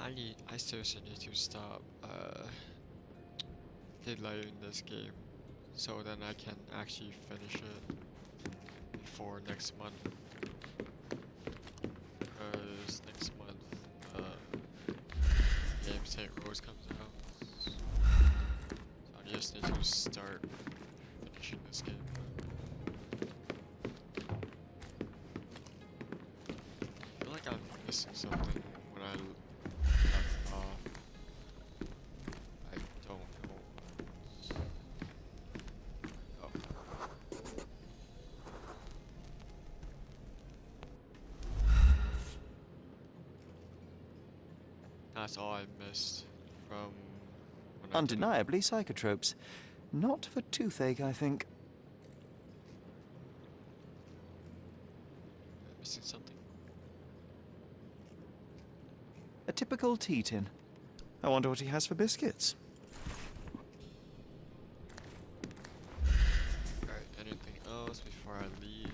I seriously need to stop delaying this game so then I can actually finish it before next month. Because next month game St. Rose comes out. So I just need to start finishing this game. I feel like I'm missing something when I left off. I don't know what. Oh. That's all I missed from when I did it. Undeniably psychotropes. Not for toothache, I think. Missing something. A typical tea tin. I wonder what he has for biscuits. Alright, anything else before I leave?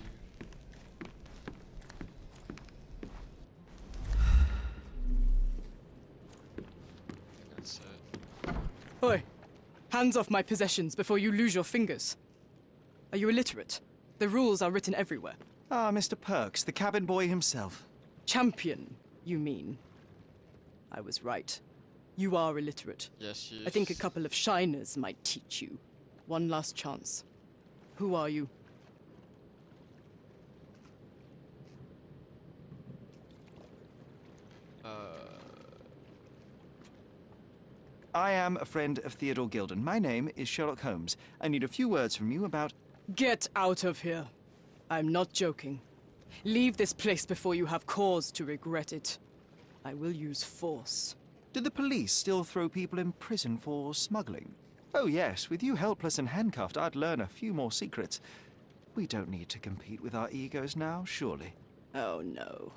I think that's it. Oi! Hands off my possessions before you lose your fingers. Are you illiterate? The rules are written everywhere. Ah, Mr. Perks, the cabin boy himself. Champion, you mean? I was right. You are illiterate. Yes, she is. I think a couple of shiners might teach you. One last chance. Who are you? I am a friend of Theodore Gilden. My name is Sherlock Holmes. I need a few words from you about... Get out of here. I'm not joking. Leave this place before you have cause to regret it. I will use force. Do the police still throw people in prison for smuggling? Oh yes, with you helpless and handcuffed, I'd learn a few more secrets. We don't need to compete with our egos now, surely. Oh no.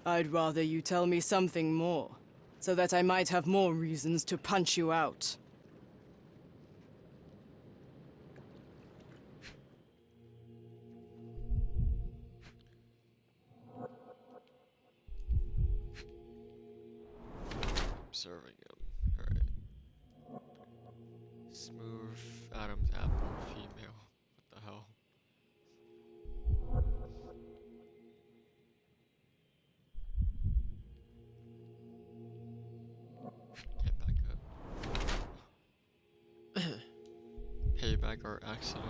I'd rather you tell me something more, so that I might have more reasons to punch you out. Observing him. Alright. Smooth Adam's apple female. What the hell? Get back up. Payback or accident.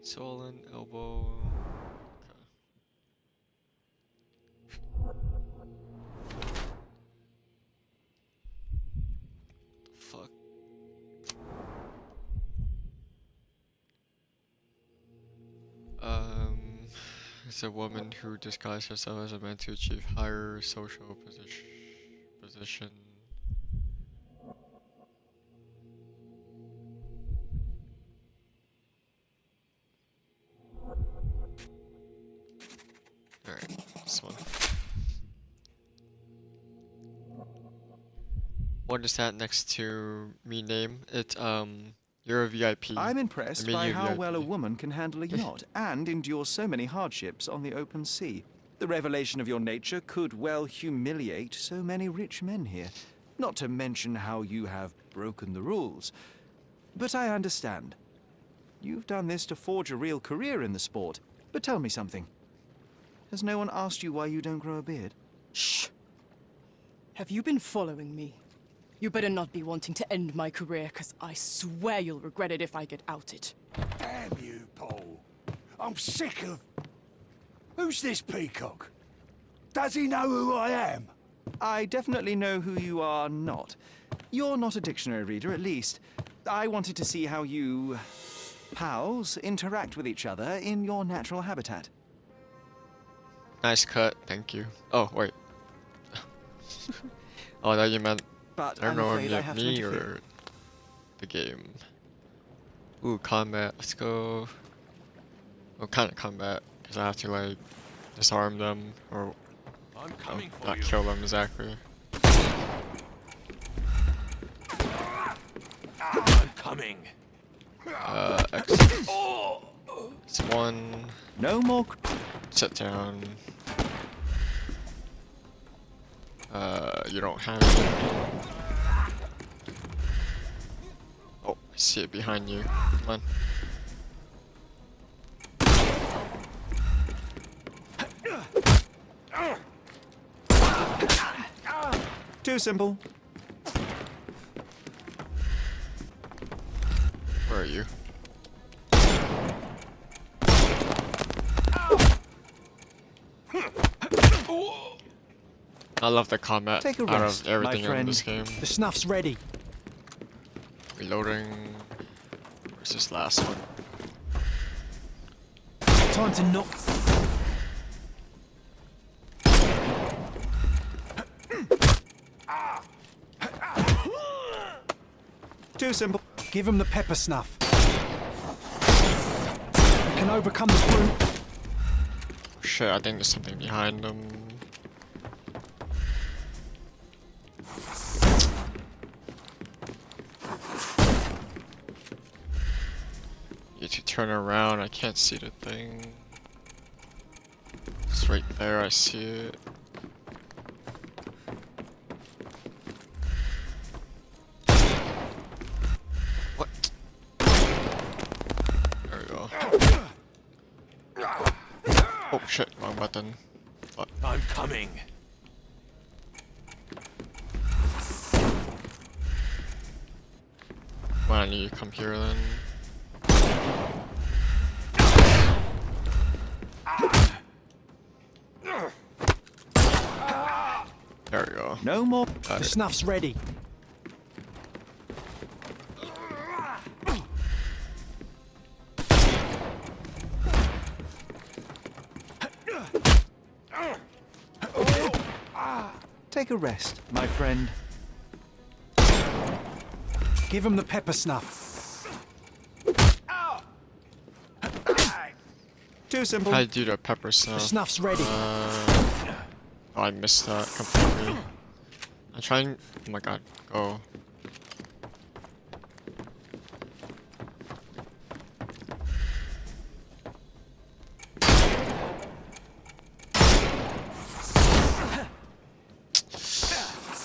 Swollen elbow. Okay. Fuck. It's a woman who disguised herself as a man to achieve higher social position. Alright, this one. What is that next to me name? It, you're a VIP. I'm impressed by how VIP. well a woman can handle a yacht and endure so many hardships on the open sea. The revelation of your nature could well humiliate so many rich men here. Not to mention how you have broken the rules. But I understand. You've done this to forge a real career in the sport. But tell me something. Has no one asked you why you don't grow a beard? Shh! Have you been following me? You better not be wanting to end my career, because I swear you'll regret it if I get outed. Damn you, Paul. I'm sick of... Who's this peacock? Does he know who I am? I definitely know who you are not. You're not a dictionary reader, at least. I wanted to see how you... pals interact with each other in your natural habitat. Nice cut, thank you. Oh, wait. Oh, I thought you meant... But I don't I'm know if afraid you I meant have to me interfere. or the game. Ooh, combat. Let's go. Well, kind of combat, because I have to like disarm them or I'm coming for not you. kill them exactly. I'm coming. X. Oh! It's one. No more. Sit down. You don't have it. Oh, I see it behind you. Come on. Too simple. Where are you? I love the combat Take a out rest, of everything my in this friend. game. The snuff's ready. Reloading. Where's this last one? Time to knock. Too simple. Give him the pepper snuff. We can overcome the brute. Shit, I think there's something behind them. Need to turn around, I can't see the thing. It's right there, I see it. What? There we go. Oh shit, wrong button. Fuck. I'm coming. Why don't you come here then? There we go. No more. Got The it. snuff's ready. Take a rest, my friend. Give him the pepper snuff. Too simple. How do I do the pepper The snuff? snuff's ready. Oh, I missed that completely. I'm trying. Oh my god, go.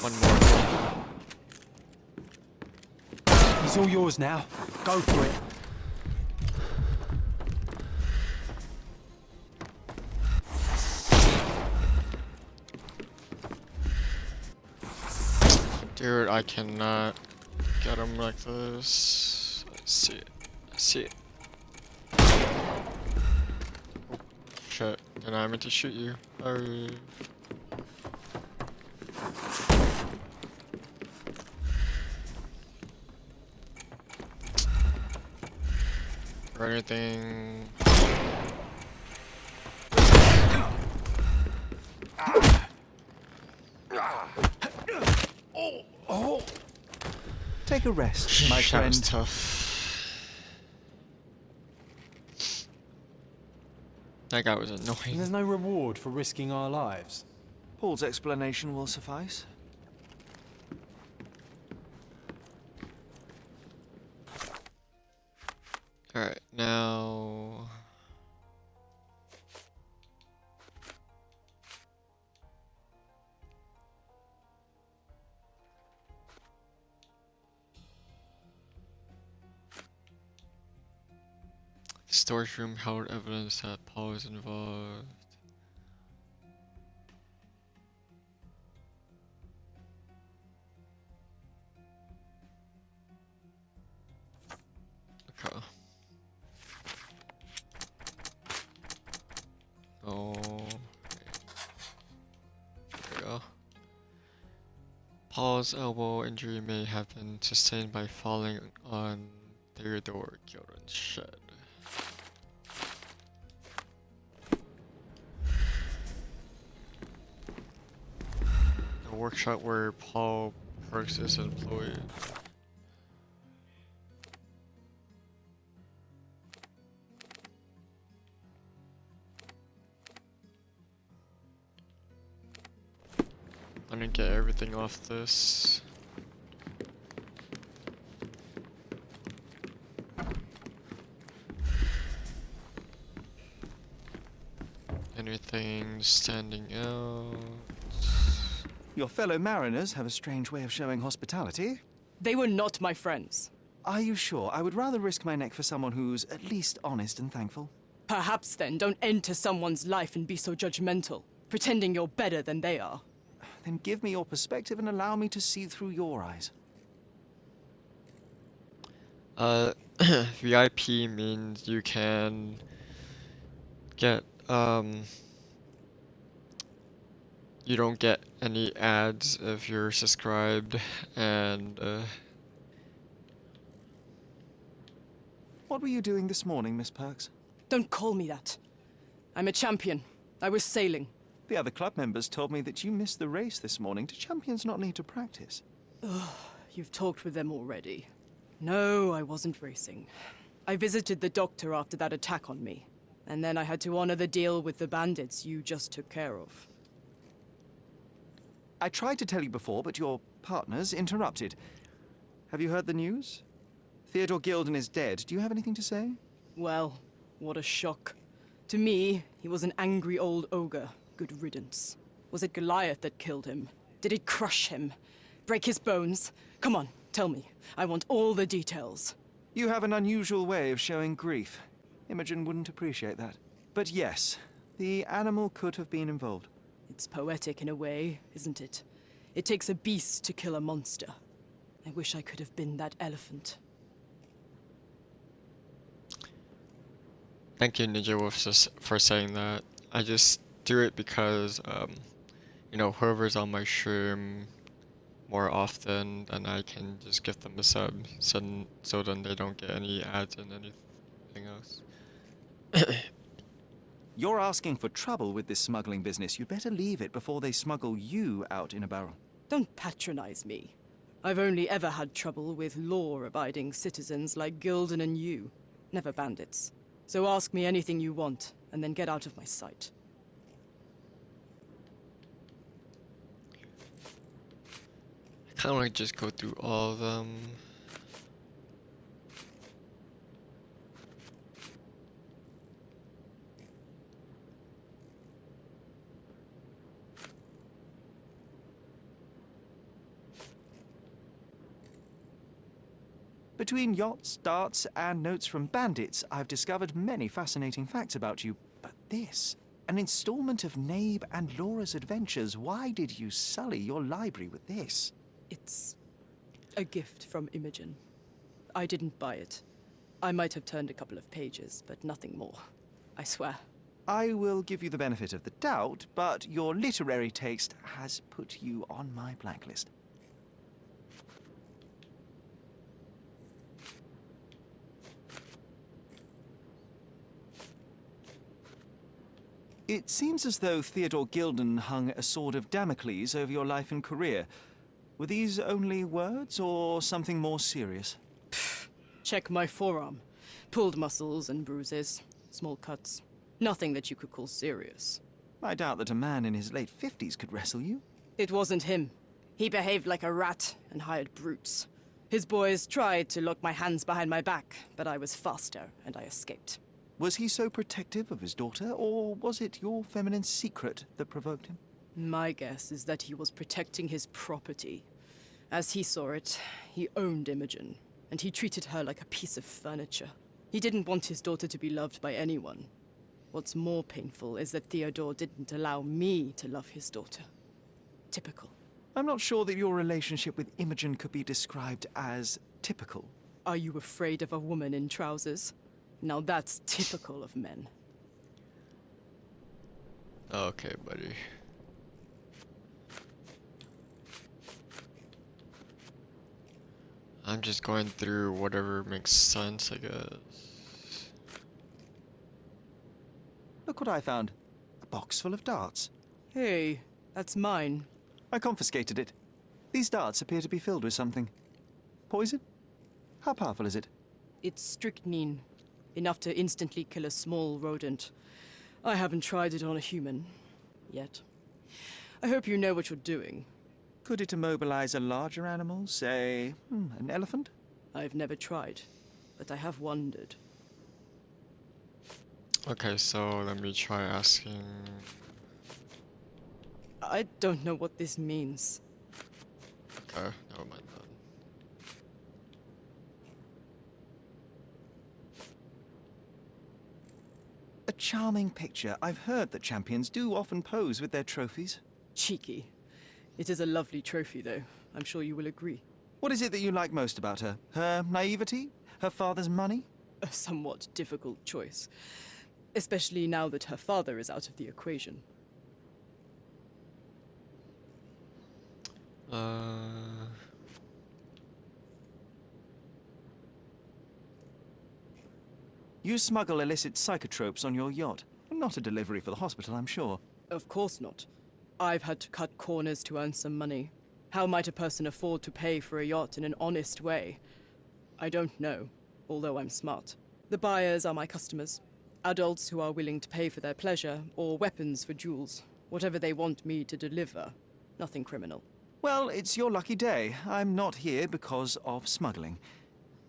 One more. He's all yours now. Go for it. Dude, I cannot get him like this. I see it. I see it. Oh, shit. Did I meant to shoot you? Oh. Or anything. Take a rest, my That friend. was tough. That guy was And annoying. there's no reward for risking our lives. Paul's explanation will suffice. Alright, now... Storage room held evidence that Paul was involved. Okay. Oh. There we go. Paul's elbow injury may have been sustained by falling on Theodore Gilden's shed. The workshop where Paul Perks is employed. I'm gonna get everything off this. anything standing out? Your fellow mariners have a strange way of showing hospitality. They were not my friends. Are you sure? I would rather risk my neck for someone who's at least honest and thankful. Perhaps then don't enter someone's life and be so judgmental, pretending you're better than they are. Then give me your perspective and allow me to see through your eyes. VIP means you can get, you don't get any ads if you're subscribed, and, What were you doing this morning, Miss Perks? Don't call me that. I'm a champion. I was sailing. The other club members told me that you missed the race this morning. Do champions not need to practice? You've talked with them already. No, I wasn't racing. I visited the doctor after that attack on me. And then I had to honor the deal with the bandits you just took care of. I tried to tell you before, but your partners interrupted. Have you heard the news? Theodore Gilden is dead. Do you have anything to say? Well, what a shock. To me, he was an angry old ogre. Good riddance. Was it Goliath that killed him? Did it crush him? Break his bones? Come on, tell me. I want all the details. You have an unusual way of showing grief. Imogen wouldn't appreciate that. But yes, the animal could have been involved. It's poetic in a way, isn't it? It takes a beast to kill a monster. I wish I could have been that elephant. thank you, Ninja Wolf, for saying that. I just do it because, you know, whoever's on my stream more often, then I can just give them a sub, so then they don't get any ads and anything else. You're asking for trouble with this smuggling business. You'd better leave it before they smuggle you out in a barrel. Don't patronize me. I've only ever had trouble with law-abiding citizens like Gilden and you, never bandits. So ask me anything you want, and then get out of my sight. I kind of want to just go through all of them. Between yachts, darts, and notes from bandits, I've discovered many fascinating facts about you. But this, an installment of Nabe and Laura's adventures. Why did you sully your library with this? It's a gift from Imogen. I didn't buy it. I might have turned a couple of pages, but nothing more. I swear. I will give you the benefit of the doubt, but your literary taste has put you on my blacklist. It seems as though Theodore Gilden hung a sword of Damocles over your life and career. Were these only words, or something more serious? Check my forearm. Pulled muscles and bruises. Small cuts. Nothing that you could call serious. I doubt that a man in his late 50s could wrestle you. It wasn't him. He behaved like a rat and hired brutes. His boys tried to lock my hands behind my back, but I was faster and I escaped. Was he so protective of his daughter, or was it your feminine secret that provoked him? My guess is that he was protecting his property. As he saw it, he owned Imogen, and he treated her like a piece of furniture. He didn't want his daughter to be loved by anyone. What's more painful is that Theodore didn't allow me to love his daughter. Typical. I'm not sure that your relationship with Imogen could be described as typical. Are you afraid of a woman in trousers? Now that's typical of men. Okay, buddy. I'm just going through whatever makes sense, I guess. Look what I found. A box full of darts. Hey, that's mine. I confiscated it. These darts appear to be filled with something. Poison? How powerful is it? It's strychnine. Enough to instantly kill a small rodent. I haven't tried it on a human. Yet. I hope you know what you're doing. Could it immobilize a larger animal, say, an elephant? I've never tried, but I have wondered. Okay, so let me try asking. I don't know what this means. Okay, never mind then. A charming picture. I've heard that champions do often pose with their trophies. Cheeky. It is a lovely trophy, though. I'm sure you will agree. What is it that you like most about her? Her naivety? Her father's money? A somewhat difficult choice. Especially now that her father is out of the equation. Uh, You smuggle illicit psychotropes on your yacht. Not a delivery for the hospital, I'm sure. Of course not. I've had to cut corners to earn some money. How might a person afford to pay for a yacht in an honest way? I don't know, although I'm smart. The buyers are my customers. Adults who are willing to pay for their pleasure, or weapons for jewels. Whatever they want me to deliver. Nothing criminal. Well, it's your lucky day. I'm not here because of smuggling.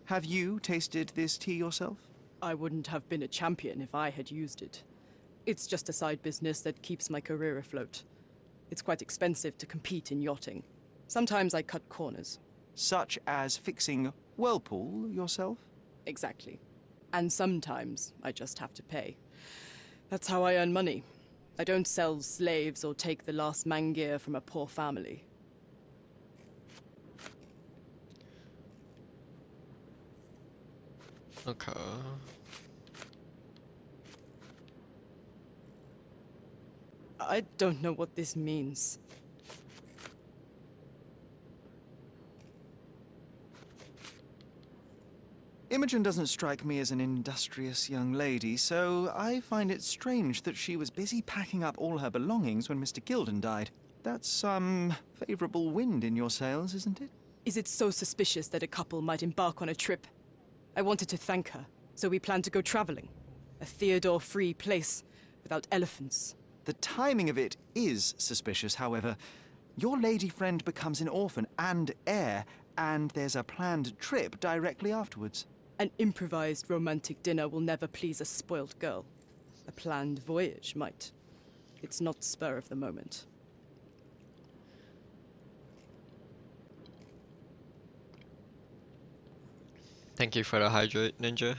Have you tasted this tea yourself? I wouldn't have been a champion if I had used it. It's just a side business that keeps my career afloat. It's quite expensive to compete in yachting. Sometimes I cut corners. Such as fixing Whirlpool yourself? Exactly. And sometimes I just have to pay. That's how I earn money. I don't sell slaves or take the last mangear from a poor family. okay. I don't know what this means. Imogen doesn't strike me as an industrious young lady, so I find it strange that she was busy packing up all her belongings when Mr. Gilden died. That's some favorable wind in your sails, isn't it? Is it so suspicious that a couple might embark on a trip? I wanted to thank her, so we planned to go traveling. A Theodore-free place, without elephants. The timing of it is suspicious, however. Your lady friend becomes an orphan and heir, and there's a planned trip directly afterwards. An improvised romantic dinner will never please a spoilt girl. A planned voyage might. It's not spur of the moment. Thank you for the hydrate, Ninja.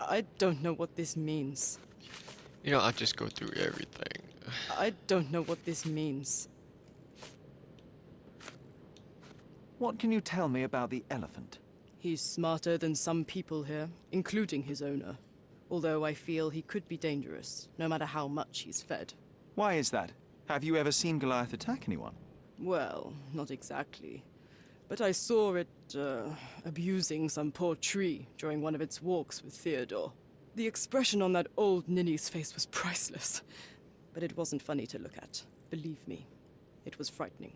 I don't know what this means. You know, I'll just go through everything. I don't know what this means. What can you tell me about the elephant? He's smarter than some people here, including his owner. Although I feel he could be dangerous, no matter how much he's fed. Why is that? Have you ever seen Goliath attack anyone? Well, not exactly. But I saw it, abusing some poor tree during one of its walks with Theodore. The expression on that old ninny's face was priceless. But it wasn't funny to look at. Believe me, it was frightening.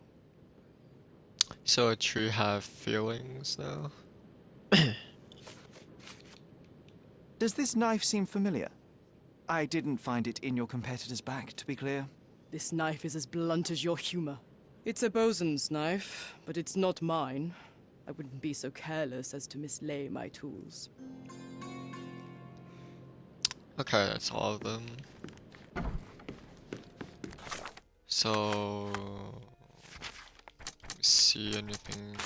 So a tree have feelings now? Does this knife seem familiar? I didn't find it in your competitor's back, to be clear. This knife is as blunt as your humor. It's a bosun's knife, but it's not mine. I wouldn't be so careless as to mislay my tools. Okay, that's all of them. So, let me see anything.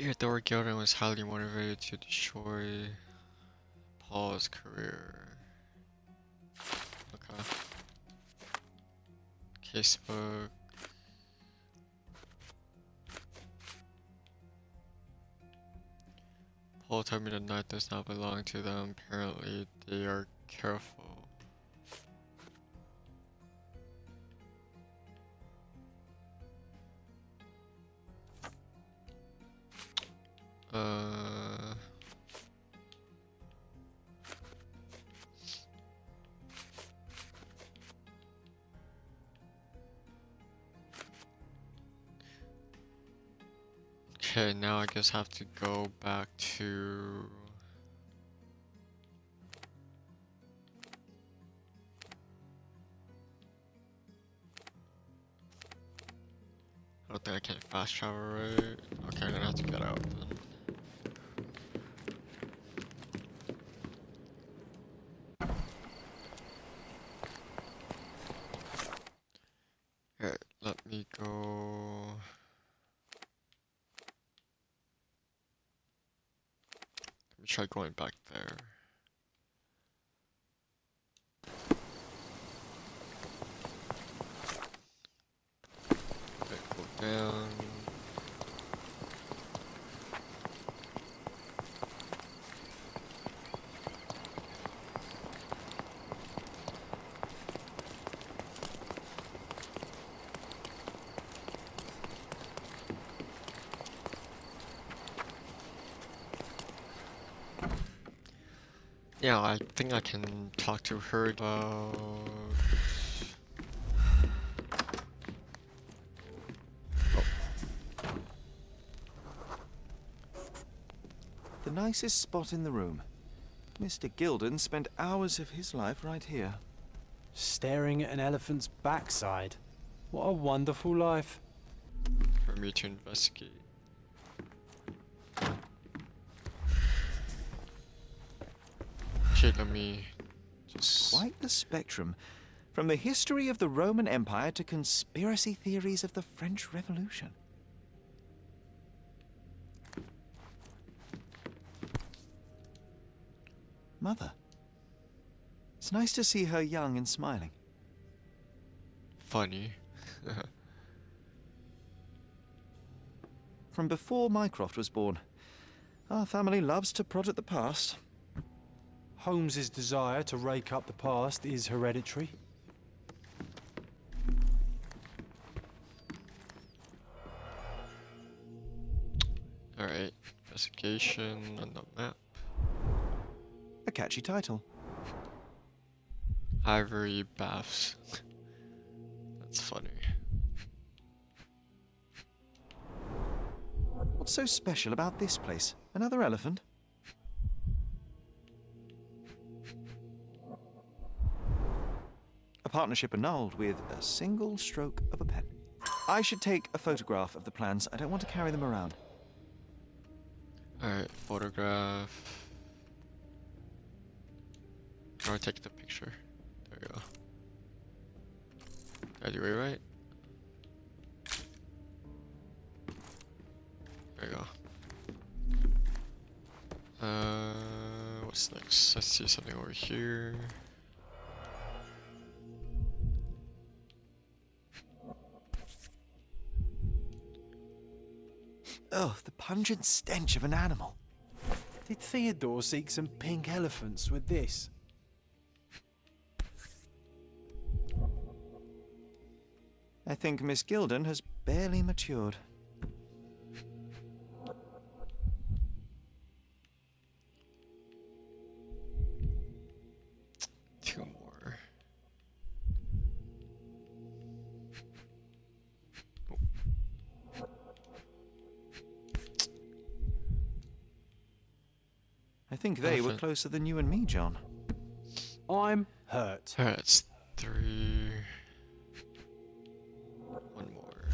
Theodore Gilden was highly motivated to destroy Paul's career. Okay. Casebook. Paul told me the knife does not belong to them. Apparently, they are careful. Uh. Okay, now I guess I have to go back to I don't think I can fast travel right. Okay, I'm gonna have to get out then. Alright, let me go. Let me try going back there. Okay, go down. Yeah, I think I can talk to her about. The nicest spot in the room. Mr. Gilden spent hours of his life right here. Staring at an elephant's backside. What a wonderful life. For me to investigate. Okay, let me just. Quite the spectrum. From the history of the Roman Empire to conspiracy theories of the French Revolution. Mother. It's nice to see her young and smiling. Funny. From before Mycroft was born, our family loves to prod at the past. Holmes's desire to rake up the past is hereditary. Alright, investigation on the map. A catchy title. Ivory baths. That's funny. What's so special about this place? Another elephant? A partnership annulled with a single stroke of a pen. I should take a photograph of the plans. I don't want to carry them around. Alright, photograph. Or take the picture. There you go. Did I do it right? There you go. What's next? I see something over here. Oh, the pungent stench of an animal. Did Theodore seek some pink elephants with this? I think Miss Gilden has barely matured. Two more. I think they were Elephant. closer than you and me, John. I'm hurt. Alright, it's three. One more.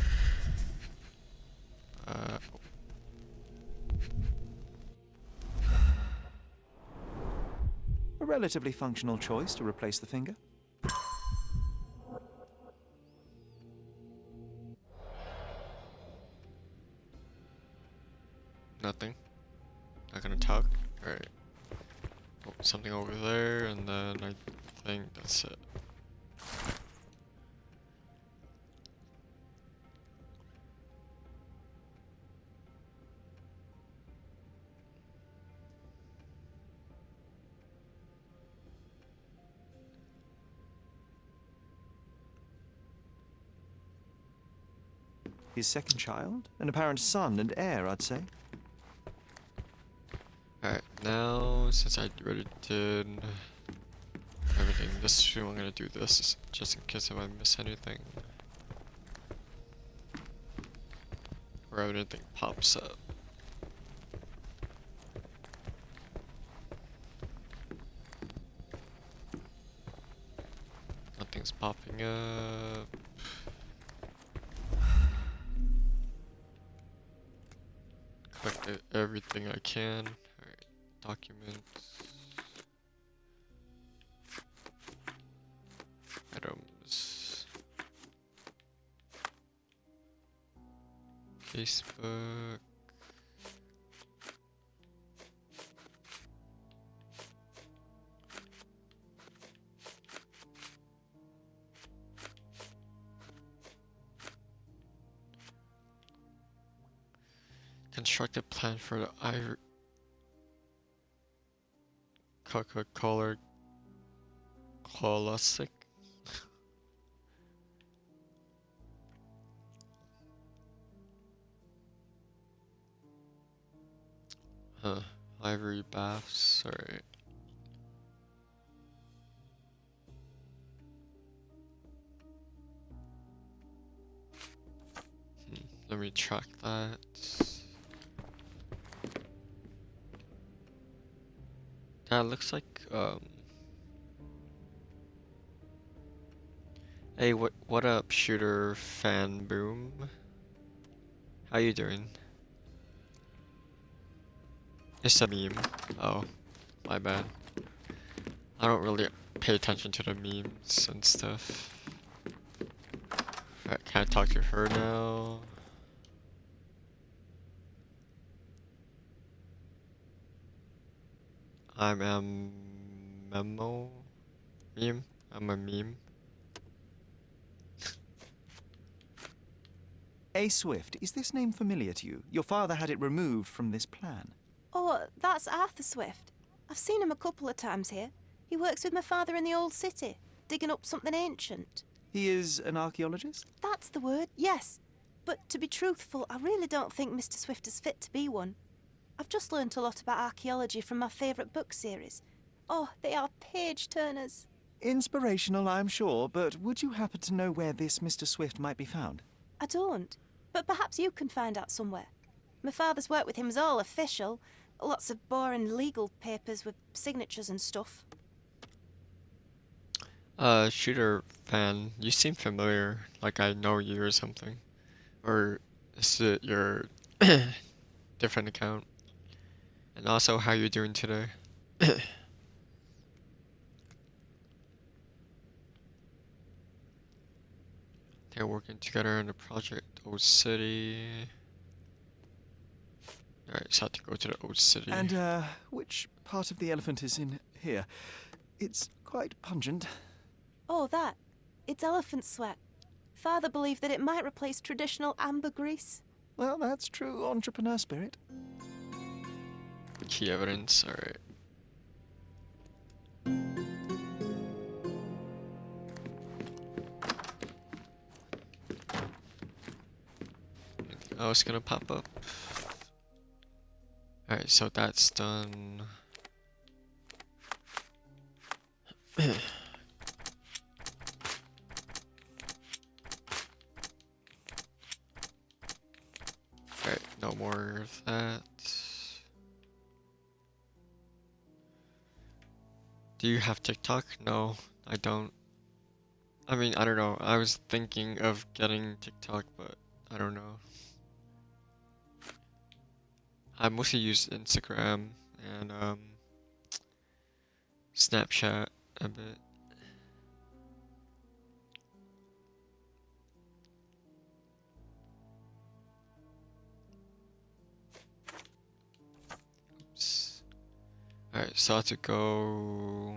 Oh. A relatively functional choice to replace the finger. Nothing. Not gonna talk. Alright. Oh, something over there, and then I think that's it. His second child? An apparent son and heir, I'd say. Alright, now since I already did everything this room, I'm gonna do this just in case if I miss anything. Or anything pops up. Nothing's popping up. everything I can. Alright, documents. Items. Facebook. Construct a plan for the Coca-Cola Classic. Ivory baths. Alright. Let me track that. That looks like Hey, what up, shooter fan boom? How you doing? It's a meme. Oh, my bad. I don't really pay attention to the memes and stuff. Alright, can I talk to her now? I'm a memo meme. I'm a meme. A. Swift, is this name familiar to you? Your father had it removed from this plan. Oh, that's Arthur Swift. I've seen him a couple of times here. He works with my father in the old city, digging up something ancient. He is an archaeologist? That's the word, yes. But to be truthful, I really don't think Mr. Swift is fit to be one. I've just learnt a lot about archaeology from my favourite book series. Oh, they are page-turners. Inspirational, I'm sure, but would you happen to know where this Mr. Swift might be found? I don't, but perhaps you can find out somewhere. My father's work with him is all official. Lots of boring legal papers with signatures and stuff. Shooter fan, you seem familiar, like I know you or something. Or is it your different account? And also, how you doing today? They're working together on the project Old City. Alright, so I have to go to the Old City. And, which part of the elephant is in here? It's quite pungent. Oh, that. It's elephant sweat. Father believed that it might replace traditional ambergris. Well, that's true entrepreneur spirit. Key evidence, alright. Oh, it's gonna pop up. Alright, so that's done. Alright, no more of that. Do you have TikTok? No, I don't. I mean, I don't know. I was thinking of getting TikTok, but I don't know. I mostly use Instagram and Snapchat a bit. Oops. Alright, so I have to go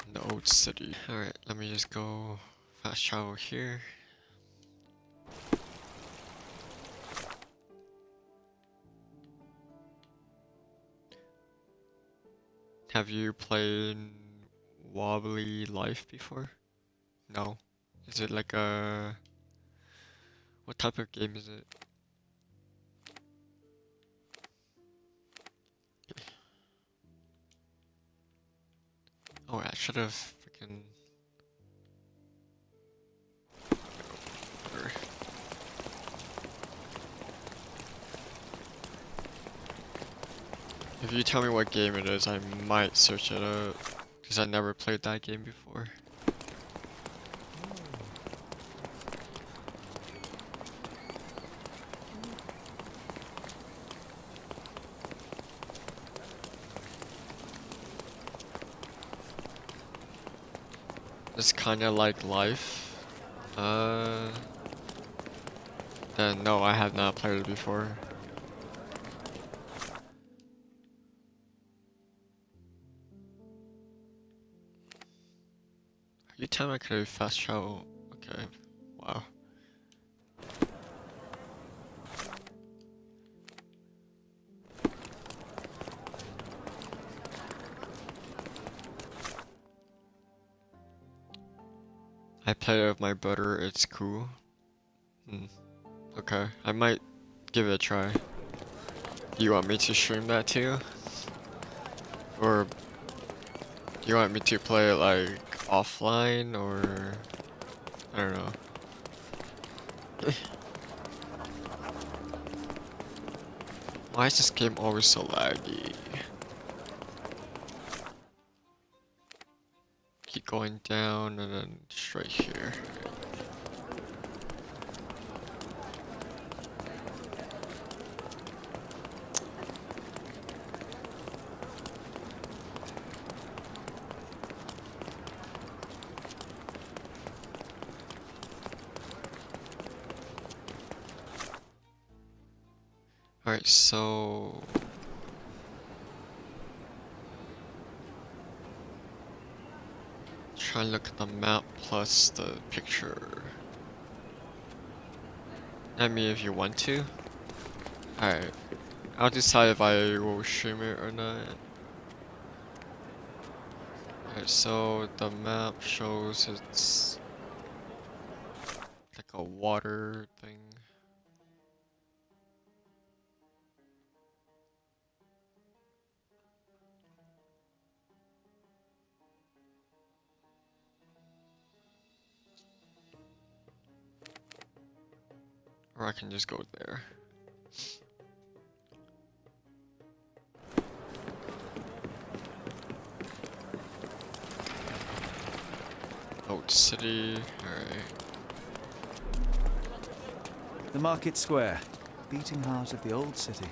in the old city. Alright, let me just go fast travel here. Have you played Wobbly Life before? No. Is it like a... What type of game is it? Oh, I should have freaking... Whatever. If you tell me what game it is, I might search it up. Because I never played that game before. it's kind of like life. Then no, I have not played it before. You tell me I could fast travel. Okay, wow. I played it with my brother, it's cool. Okay, I might give it a try. You want me to stream that too? Or do you want me to play it like offline, or I don't know. Why is this game always so laggy? Keep going down and then straight here. Alright, so try and look at the map plus the picture. I mean, if you want to. Alright, I'll decide if I will stream it or not. Alright, so the map shows it's like a water thing. Or I can just go there. Old city, alright. The market square, beating heart of the old city.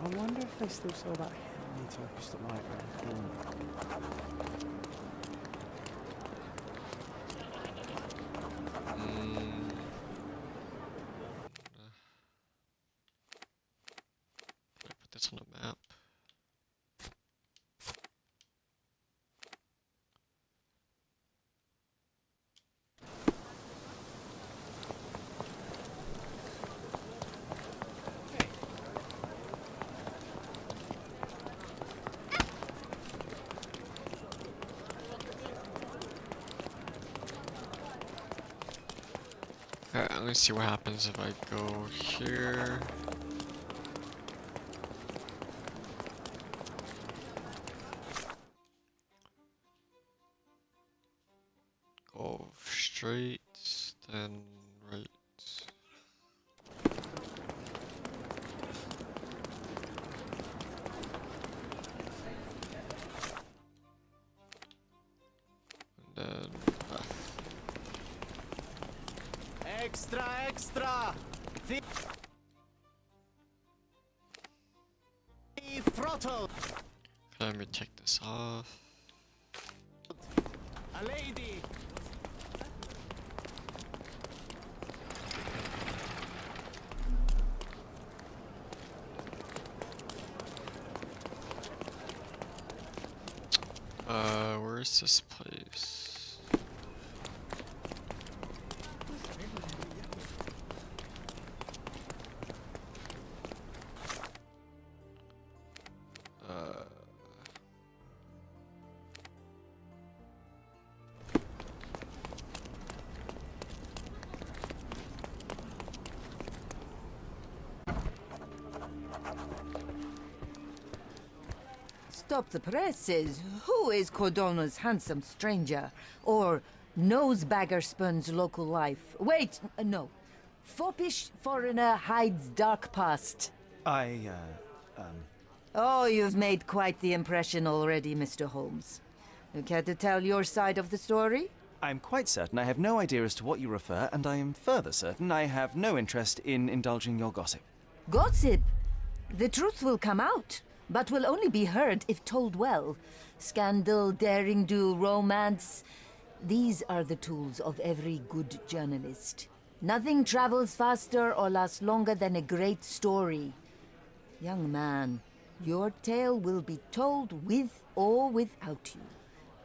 I wonder if they still sell that heavily Turkish delight around the corner. Put this on the map. Alright, let me see what happens if I go here. Go straight, then right. And then left. Extra, extra! The throttle! Let me take this off. A lady! Where is this place? Stop the presses. Who is Cordona's handsome stranger? Or nosebagger spurns local life? Wait, no. Foppish foreigner hides dark past. Oh, you've made quite the impression already, Mr. Holmes. You care to tell your side of the story? I'm quite certain I have no idea as to what you refer, and I am further certain I have no interest in indulging your gossip. Gossip? The truth will come out, but will only be heard if told well. Scandal, daring-do, romance. These are the tools of every good journalist. Nothing travels faster or lasts longer than a great story. Young man, your tale will be told with or without you.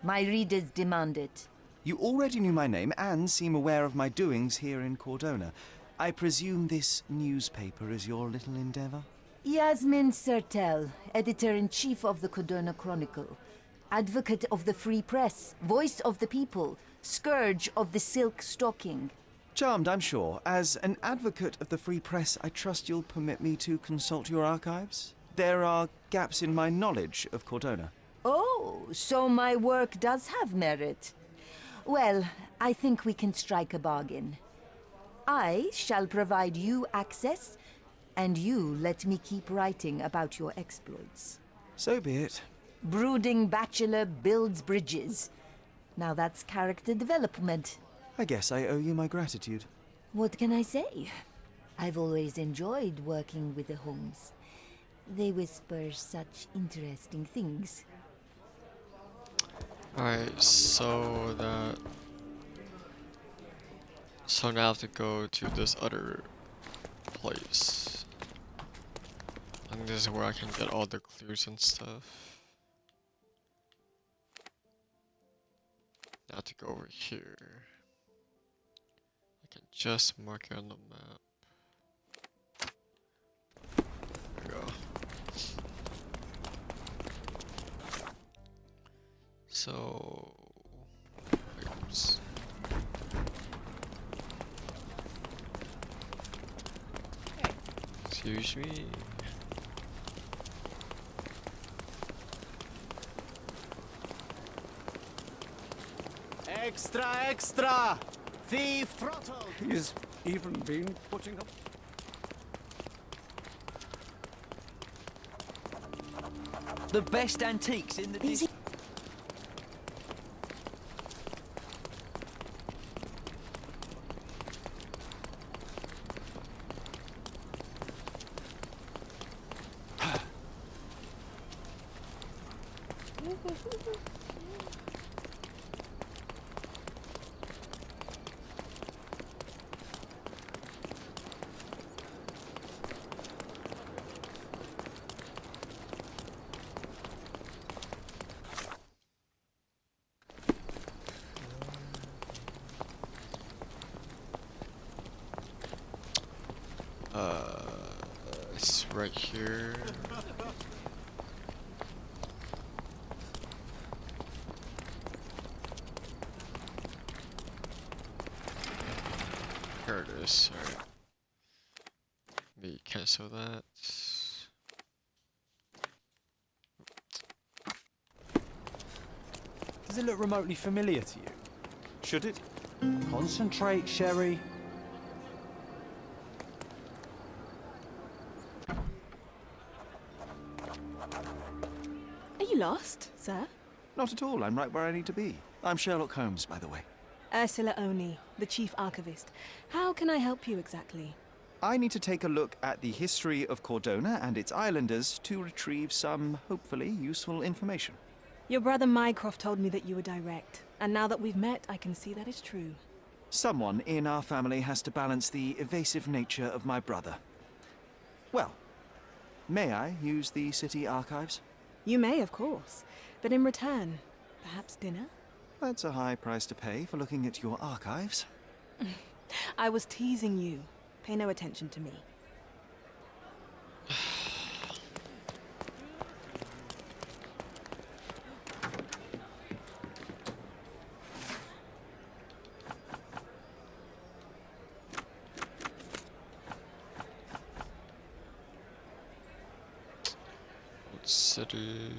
My readers demand it. You already knew my name and seem aware of my doings here in Cordona. I presume this newspaper is your little endeavor? Yasmin Sertel, editor-in-chief of the Cordona Chronicle. Advocate of the free press, voice of the people, scourge of the silk stocking. Charmed, I'm sure. As an advocate of the free press, I trust you'll permit me to consult your archives? There are gaps in my knowledge of Cordona. Oh, so my work does have merit. Well, I think we can strike a bargain. I shall provide you access, and you let me keep writing about your exploits. So be it. Brooding bachelor builds bridges. Now that's character development. I guess I owe you my gratitude. What can I say? I've always enjoyed working with the Holmes. They whisper such interesting things. Alright, so now I have to go to this other place. I think this is where I can get all the clues and stuff. I have to go over here. I can just mark it on the map. There we go. So, oops. Excuse me. Extra, extra! Thief throttled! He's even been putting up. The best antiques in the district. It's right here. Here it is. Alright. Let me cancel that. Does it look remotely familiar to you? Should it? Concentrate, Sherry. Are you lost, sir? Not at all. I'm right where I need to be. I'm Sherlock Holmes, by the way. Ursula Oni, the chief archivist. How can I help you exactly? I need to take a look at the history of Cordona and its islanders to retrieve some, hopefully, useful information. Your brother Mycroft told me that you were direct, and now that we've met, I can see that is true. Someone in our family has to balance the evasive nature of my brother. Well, may I use the city archives? You may, of course, but in return, perhaps dinner? That's a high price to pay for looking at your archives. I was teasing you. Pay no attention to me. City.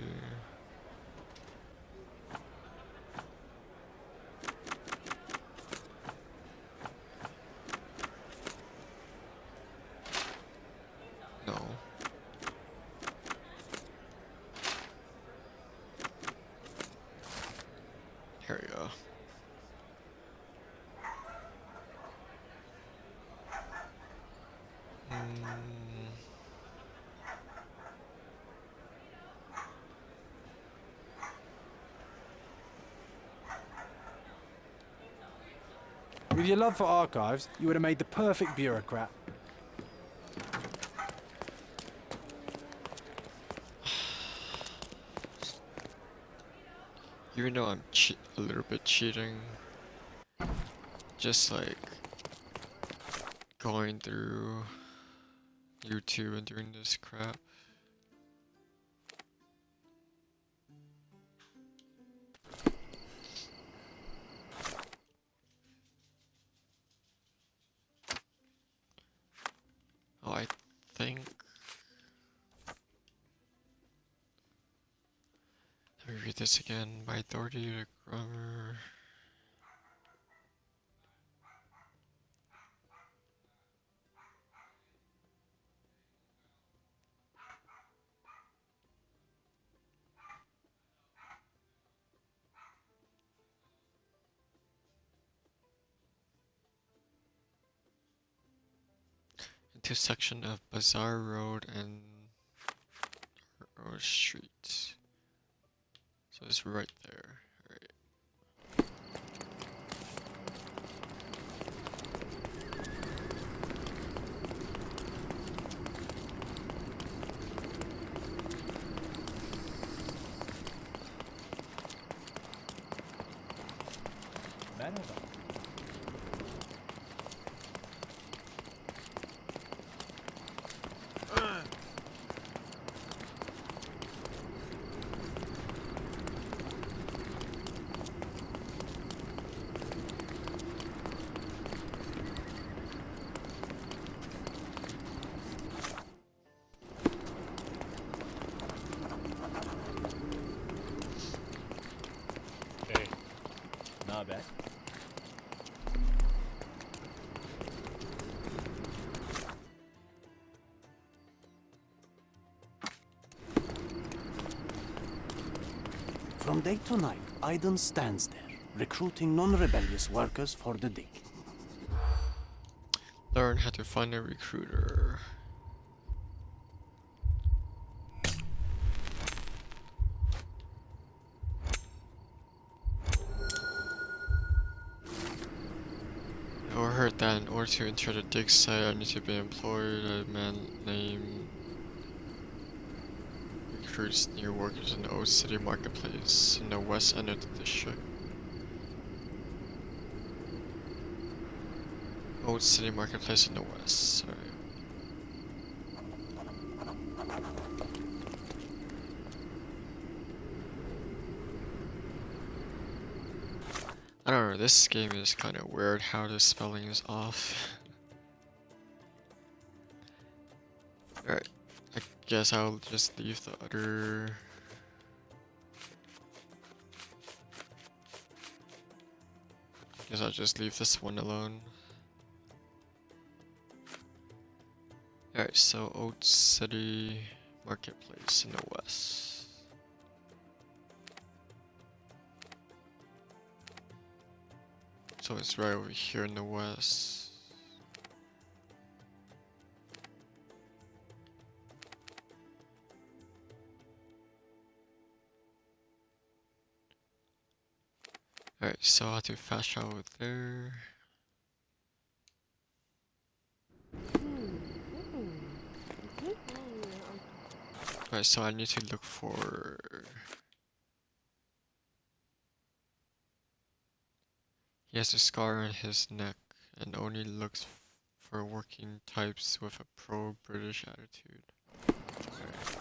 No. Here we go. With your love for archives, you would have made the perfect bureaucrat. Even though I'm a little bit cheating, just like going through YouTube and doing this crap. Oh, I think. Let me read this again. By authority to grammar. Intersection of Bazaar Road and Rose Street. So it's right there. Alright. Hey, not bad. From day to night, Aiden stands there, recruiting non-rebellious workers for the dig. Learn how to find a recruiter. I overheard that in order to enter the dig site, I need to be employed. A man named recruits new workers in the Old City Marketplace in the west end of the district. Old City Marketplace in the west. Alright. I don't know, this game is kind of weird how the spelling is off. Alright, I guess I'll just leave the other... Guess I'll just leave this one alone. Alright, so Old City Marketplace in the west. So it's right over here in the west. Alright, so I'll have to fast travel there. Alright, so I need to look for... He has a scar on his neck and only looks for working types with a pro-British attitude. Alright.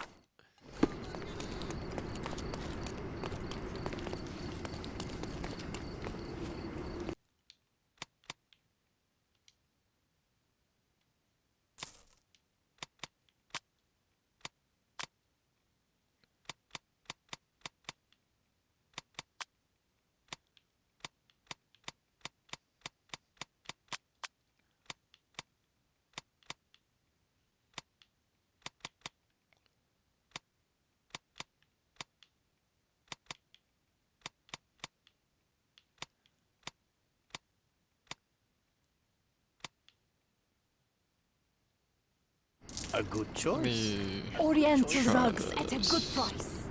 A good Let choice. me Oriental try rugs at a good this. price.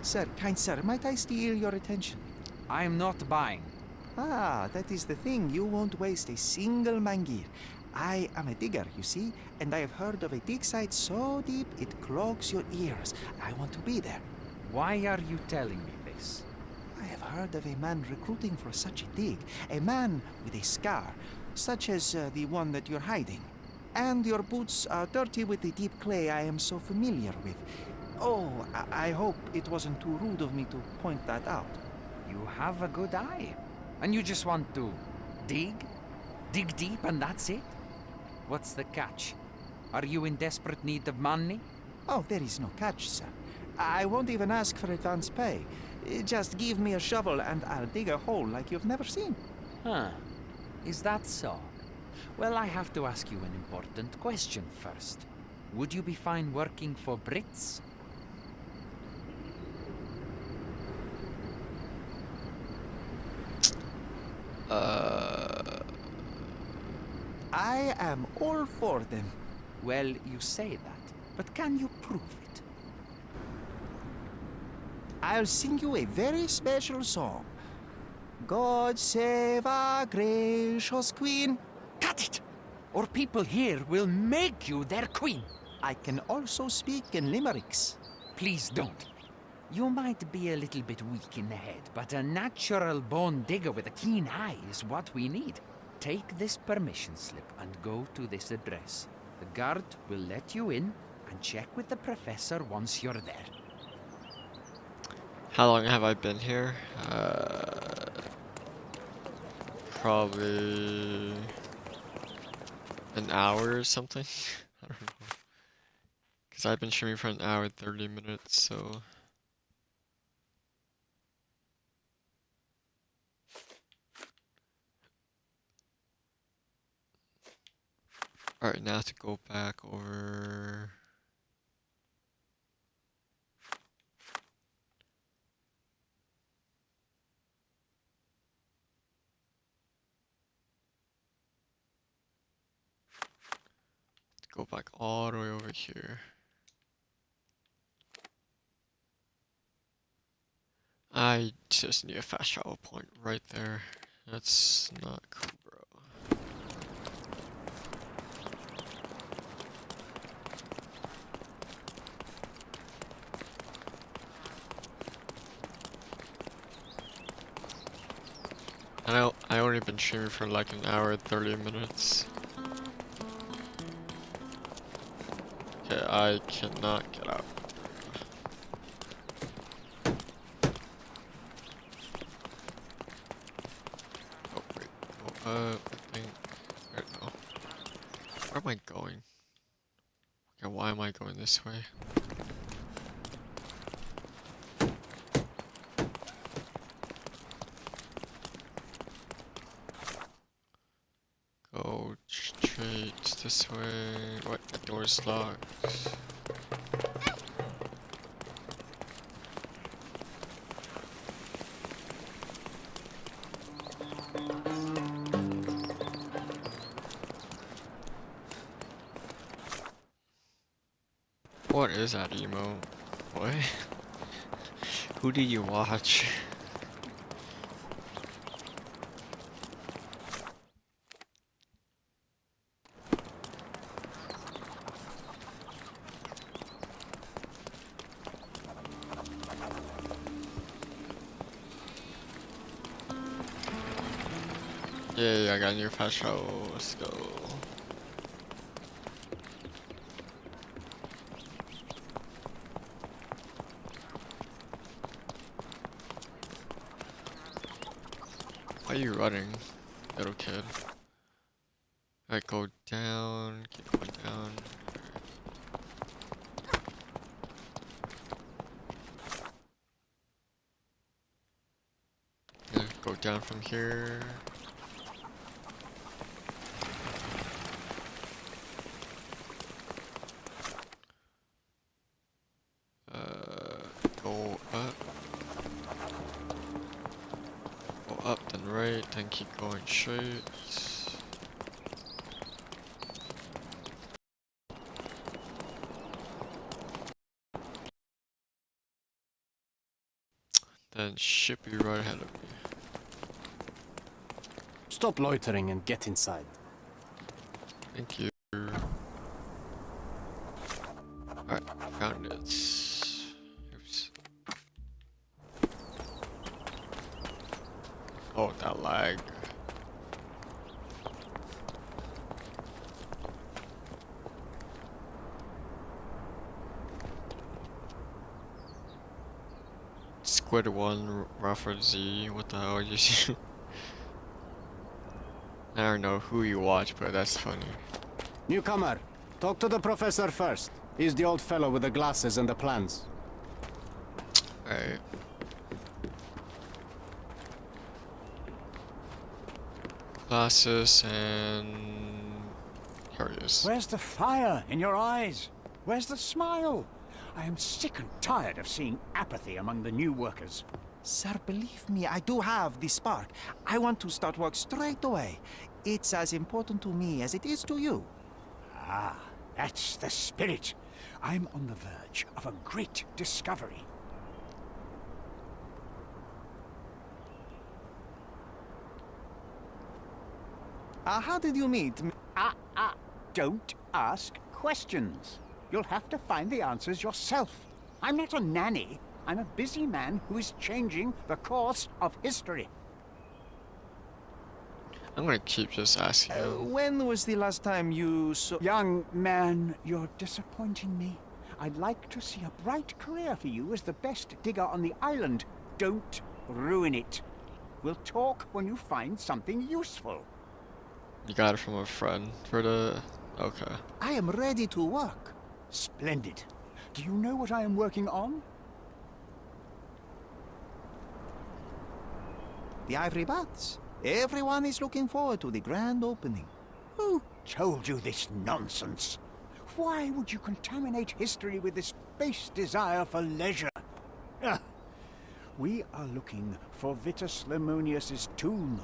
Sir, kind sir, might I steal your attention? I'm not buying. Ah, that is the thing. You won't waste a single mangir. I am a digger, you see, and I have heard of a dig site so deep it clogs your ears. I want to be there. Why are you telling me this? I have heard of a man recruiting for such a dig. A man with a scar, such as the one that you're hiding. And your boots are dirty with the deep clay I am so familiar with. Oh, I hope it wasn't too rude of me to point that out. You have a good eye. And you just want to dig? Dig deep and that's it? What's the catch? Are you in desperate need of money? Oh, there is no catch, sir. I won't even ask for advance pay. Just give me a shovel and I'll dig a hole like you've never seen. Huh. Is that so? Well, I have to ask you an important question first. Would you be fine working for Brits? I am all for them. Well, you say that, but can you prove it? I'll sing you a very special song. God save our gracious queen. Cut it! Or people here will make you their queen. I can also speak in limericks. Please don't. You might be a little bit weak in the head, but a natural-born digger with a keen eye is what we need. Take this permission slip and go to this address. The guard will let you in and check with the professor once you're there. How long have I been here? Probably an hour or something. I don't know. Because I've been streaming for an hour and 30 minutes, so... Alright, now to go back over... Go back all the way over here. I just need a fast travel point right there. That's not cool, bro. I only been streaming for like an hour and 30 minutes. Okay, I cannot get out. Oh wait, go up, I think. Wait, no. Where am I going? Okay, why am I going this way? Go straight this way. What? The door's locked. What is that emo? What? Who do you watch? Yay, I got a new fast travel. Let's go. Why are you running, little kid? Alright, go down, keep going down. Yeah, go down from here. Go up. Go up, then right, then keep going straight. then should be right ahead of me. Stop loitering and get inside. Thank you. Alright, found it. Oops. Oh, that lag. Squid 1, Rafa Z, what the hell is you? I don't know who you watch, but that's funny. Newcomer, talk to the professor first. He's the old fellow with the glasses and the plans. Alright. Glasses and... here he is. Where's the fire in your eyes? Where's the smile? I am sick and tired of seeing apathy among the new workers. Sir, believe me, I do have the spark. I want to start work straight away. It's as important to me as it is to you. Ah, that's the spirit. I'm on the verge of a great discovery. How did you meet? Don't ask questions. You'll have to find the answers yourself. I'm not a nanny. I'm a busy man who is changing the course of history. I'm gonna keep just asking him. When was the last time you saw... Young man, you're disappointing me. I'd like to see a bright career for you as the best digger on the island. Don't ruin it. We'll talk when you find something useful. You got it from a friend for the... okay. I am ready to work. Splendid. Do you know what I am working on? The Ivory Bats. Everyone is looking forward to the grand opening. Who told you this nonsense? Why would you contaminate history with this base desire for leisure? We are looking for Vitus Lemonius's tomb.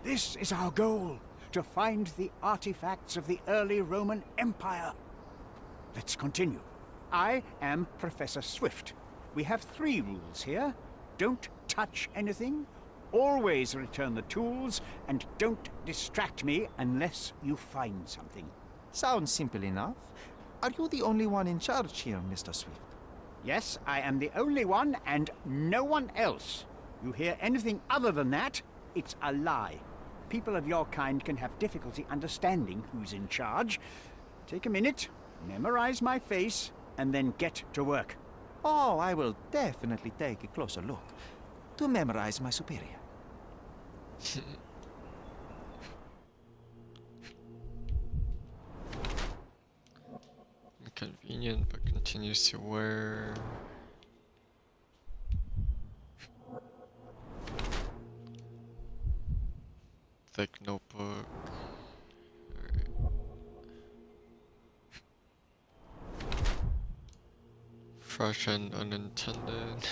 This is our goal, to find the artifacts of the early Roman Empire. Let's continue. I am Professor Swift. We have 3 rules here. Don't touch anything, always return the tools, and don't distract me unless you find something. Sounds simple enough. Are you the only one in charge here, Mr. Swift? Yes, I am the only one and no one else. You hear anything other than that, it's a lie. People of your kind can have difficulty understanding who's in charge. Take a minute, memorize my face, and then get to work. Oh, I will definitely take a closer look to memorize my superior. Inconvenient, but continues to wear. Thick notebook. Alright. Fresh and unintended.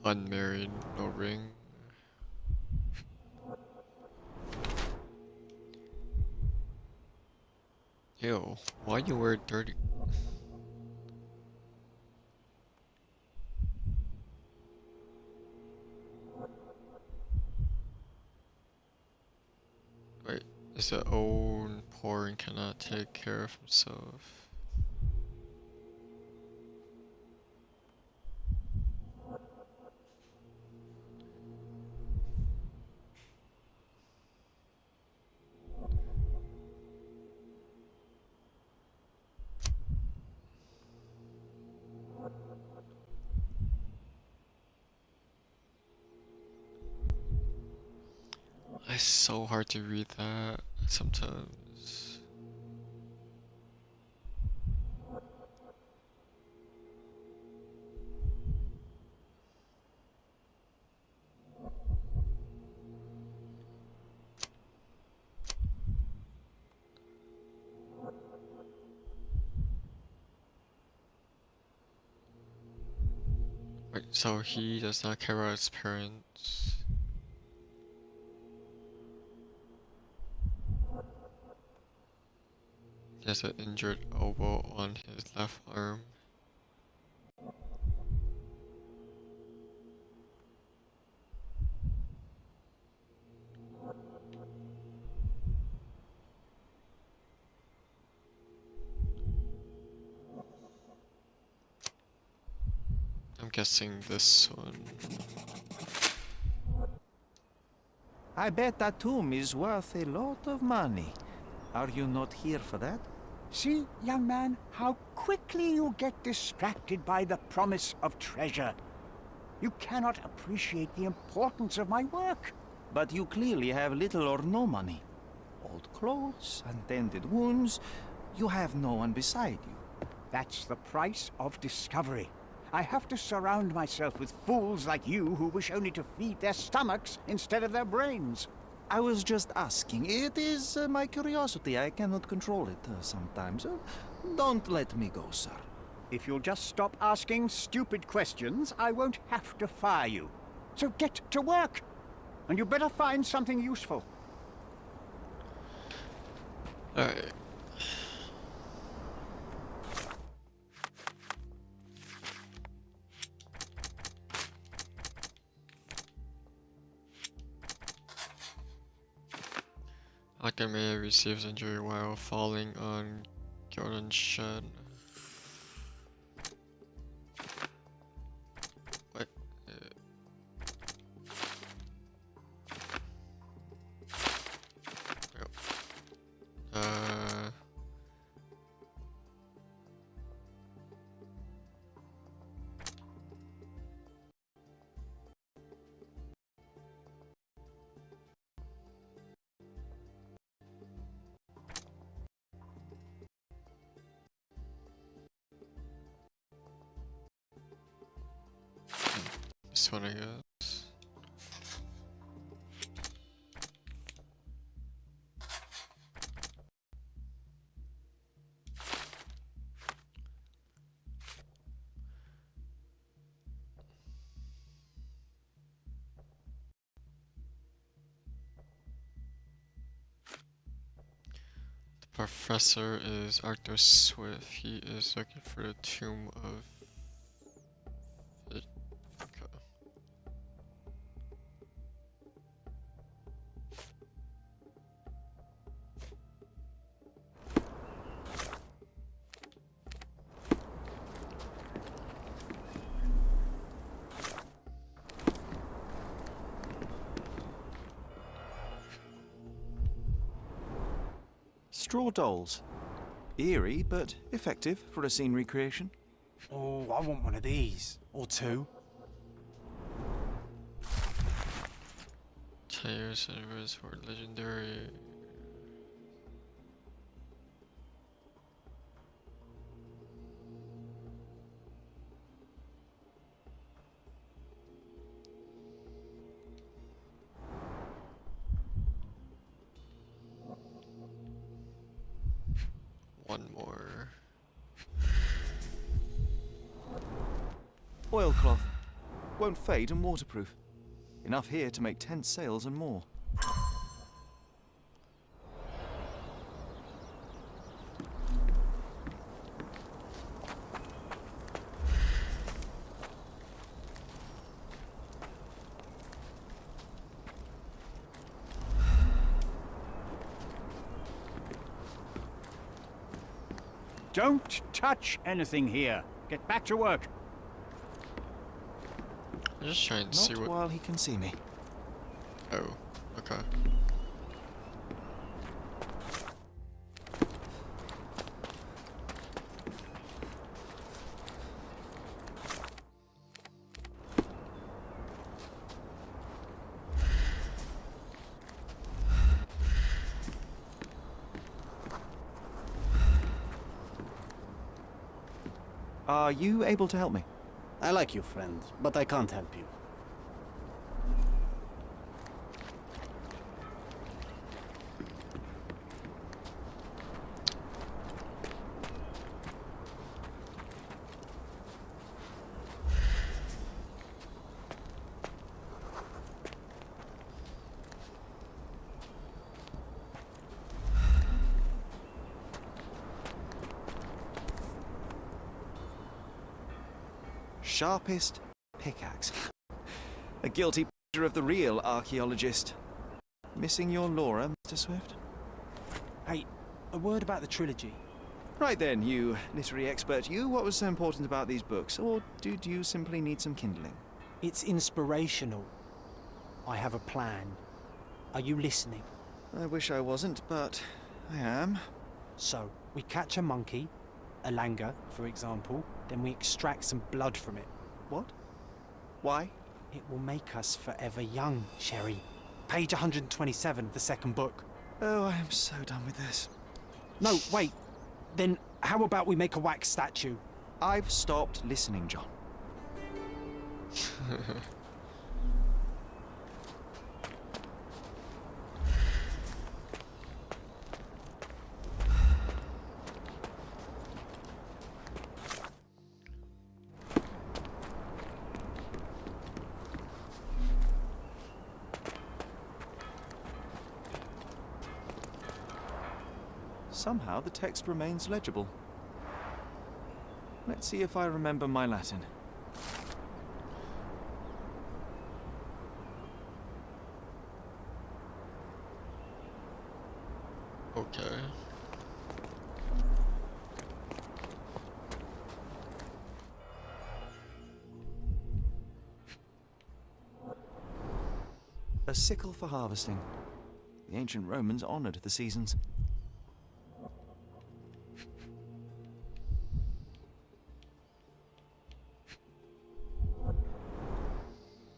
Unmarried, no ring. Ew, why you wear dirty? Wait, is it old, poor, and cannot take care of himself? It's so hard to read that sometimes. Wait, so he does not care about his parents? He has an injured elbow on his left arm. I'm guessing this one. I bet that tomb is worth a lot of money. Are you not here for that? See, young man, how quickly you get distracted by the promise of treasure. You cannot appreciate the importance of my work. But you clearly have little or no money. Old clothes, untended wounds. You have no one beside you. That's the price of discovery. I have to surround myself with fools like you who wish only to feed their stomachs instead of their brains. I was just asking. It is my curiosity. I cannot control it sometimes. Don't let me go, sir. If you'll just stop asking stupid questions, I won't have to fire you. So get to work. And you better find something useful. Alright. Akame receives injury while falling on Gyoran Shed. What? Uh... This one, I guess. The professor is Arthur Swift. He is looking for the tomb of Straw dolls. Eerie, but effective for a scene recreation. Oh, I want one of these. Or two. Tires and rivers were legendary. One more. Oilcloth. Won't fade and waterproof. Enough here to make 10 sails and more. Don't touch anything here. Get back to work. I'm just trying to Not see what. while he can see me. Oh, okay. Are you able to help me? I like you, friend, but I can't help you. sharpest pickaxe. A guilty pleasure of the real archaeologist. Missing your Laura, Mr. Swift? Hey, a word about the trilogy. Right then, you literary expert, you, what was so important about these books? Or do you simply need some kindling? It's inspirational. I have a plan. Are you listening? I wish I wasn't, but I am. So, we catch a monkey, a langur, for example, then we extract some blood from it. What? Why? It will make us forever young, Sherry. Page 127 of the second book. Oh, I am so done with this. No, wait. Then how about we make a wax statue? I've stopped listening, John. Somehow the text remains legible. Let's see if I remember my Latin. Okay. A sickle for harvesting. The ancient Romans honored the seasons.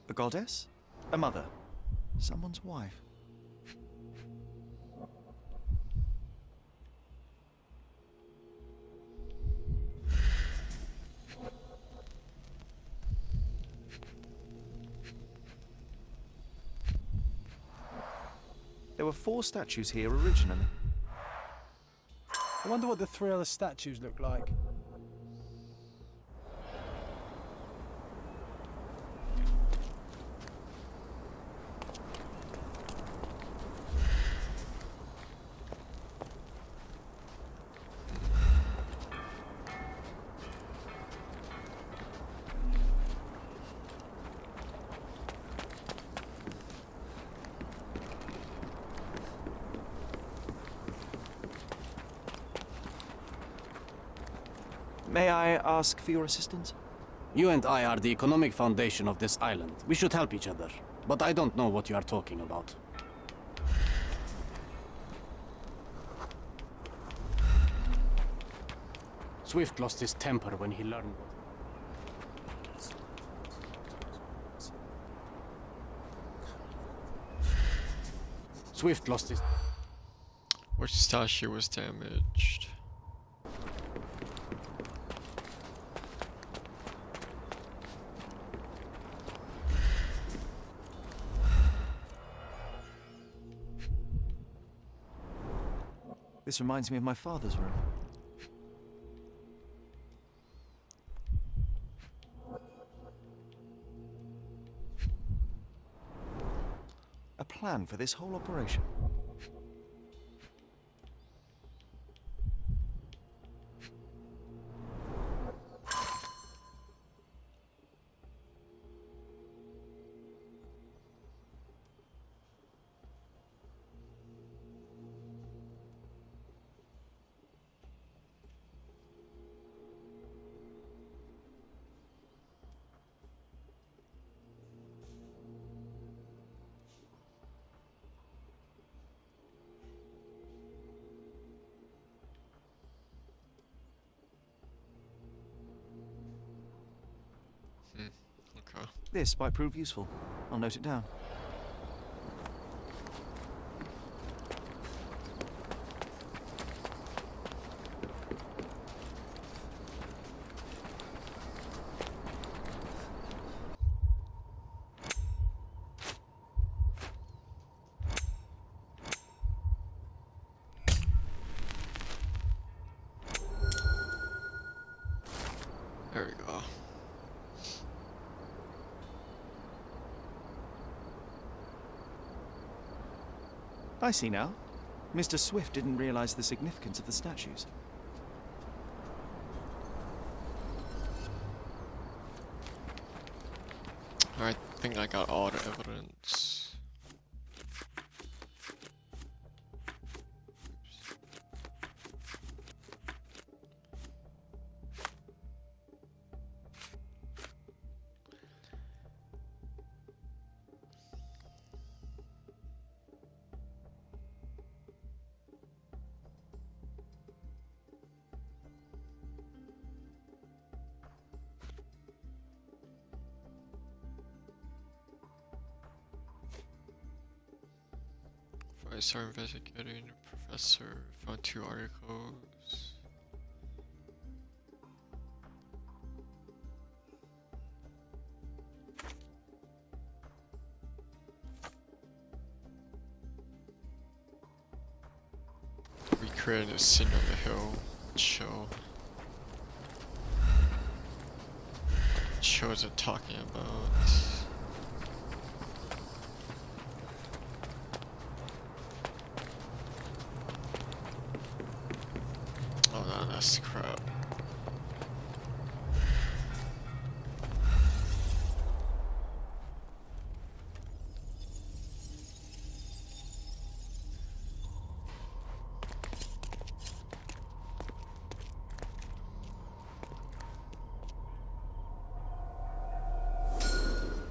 A goddess? A mother? Someone's wife? There were 4 statues here originally. I wonder what the 3 other statues look like. May I ask for your assistance? You and I are the economic foundation of this island. We should help each other. But I don't know what you are talking about. Swift lost his temper when he learned. Swift lost his... Which statue was damaged? This reminds me of my father's room. A plan for this whole operation. Okay. This might prove useful. I'll note it down. There we go. I see now. Mr. Swift didn't realize the significance of the statues. think I got all the evidence. I started investigating. The professor found 2 articles. We created a scene on the hill. Shows it talking about. Oh no, that's crap.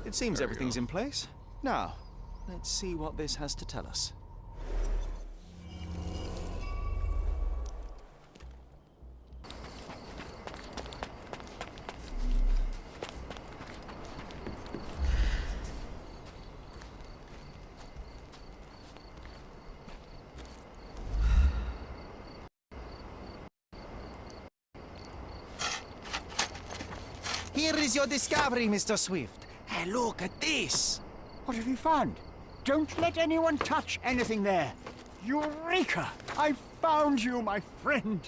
It seems There we everything's go. in place. Now, let's see what this has to tell us. Here is your discovery, Mr. Swift. Hey, look at this. What have you found? Don't let anyone touch anything there. Eureka! I found you, my friend.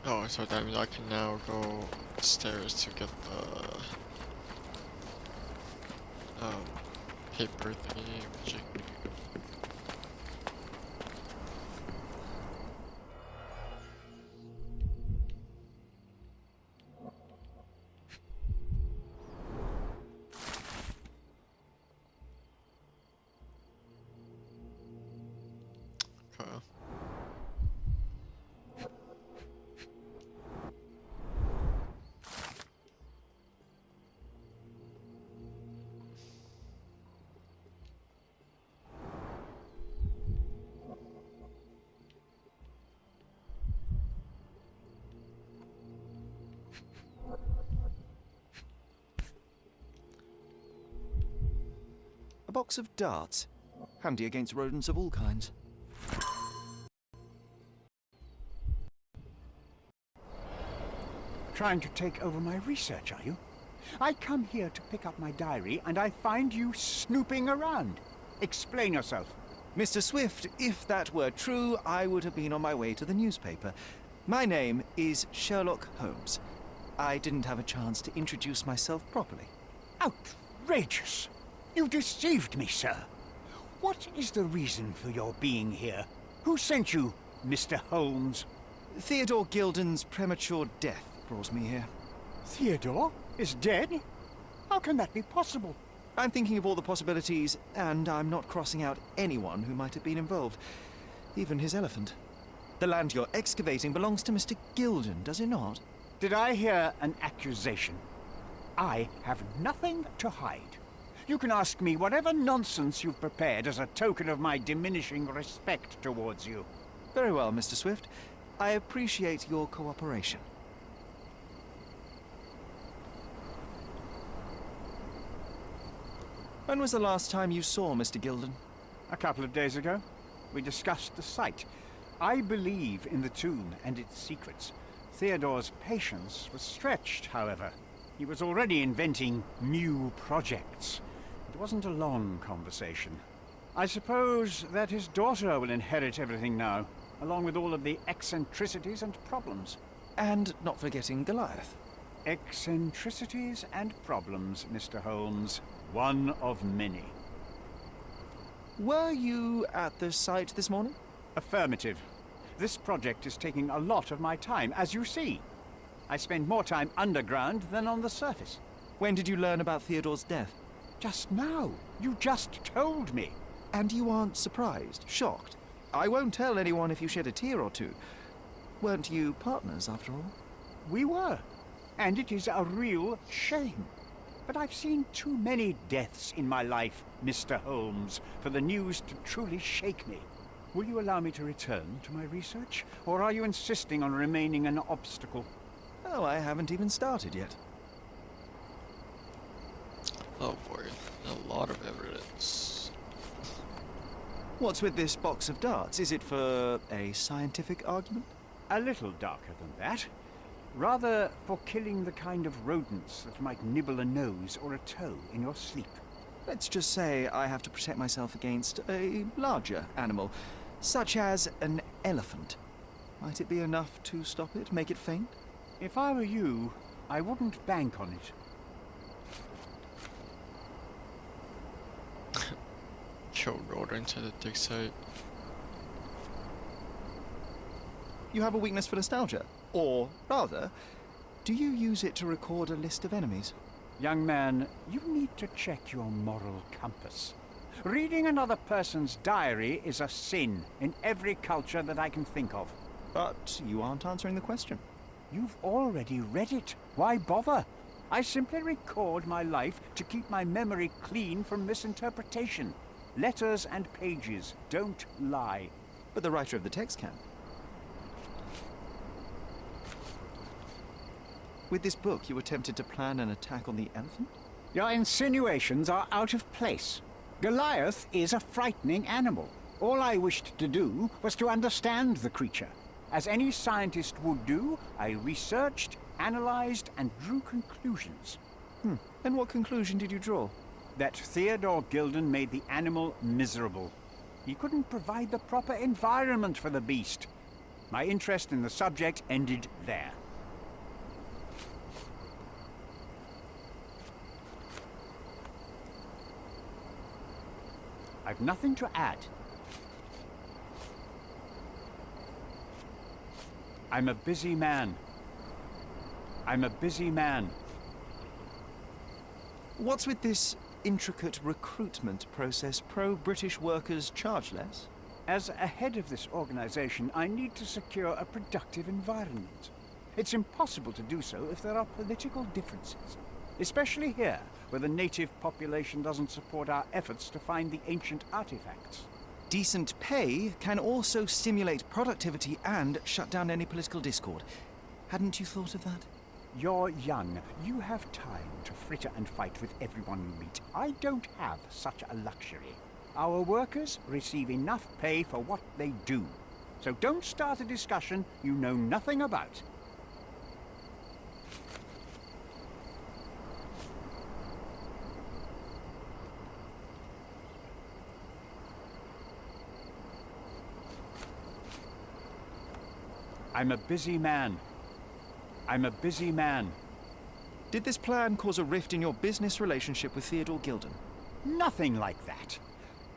Oh, so that means I can now go upstairs to get the paper thingy, which okay. A box of darts. Handy against rodents of all kinds. Trying to take over my research, are you? I come here to pick up my diary, and I find you snooping around. Explain yourself. Mr. Swift, if that were true, I would have been on my way to the newspaper. My name is Sherlock Holmes. I didn't have a chance to introduce myself properly. Outrageous! You deceived me, sir. What is the reason for your being here? Who sent you, Mr. Holmes? Theodore Gilden's premature death brought me here. Theodore is dead? How can that be possible? I'm thinking of all the possibilities, and I'm not crossing out anyone who might have been involved. Even his elephant. The land you're excavating belongs to Mr. Gilden, does it not? Did I hear an accusation? I have nothing to hide. You can ask me whatever nonsense you've prepared as a token of my diminishing respect towards you. Very well, Mr. Swift. I appreciate your cooperation. When was the last time you saw Mr. Gilden? A couple of days ago. We discussed the site. I believe in the tomb and its secrets. Theodore's patience was stretched, however. He was already inventing new projects. It wasn't a long conversation. I suppose that his daughter will inherit everything now, along with all of the eccentricities and problems. And not forgetting Goliath. Eccentricities and problems, Mr. Holmes. One of many. Were you at the site this morning? Affirmative. This project is taking a lot of my time, as you see. I spend more time underground than on the surface. When did you learn about Theodore's death? Just now. You just told me. And you aren't surprised, shocked? I won't tell anyone if you shed a tear or two. Weren't you partners, after all? We were. And it is a real shame. But I've seen too many deaths in my life, Mr. Holmes, for the news to truly shake me. Will you allow me to return to my research? Or are you insisting on remaining an obstacle? Oh, I haven't even started yet. Oh boy, a lot of evidence. What's with this box of darts? Is it for a scientific argument? A little darker than that. Rather for killing the kind of rodents that might nibble a nose or a toe in your sleep. Let's just say I have to protect myself against a larger animal, such as an elephant. Might it be enough to stop it, make it faint? If I were you, I wouldn't bank on it. Kill rodents at a dig site. You have a weakness for nostalgia? Or, rather, do you use it to record a list of enemies? Young man, you need to check your moral compass. Reading another person's diary is a sin in every culture that I can think of. But you aren't answering the question. You've already read it. Why bother? I simply record my life to keep my memory clean from misinterpretation. Letters and pages don't lie. But the writer of the text can. With this book, you attempted to plan an attack on the elephant? Your insinuations are out of place. Goliath is a frightening animal. All I wished to do was to understand the creature. As any scientist would do, I researched, analyzed, and drew conclusions. And what conclusion did you draw? That Theodore Gilden made the animal miserable. He couldn't provide the proper environment for the beast. My interest in the subject ended there. I've nothing to add. I'm a busy man. I'm a busy man. What's with this intricate recruitment process? Pro-British workers charge less? As a head of this organization, I need to secure a productive environment. It's impossible to do so if there are political differences. Especially here, where the native population doesn't support our efforts to find the ancient artifacts. Decent pay can also stimulate productivity and shut down any political discord. Hadn't you thought of that? You're young. You have time to fritter and fight with everyone you meet. I don't have such a luxury. Our workers receive enough pay for what they do. So don't start a discussion you know nothing about. I'm a busy man. I'm a busy man. Did this plan cause a rift in your business relationship with Theodore Gilden? Nothing like that.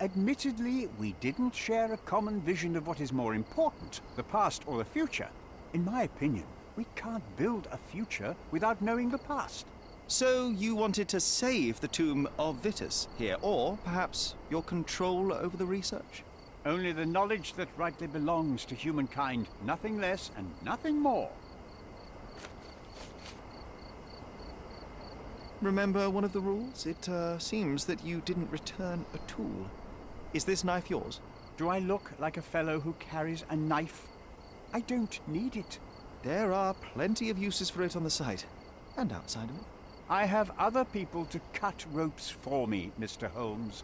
Admittedly, we didn't share a common vision of what is more important, the past or the future. In my opinion, we can't build a future without knowing the past. So you wanted to save the tomb of Vitus here, or perhaps your control over the research? Only the knowledge that rightly belongs to humankind, nothing less and nothing more. Remember one of the rules? It seems that you didn't return a tool. Is this knife yours? Do I look like a fellow who carries a knife? I don't need it. There are plenty of uses for it on the site, and outside of it. I have other people to cut ropes for me, Mr. Holmes.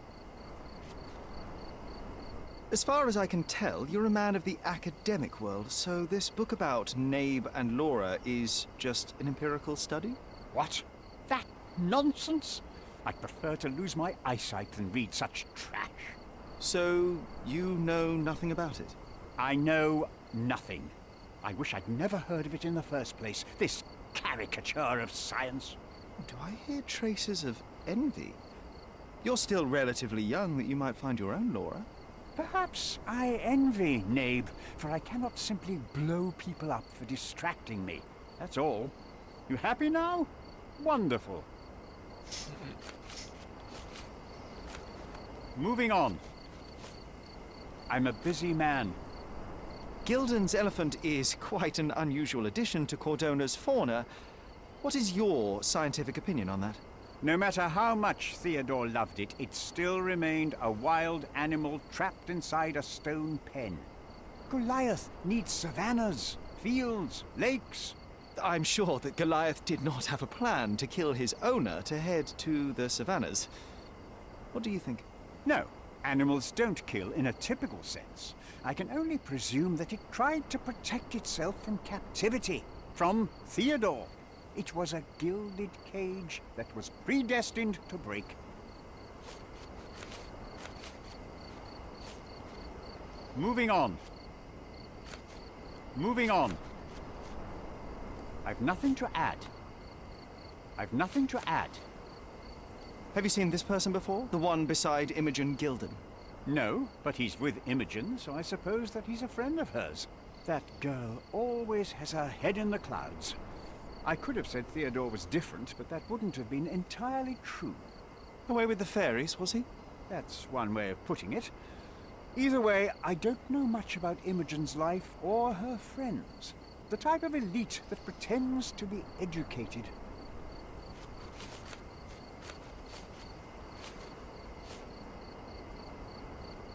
As far as I can tell, you're a man of the academic world, so this book about Nabe and Laura is just an empirical study? What? That nonsense? I'd prefer to lose my eyesight than read such trash. So, you know nothing about it? I know nothing. I wish I'd never heard of it in the first place, this caricature of science. Do I hear traces of envy? You're still relatively young that you might find your own Laura. Perhaps I envy Nabe, for I cannot simply blow people up for distracting me. That's all. You happy now? Wonderful. Moving on. I'm a busy man. Gilden's elephant is quite an unusual addition to Cordona's fauna. What is your scientific opinion on that? No matter how much Theodore loved it, it still remained a wild animal trapped inside a stone pen. Goliath needs savannas, fields, lakes. I'm sure that Goliath did not have a plan to kill his owner to head to the savannas. What do you think? No, animals don't kill in a typical sense. I can only presume that it tried to protect itself from captivity, from Theodore. It was a gilded cage that was predestined to break. Moving on. Moving on. I've nothing to add. I've nothing to add. Have you seen this person before? The one beside Imogen Gilden? No, but he's with Imogen, so I suppose that he's a friend of hers. That girl always has her head in the clouds. I could have said Theodore was different, but that wouldn't have been entirely true. Away with the fairies, was he? That's one way of putting it. Either way, I don't know much about Imogen's life or her friends. The type of elite that pretends to be educated.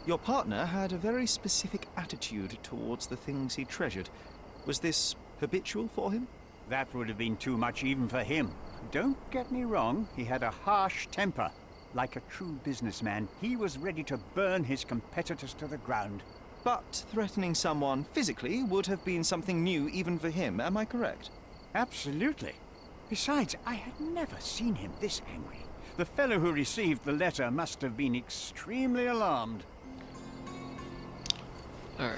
Your partner had a very specific attitude towards the things he treasured. Was this habitual for him? That would have been too much even for him. Don't get me wrong, he had a harsh temper. Like a true businessman, he was ready to burn his competitors to the ground. But threatening someone physically would have been something new even for him, am I correct? Absolutely. Besides, I had never seen him this angry. The fellow who received the letter must have been extremely alarmed. Alright.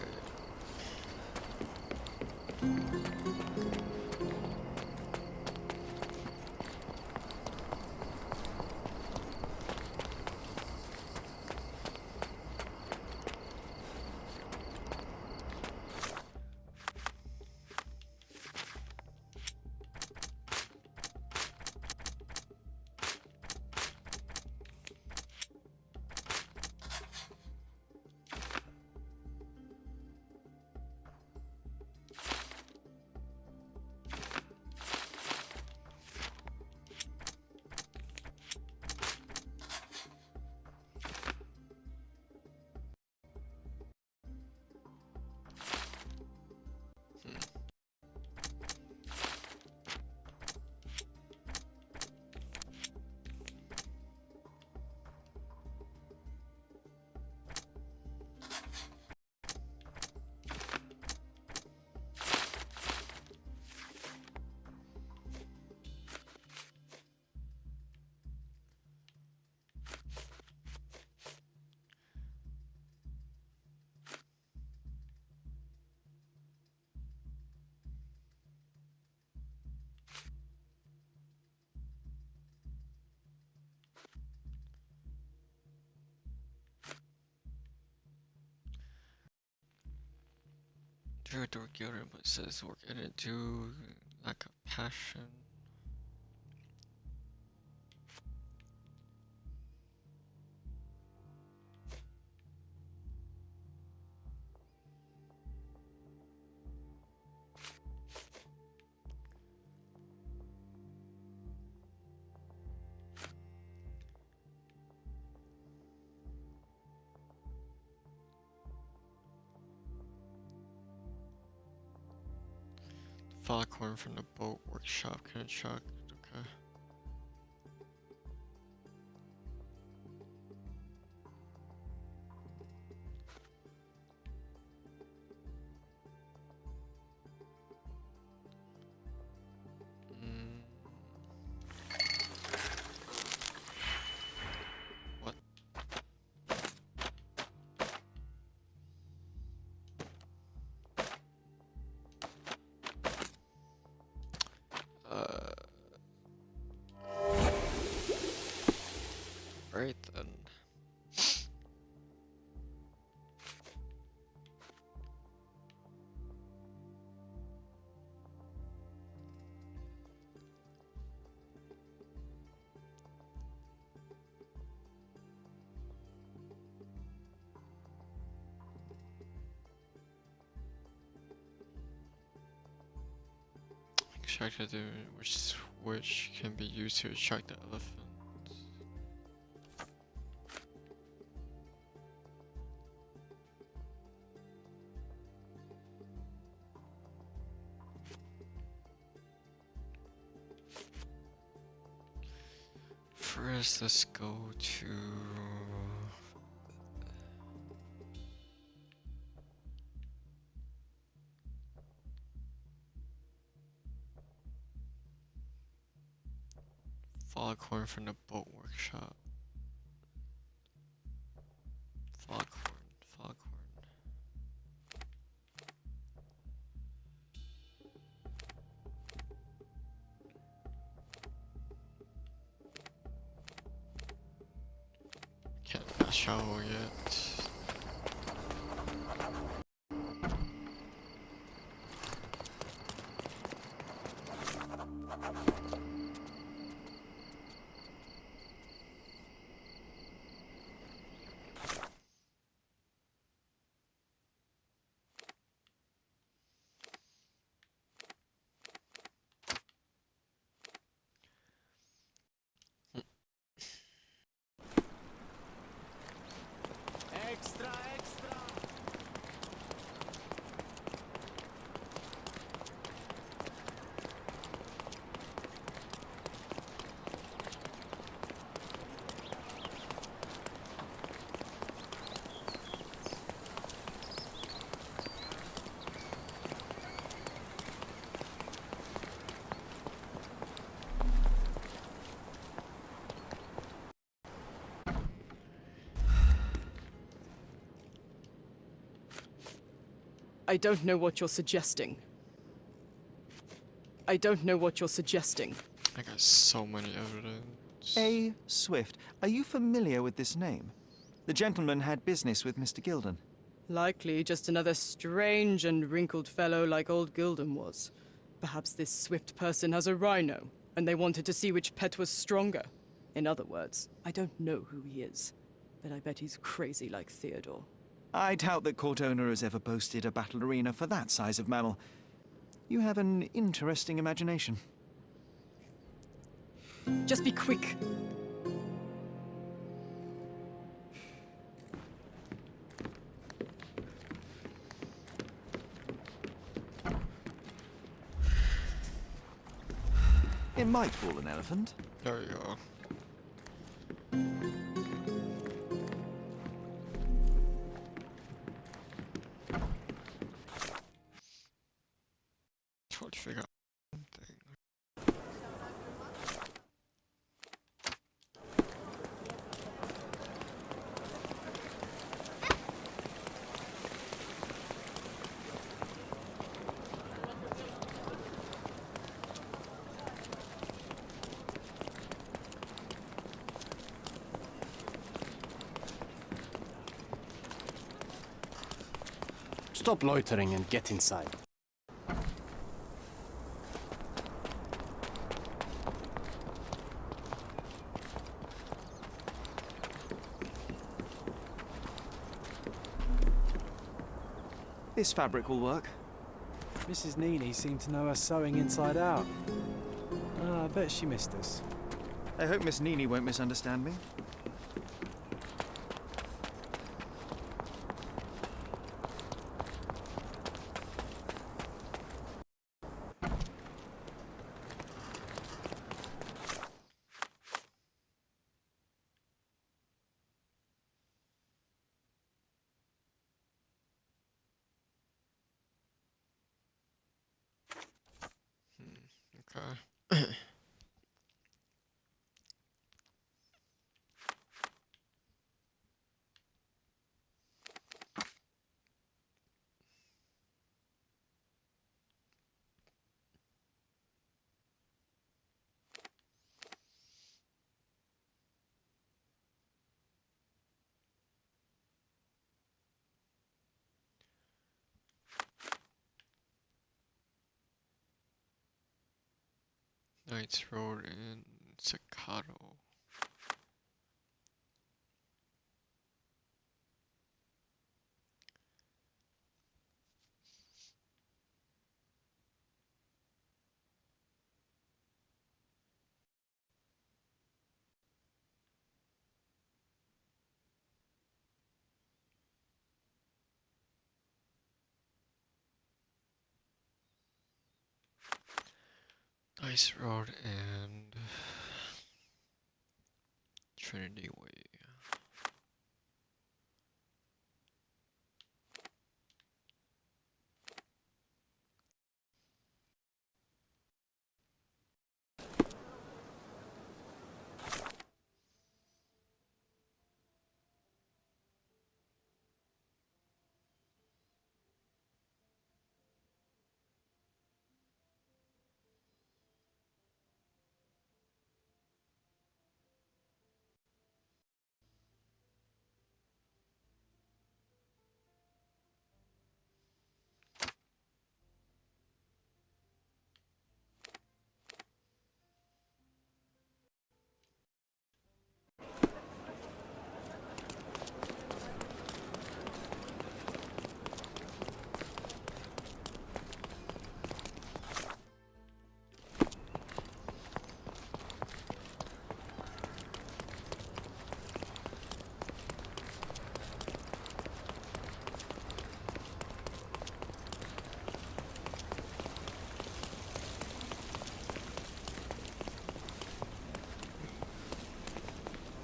Theodore Gilden says work in it too, lack of passion. Foghorn from the boat workshop kind of chuck. Okay. What? Extracted which can be used to extract the elephant. First, let's go to foghorn from the boat workshop. Foghorn. Can't fast travel yet. Extra, extra! I don't know what you're suggesting. I don't know what you're suggesting. I got so many evidence. A. Swift, are you familiar with this name? The gentleman had business with Mr. Gilden. Likely just another strange and wrinkled fellow like old Gilden was. Perhaps this Swift person has a rhino, and they wanted to see which pet was stronger. In other words, I don't know who he is, but I bet he's crazy like Theodore. I doubt that court owner has ever boasted a battle arena for that size of mammal. You have an interesting imagination. Just be quick. It might fool an elephant. There we go. Trying to figure out something. Stop loitering and get inside. This fabric will work. Mrs. Nini seemed to know her sewing inside out. I bet she missed us. I hope Miss Nini won't misunderstand me. Okay. Knights Road in Staccato. Ice Road and Trinity Way.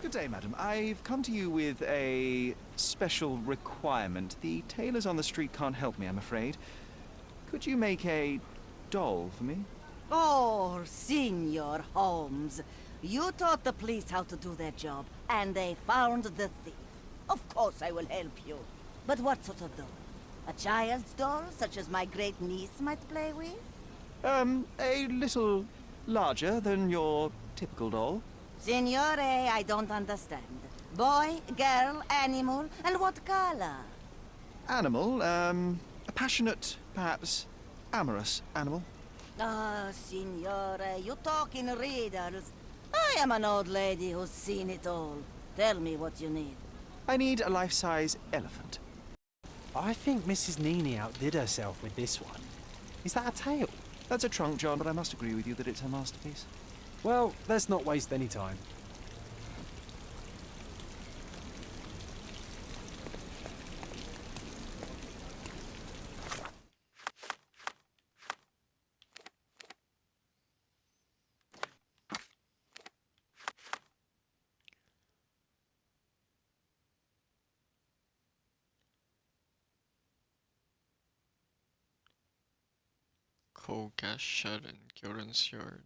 Good day, madam. I've come to you with a special requirement. The tailors on the street can't help me, I'm afraid. Could you make a doll for me? Oh, Signor Holmes. You taught the police how to do their job, and they found the thief. Of course I will help you. But what sort of doll? A child's doll, such as my great niece might play with? A little larger than your typical doll. Signore, I don't understand. Boy, girl, animal, and what color? Animal, a passionate, perhaps amorous animal. Ah, Signore, you talk in riddles. I am an old lady who's seen it all. Tell me what you need. I need a life-size elephant. I think Mrs. Nini outdid herself with this one. Is that a tail? That's a trunk, John, but I must agree with you that it's her masterpiece. Well, let's not waste any time. Coal gas shed in Gilden's Yard.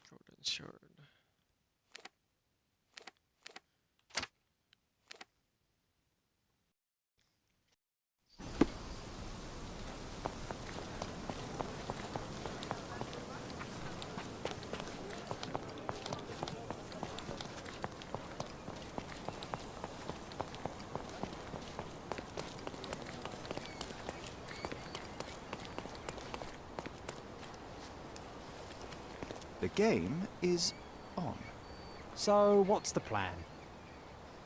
Gilden's Yard. The game is on. So, what's the plan?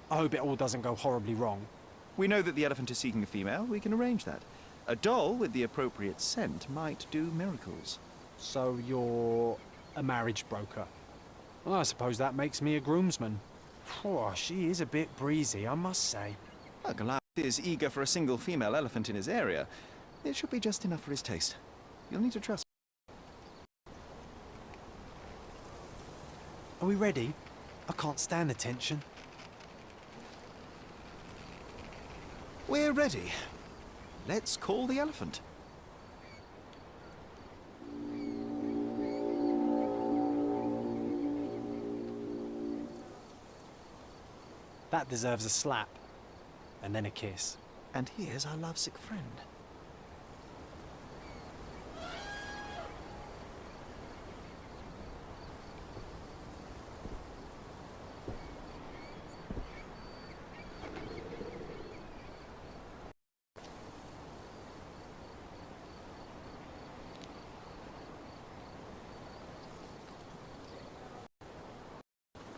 I hope it all doesn't go horribly wrong. We know that the elephant is seeking a female. We can arrange that. A doll with the appropriate scent might do miracles. So you're a marriage broker. Well, I suppose that makes me a groomsman. Oh, she is a bit breezy, I must say. Well, Goliath is eager for a single female elephant in his area. It should be just enough for his taste. You'll need to trust. Are we ready? I can't stand the tension. We're ready. Let's call the elephant. That deserves a slap. And then a kiss. And here's our lovesick friend.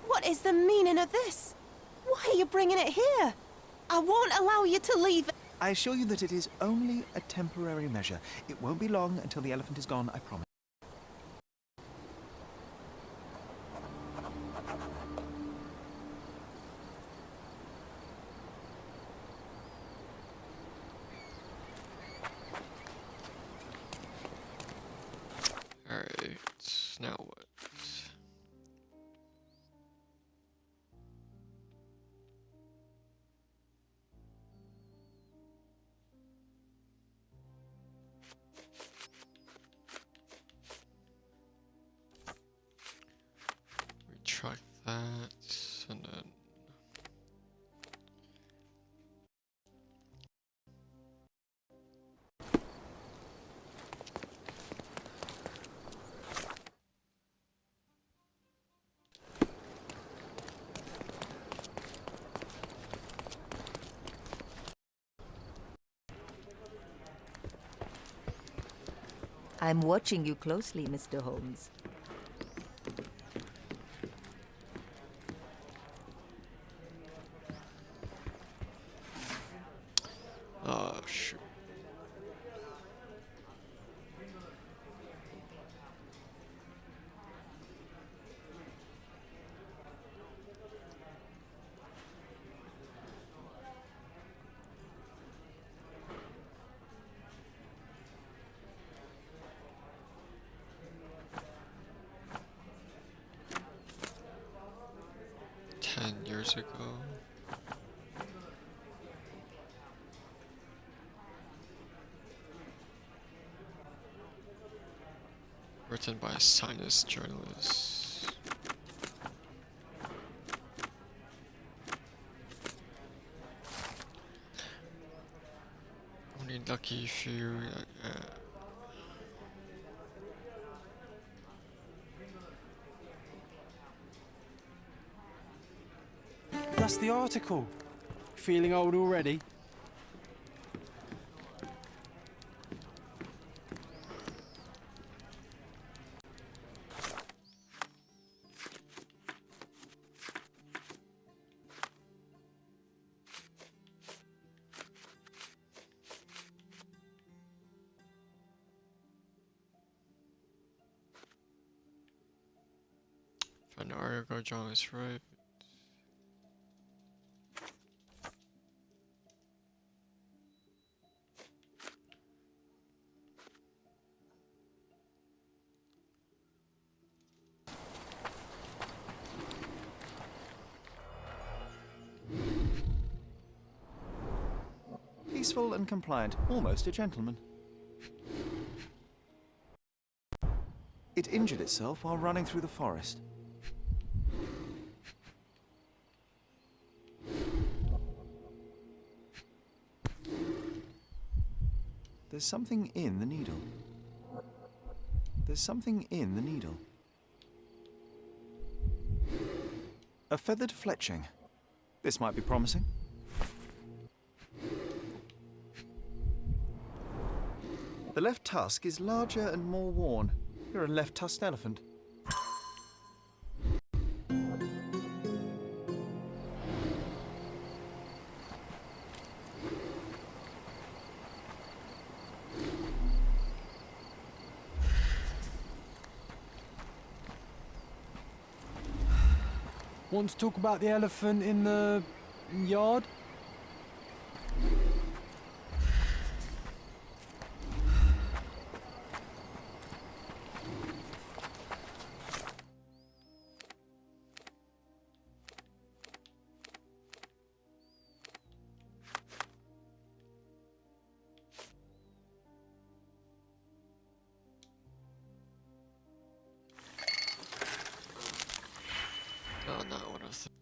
What is the meaning of this? Why are you bringing it here? I won't allow you to leave. I assure you that it is only a temporary measure. It won't be long until the elephant is gone, I promise. Alright, now what? Retract that, and then... I'm watching you closely, Mr. Holmes. Oh, shoot. Years ago. Written by a science journalist. Only lucky few. That's the article. Feeling old already? If an article John is right. Peaceful and compliant, almost a gentleman. It injured itself while running through the forest. There's something in the needle. There's something in the needle. A feathered fletching. This might be promising. The left tusk is larger and more worn. You're a left-tusked elephant. Want to talk about the elephant in the yard? No, not one of them.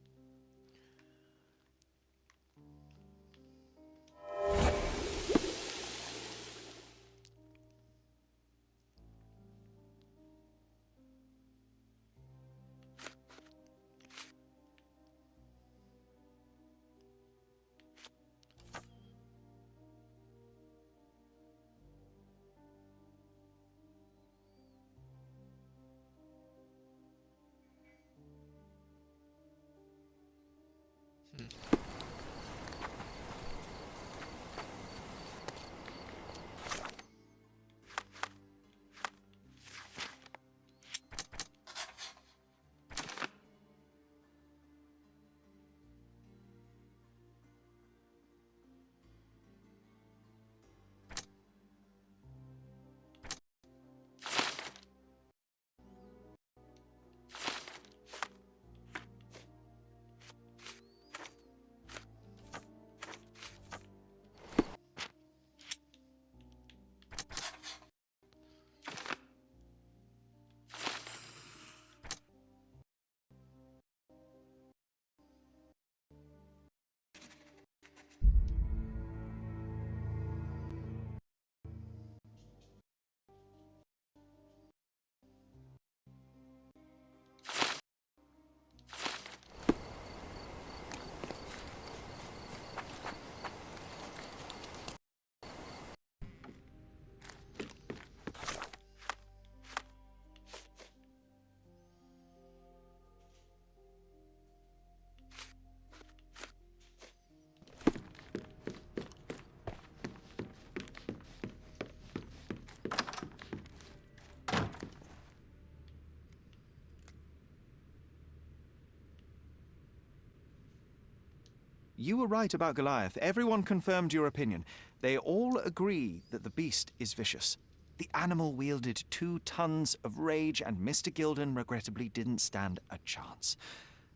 You were right about Goliath. Everyone confirmed your opinion. They all agree that the beast is vicious. The animal wielded 2 tons of rage, and Mr. Gilden regrettably didn't stand a chance.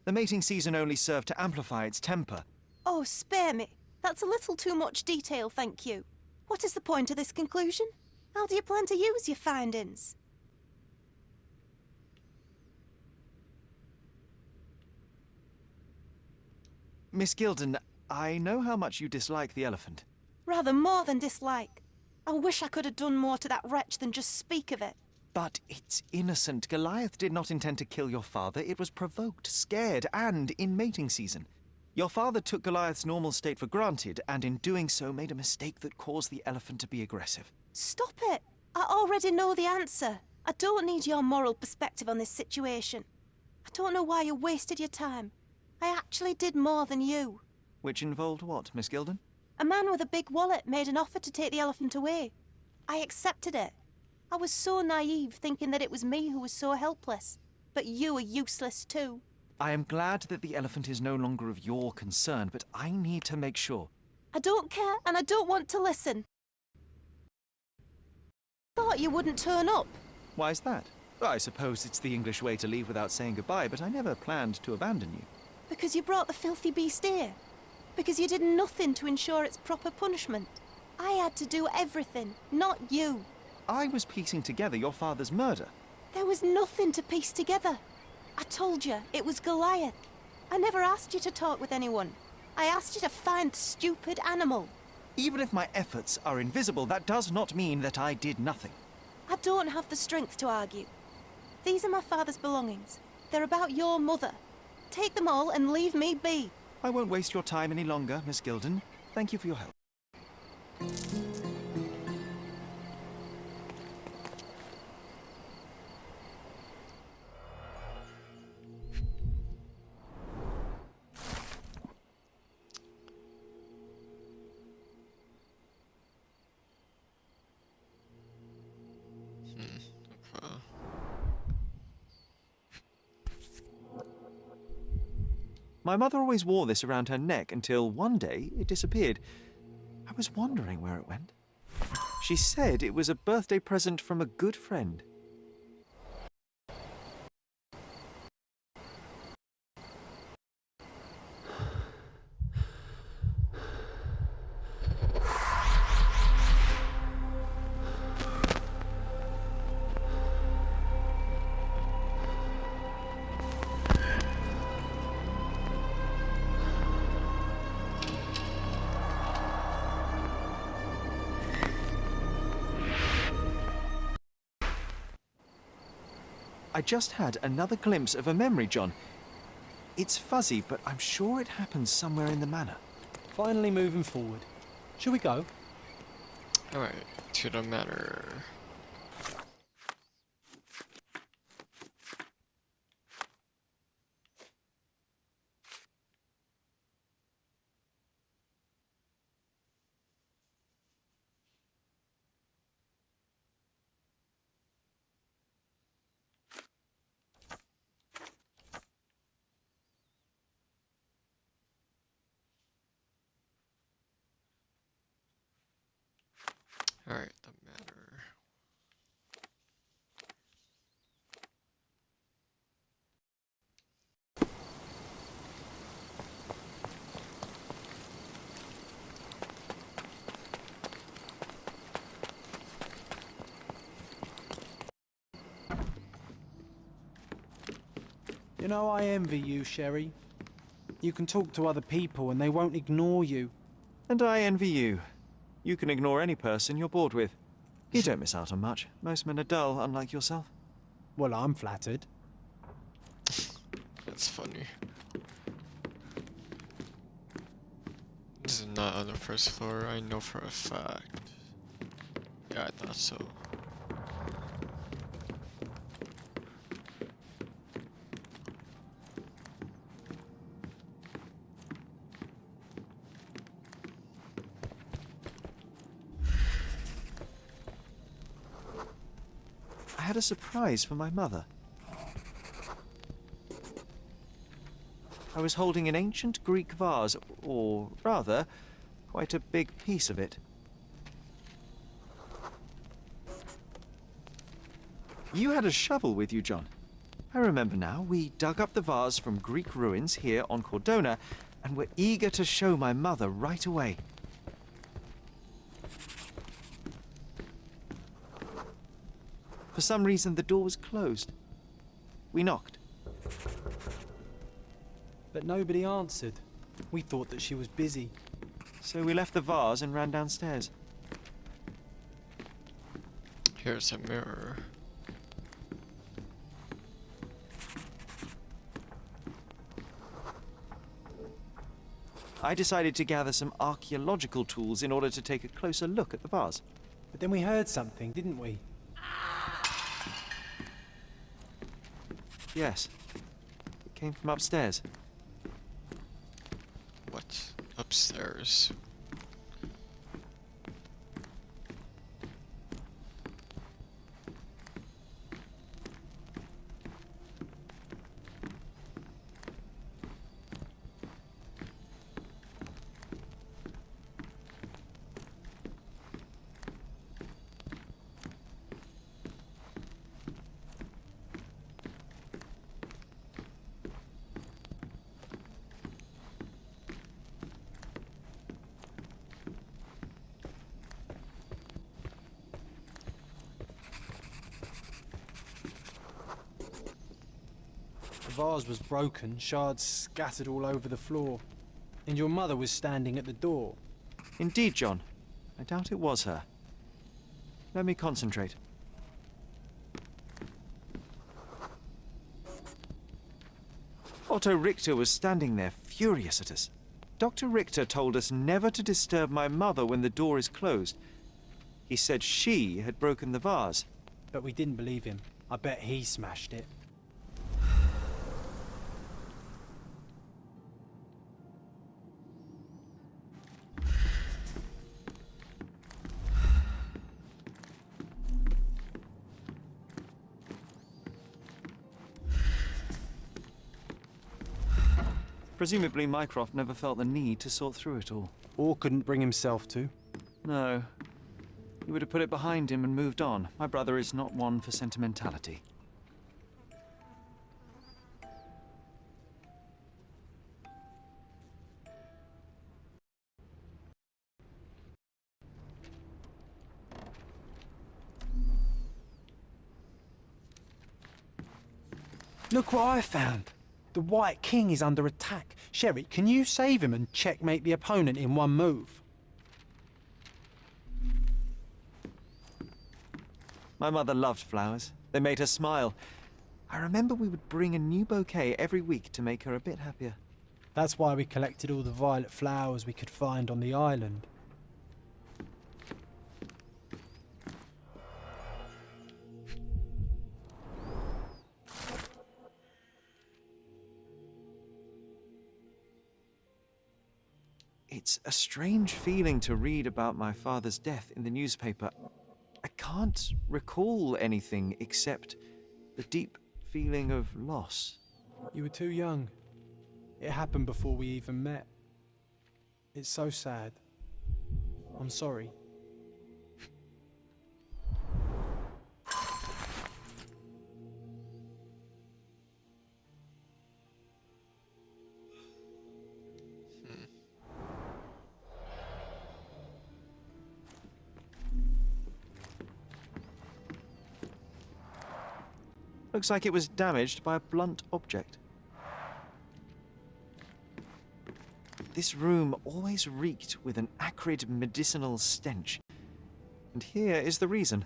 The mating season only served to amplify its temper. Oh, spare me. That's a little too much detail, thank you. What is the point of this conclusion? How do you plan to use your findings? Miss Gilden, I know how much you dislike the elephant. Rather more than dislike. I wish I could have done more to that wretch than just speak of it. But it's innocent. Goliath did not intend to kill your father. It was provoked, scared, and in mating season. Your father took Goliath's normal state for granted, and in doing so made a mistake that caused the elephant to be aggressive. Stop it! I already know the answer. I don't need your moral perspective on this situation. I don't know why you wasted your time. I actually did more than you. Which involved what, Miss Gilden? A man with a big wallet made an offer to take the elephant away. I accepted it. I was so naive, thinking that it was me who was so helpless. But you are useless too. I am glad that the elephant is no longer of your concern, but I need to make sure. I don't care, and I don't want to listen. Thought you wouldn't turn up. Why is that? I suppose it's the English way to leave without saying goodbye, but I never planned to abandon you. Because you brought the filthy beast here. Because you did nothing to ensure its proper punishment. I had to do everything, not you. I was piecing together your father's murder. There was nothing to piece together. I told you, it was Goliath. I never asked you to talk with anyone. I asked you to find the stupid animal. Even if my efforts are invisible, that does not mean that I did nothing. I don't have the strength to argue. These are my father's belongings. They're about your mother. Take them all and leave me be. I won't waste your time any longer, Miss Gilden. Thank you for your help. My mother always wore this around her neck until one day it disappeared. I was wondering where it went. She said it was a birthday present from a good friend. I just had another glimpse of a memory, John. It's fuzzy, but I'm sure it happens somewhere in the manor. Finally moving forward. Shall we go? Alright, to the manor. Alright, the manor. You know, I envy you, Sherry. You can talk to other people and they won't ignore you. And I envy you. You can ignore any person you're bored with. You don't miss out on much. Most men are dull, unlike yourself. Well, I'm flattered. That's funny. This is not on the first floor, I know for a fact. Yeah, I thought so. I had a surprise for my mother. I was holding an ancient Greek vase, or rather, quite a big piece of it. You had a shovel with you, John. I remember now. We dug up the vase from Greek ruins here on Cordona and were eager to show my mother right away. For some reason, the door was closed. We knocked. But nobody answered. We thought that she was busy. So we left the vase and ran downstairs. Here's a mirror. I decided to gather some archaeological tools in order to take a closer look at the vase. But then we heard something, didn't we? Yes. It came from upstairs. What's upstairs? The vase was broken, shards scattered all over the floor. And your mother was standing at the door. Indeed, John. I doubt it was her. Let me concentrate. Otto Richter was standing there, furious at us. Dr. Richter told us never to disturb my mother when the door is closed. He said she had broken the vase. But we didn't believe him. I bet he smashed it. Presumably Mycroft never felt the need to sort through it all. Or couldn't bring himself to. No. He would have put it behind him and moved on. My brother is not one for sentimentality. Look what I found. The White King is under attack. Sherry, can you save him and checkmate the opponent in one move? My mother loved flowers. They made her smile. I remember we would bring a new bouquet every week to make her a bit happier. That's why we collected all the violet flowers we could find on the island. It's a strange feeling to read about my father's death in the newspaper. I can't recall anything except the deep feeling of loss. You were too young. It happened before we even met. It's so sad. I'm sorry. Looks like it was damaged by a blunt object. This room always reeked with an acrid medicinal stench. And here is the reason.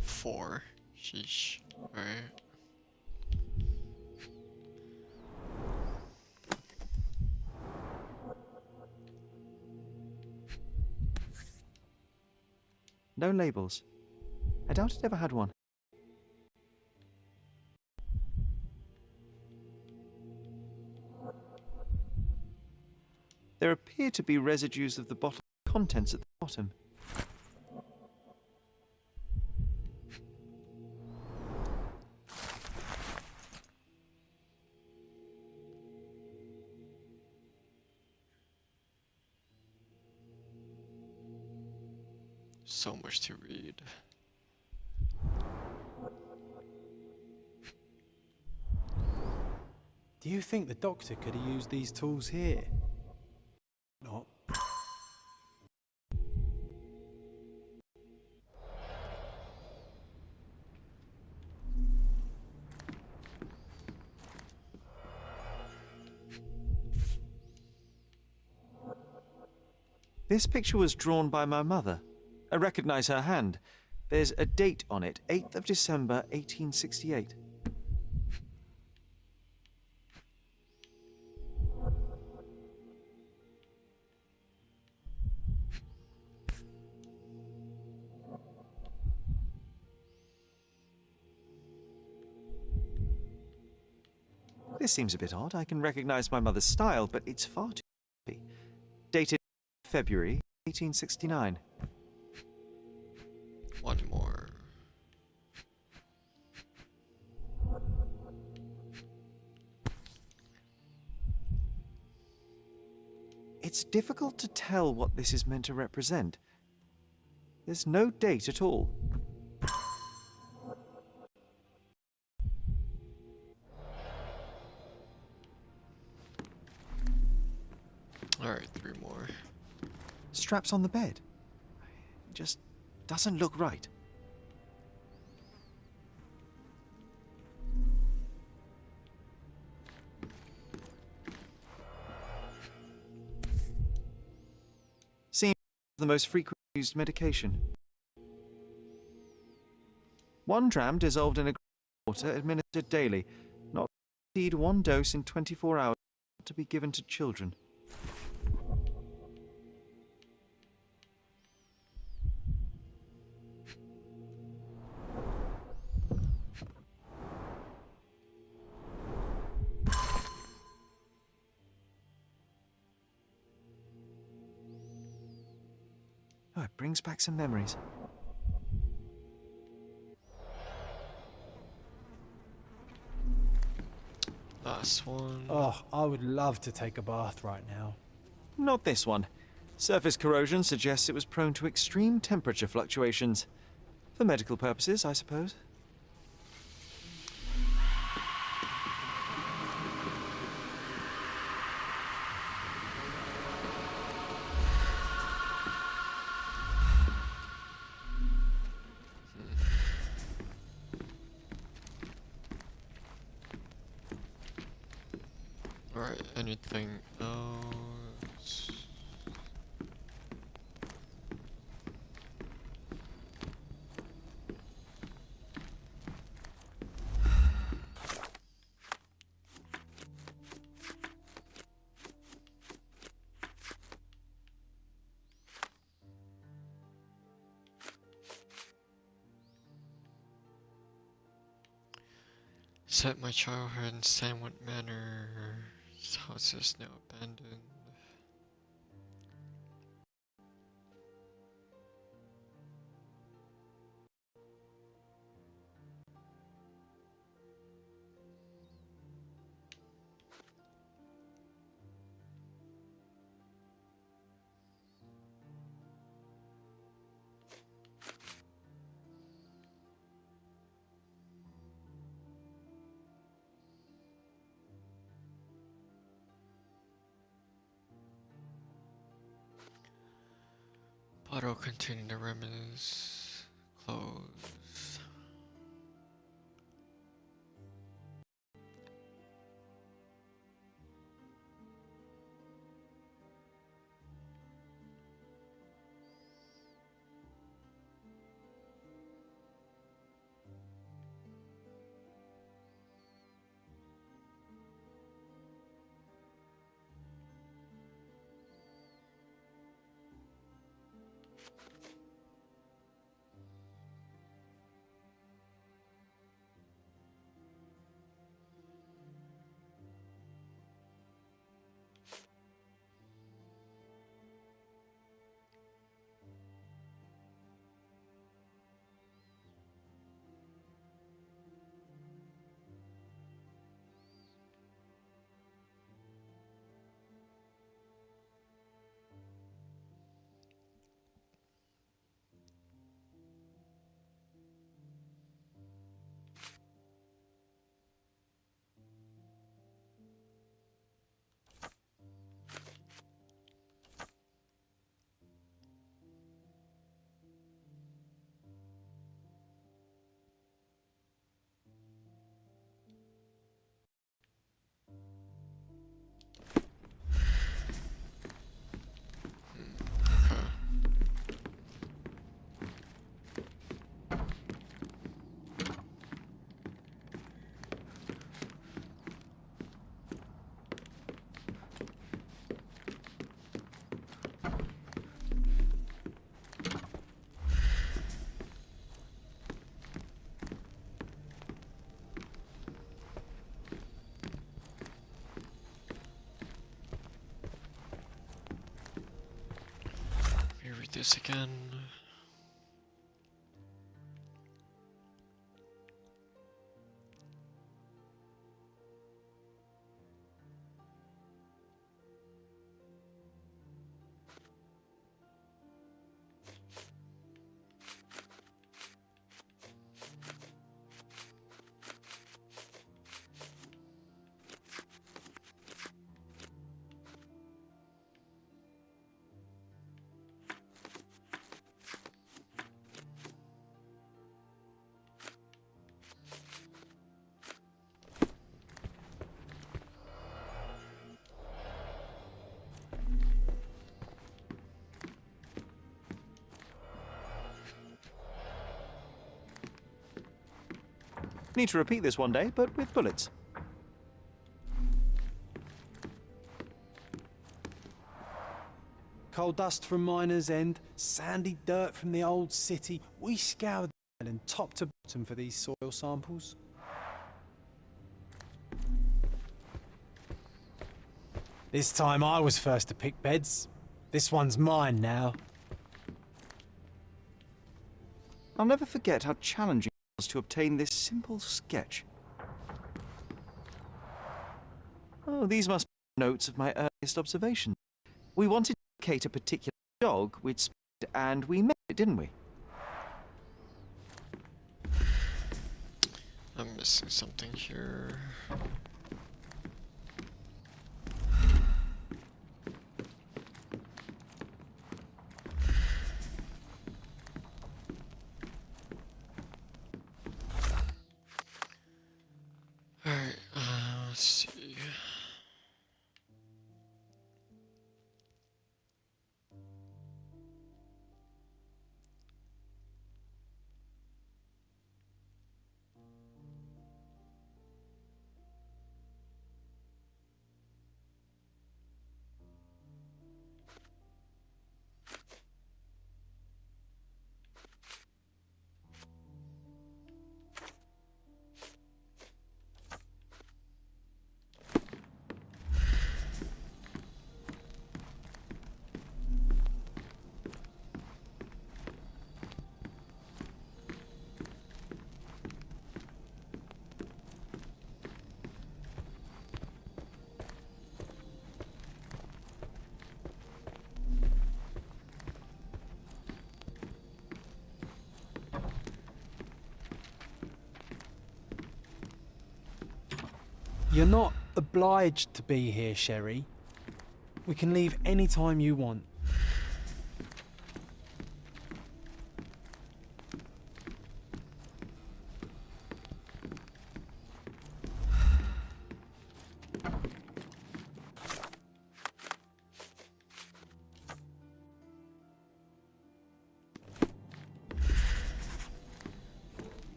Four. Sheesh. Alright. No labels. I doubt it ever had one. There appear to be residues of the bottle contents at the bottom. So much to read. Do you think the doctor could have used these tools here? Not. This picture was drawn by my mother. I recognize her hand. There's a date on it, 8th of December, 1868. This seems a bit odd. I can recognize my mother's style, but it's far too copy. Dated February 1869. One more. It's difficult to tell what this is meant to represent. There's no date at all. Alright, 3 more. Straps on the bed. It just doesn't look right. Seems the most frequently used medication. 1 dram dissolved in a water administered daily. Not to exceed 1 dose in 24 hours to be given to children. Oh, it brings back some memories. Last one. Oh, I would love to take a bath right now. Not this one. Surface corrosion suggests it was prone to extreme temperature fluctuations. For medical purposes, I suppose. Alright, anything else? Set my childhood in Sandwood Manor. This house is now abandoned. Bottle containing the remedies. Close. read this again. Need to repeat this one day, but with bullets. Coal dust from Miner's End, sandy dirt from the old city. We scoured the island top to bottom for these soil samples. This time I was first to pick beds. This one's mine now. I'll never forget how challenging it was to obtain this simple sketch. Oh, these must be notes of my earliest observations. We wanted to locate a particular dog we'd spotted, and we met it, didn't we? I'm missing something here. Alright, let's see. You're not obliged to be here, Sherry. We can leave any time you want.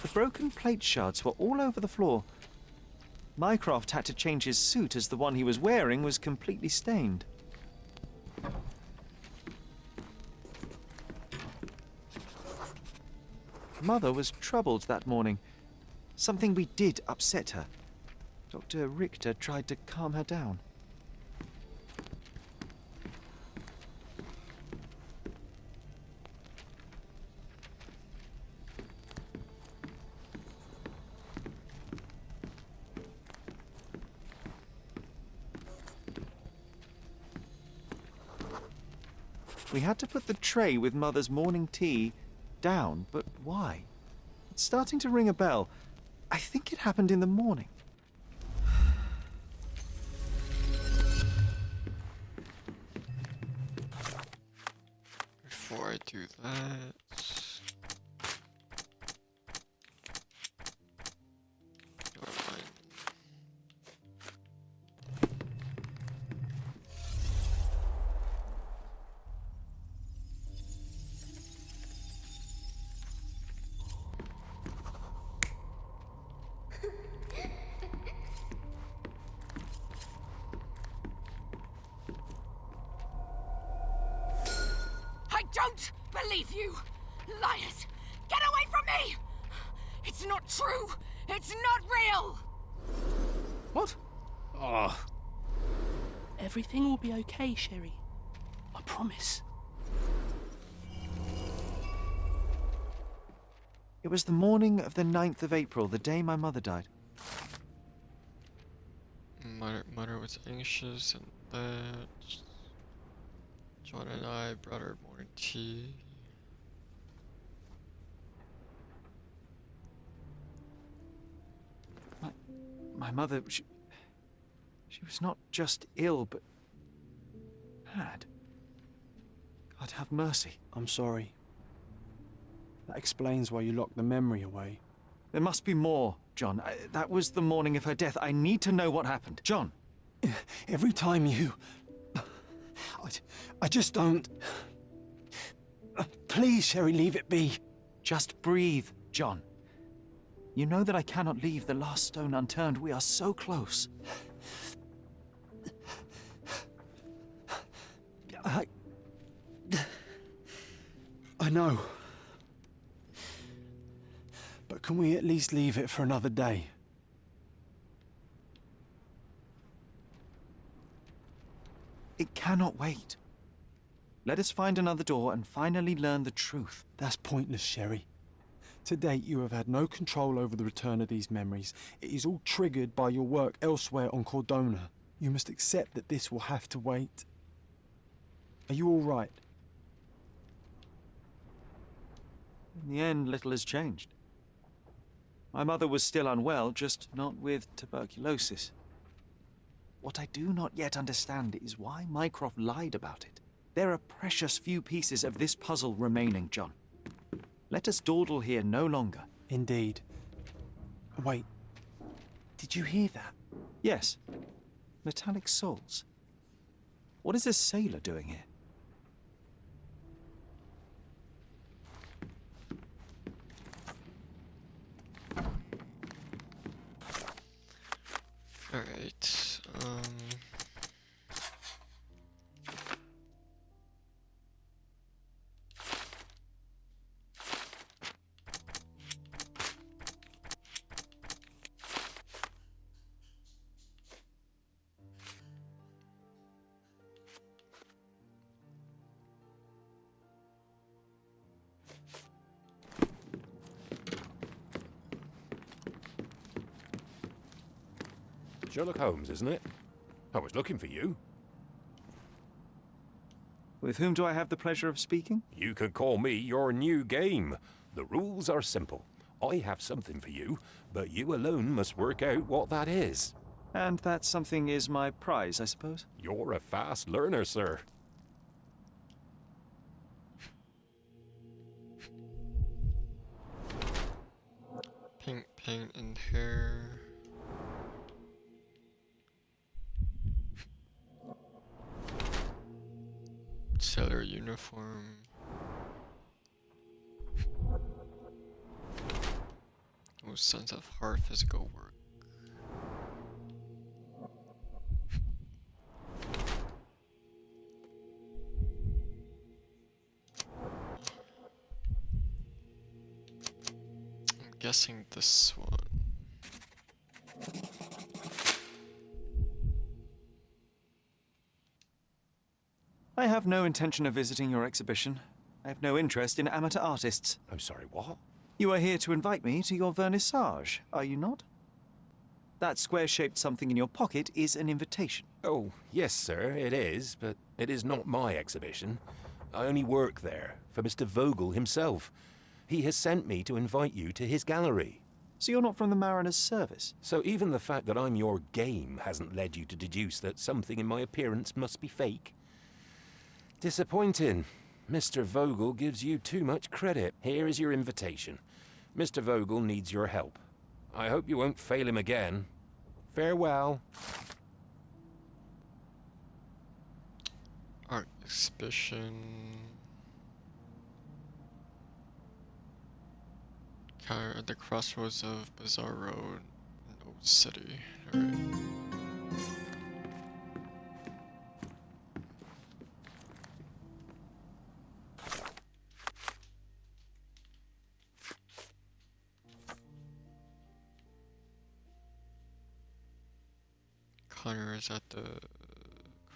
The broken plate shards were all over the floor. Mycroft had to change his suit as the one he was wearing was completely stained. Mother was troubled that morning. Something we did upset her. Dr. Richter tried to calm her down. We had to put the tray with Mother's morning tea down, but why? It's starting to ring a bell. I think it happened in the morning. Before I do that... Never mind. I don't believe you! Liars! Get away from me! It's not true! It's not real! What? Oh. Everything will be okay, Sherry. I promise. It was the morning of the 9th of April, the day my mother died. Mother was anxious and that. John and I brought her morning tea. My mother, she was not just ill, but mad. God have mercy. I'm sorry. That explains why you locked the memory away. There must be more, John. That was the morning of her death. I need to know what happened. John! Every time you... I just don't... Please, Sherry, leave it be. Just breathe, John. You know that I cannot leave the last stone unturned. We are so close. I know. But can we at least leave it for another day? It cannot wait. Let us find another door and finally learn the truth. That's pointless, Sherry. To date, you have had no control over the return of these memories. It is all triggered by your work elsewhere on Cordona. You must accept that this will have to wait. Are you all right? In the end, little has changed. My mother was still unwell, just not with tuberculosis. What I do not yet understand is why Mycroft lied about it. There are precious few pieces of this puzzle remaining, John. Let us dawdle here no longer. Indeed. Wait. Did you hear that? Yes. Metallic soles. What is this sailor doing here? Alright, Sherlock Holmes, isn't it? I was looking for you. With whom do I have the pleasure of speaking? You can call me your new game. The rules are simple. I have something for you, but you alone must work out what that is. And that something is my prize, I suppose? You're a fast learner, sir. pink paint and hair. Sailor uniform. No sense of hard physical work. I'm guessing this one. I have no intention of visiting your exhibition. I have no interest in amateur artists. I'm sorry, what? You are here to invite me to your vernissage, are you not? That square-shaped something in your pocket is an invitation. Oh, yes, sir, it is, but it is not my exhibition. I only work there, for Mr. Vogel himself. He has sent me to invite you to his gallery. So you're not from the Mariner's Service? So even the fact that I'm your game hasn't led you to deduce that something in my appearance must be fake? Disappointing. Mr. Vogel gives you too much credit. Here is your invitation. Mr. Vogel needs your help. I hope you won't fail him again. Farewell. Art exhibition. At the crossroads of Bazaar Road in Old City. Alright. Connor is at the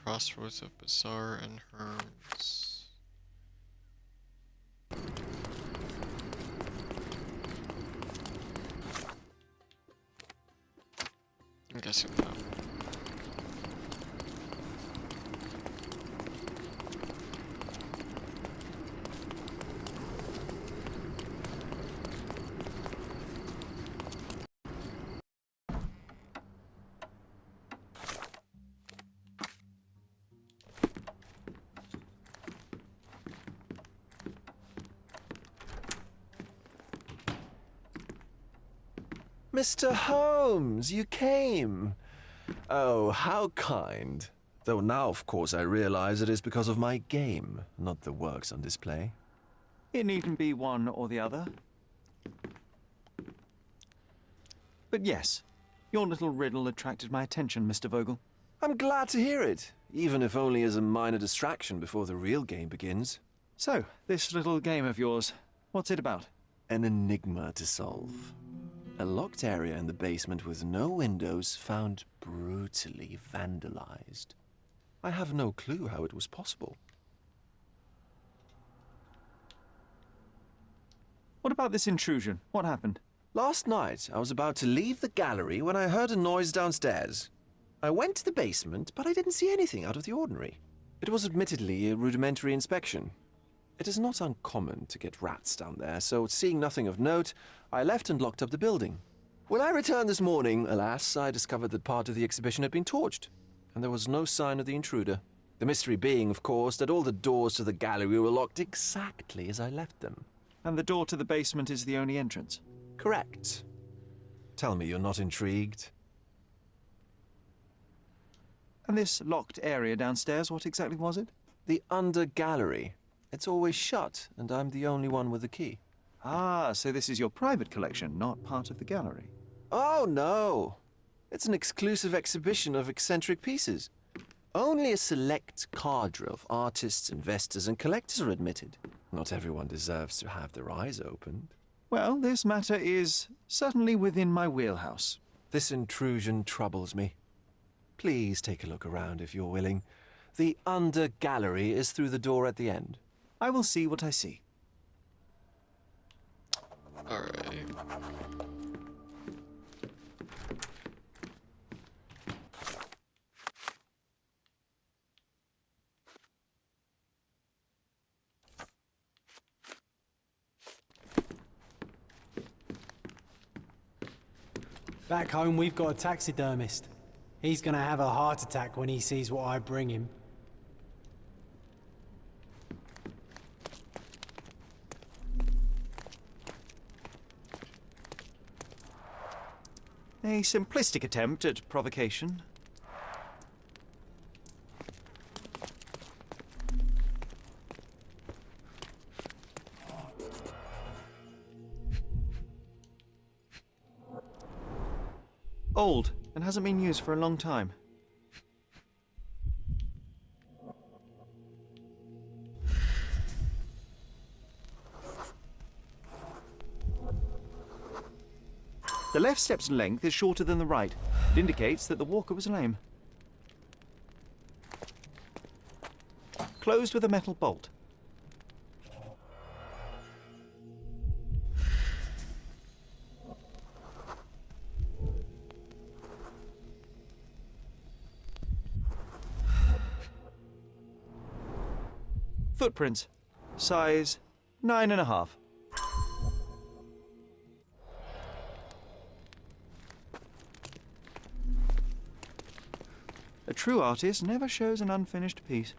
Crossroads of Bazaar and Herms. I'm guessing that. Mr. Holmes, you came. Oh, how kind. Though now, of course, I realize it is because of my game, not the works on display. It needn't be one or the other. But yes, your little riddle attracted my attention, Mr. Vogel. I'm glad to hear it, even if only as a minor distraction before the real game begins. So, this little game of yours, what's it about? An enigma to solve. A locked area in the basement with no windows found brutally vandalized. I have no clue how it was possible. What about this intrusion? What happened? Last night, I was about to leave the gallery when I heard a noise downstairs. I went to the basement, but I didn't see anything out of the ordinary. It was admittedly a rudimentary inspection. It is not uncommon to get rats down there, so seeing nothing of note, I left and locked up the building. When I returned this morning, alas, I discovered that part of the exhibition had been torched, and there was no sign of the intruder. The mystery being, of course, that all the doors to the gallery were locked exactly as I left them. And the door to the basement is the only entrance? Correct. Tell me you're not intrigued. And this locked area downstairs, what exactly was it? The under gallery. It's always shut, and I'm the only one with the key. Ah, so this is your private collection, not part of the gallery. Oh, no. It's an exclusive exhibition of eccentric pieces. Only a select cadre of artists, investors, and collectors are admitted. Not everyone deserves to have their eyes opened. Well, this matter is certainly within my wheelhouse. This intrusion troubles me. Please take a look around if you're willing. The under gallery is through the door at the end. I will see what I see. Alright. Back home, we've got a taxidermist. He's gonna have a heart attack when he sees what I bring him. A simplistic attempt at provocation. Old, and hasn't been used for a long time. The left step's length is shorter than the right. It indicates that the walker was lame. Closed with a metal bolt. Footprints. Size 9.5. A true artist never shows an unfinished piece.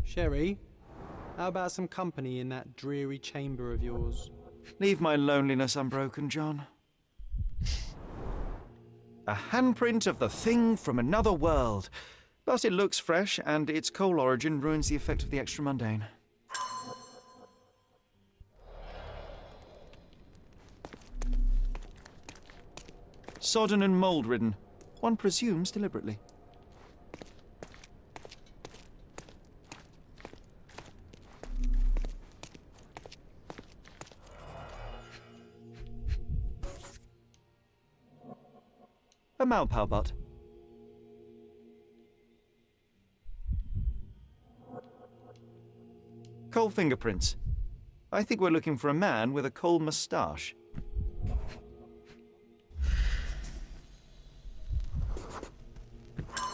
Sherry, how about some company in that dreary chamber of yours? Leave my loneliness unbroken, John. A handprint of the thing from another world. Plus, it looks fresh, and its coal origin ruins the effect of the extra mundane. Sodden and mould-ridden. One presumes deliberately. A Malpalbot. Coal fingerprints. I think we're looking for a man with a coal moustache.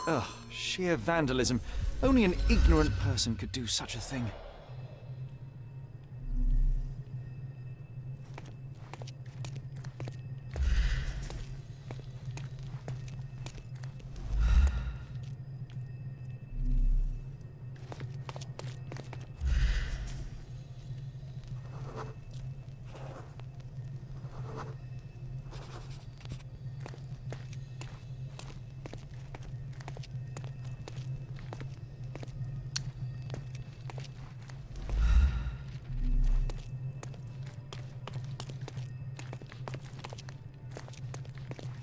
Ugh, sheer vandalism. Only an ignorant person could do such a thing.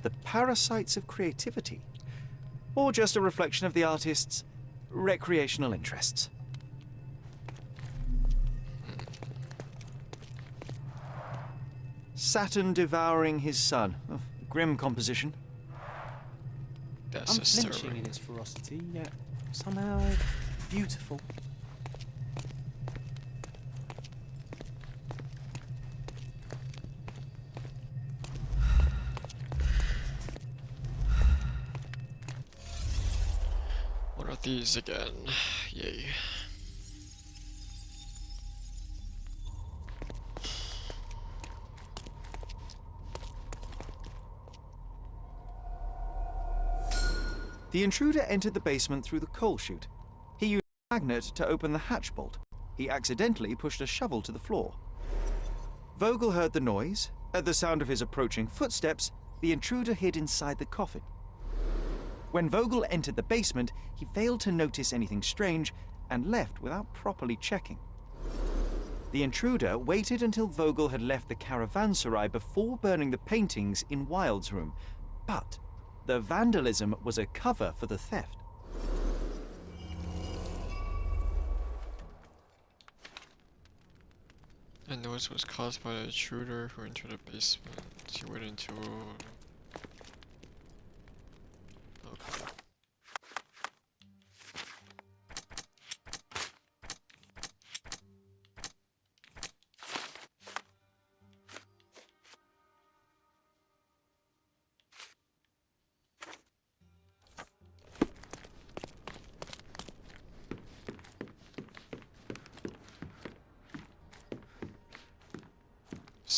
The parasites of creativity, or just a reflection of the artist's recreational interests. Saturn devouring his sun. Oh, grim composition. That's Unflinching in its ferocity, yet somehow beautiful. What are these again? Yay. The intruder entered the basement through the coal chute. He used a magnet to open the hatch bolt. He accidentally pushed a shovel to the floor. Vogel heard the noise. At the sound of his approaching footsteps, the intruder hid inside the coffin. When Vogel entered the basement, he failed to notice anything strange and left without properly checking. The intruder waited until Vogel had left the caravanserai before burning the paintings in Wilde's room, but the vandalism was a cover for the theft. The noise was caused by the intruder who entered the basement. He went into... Okay.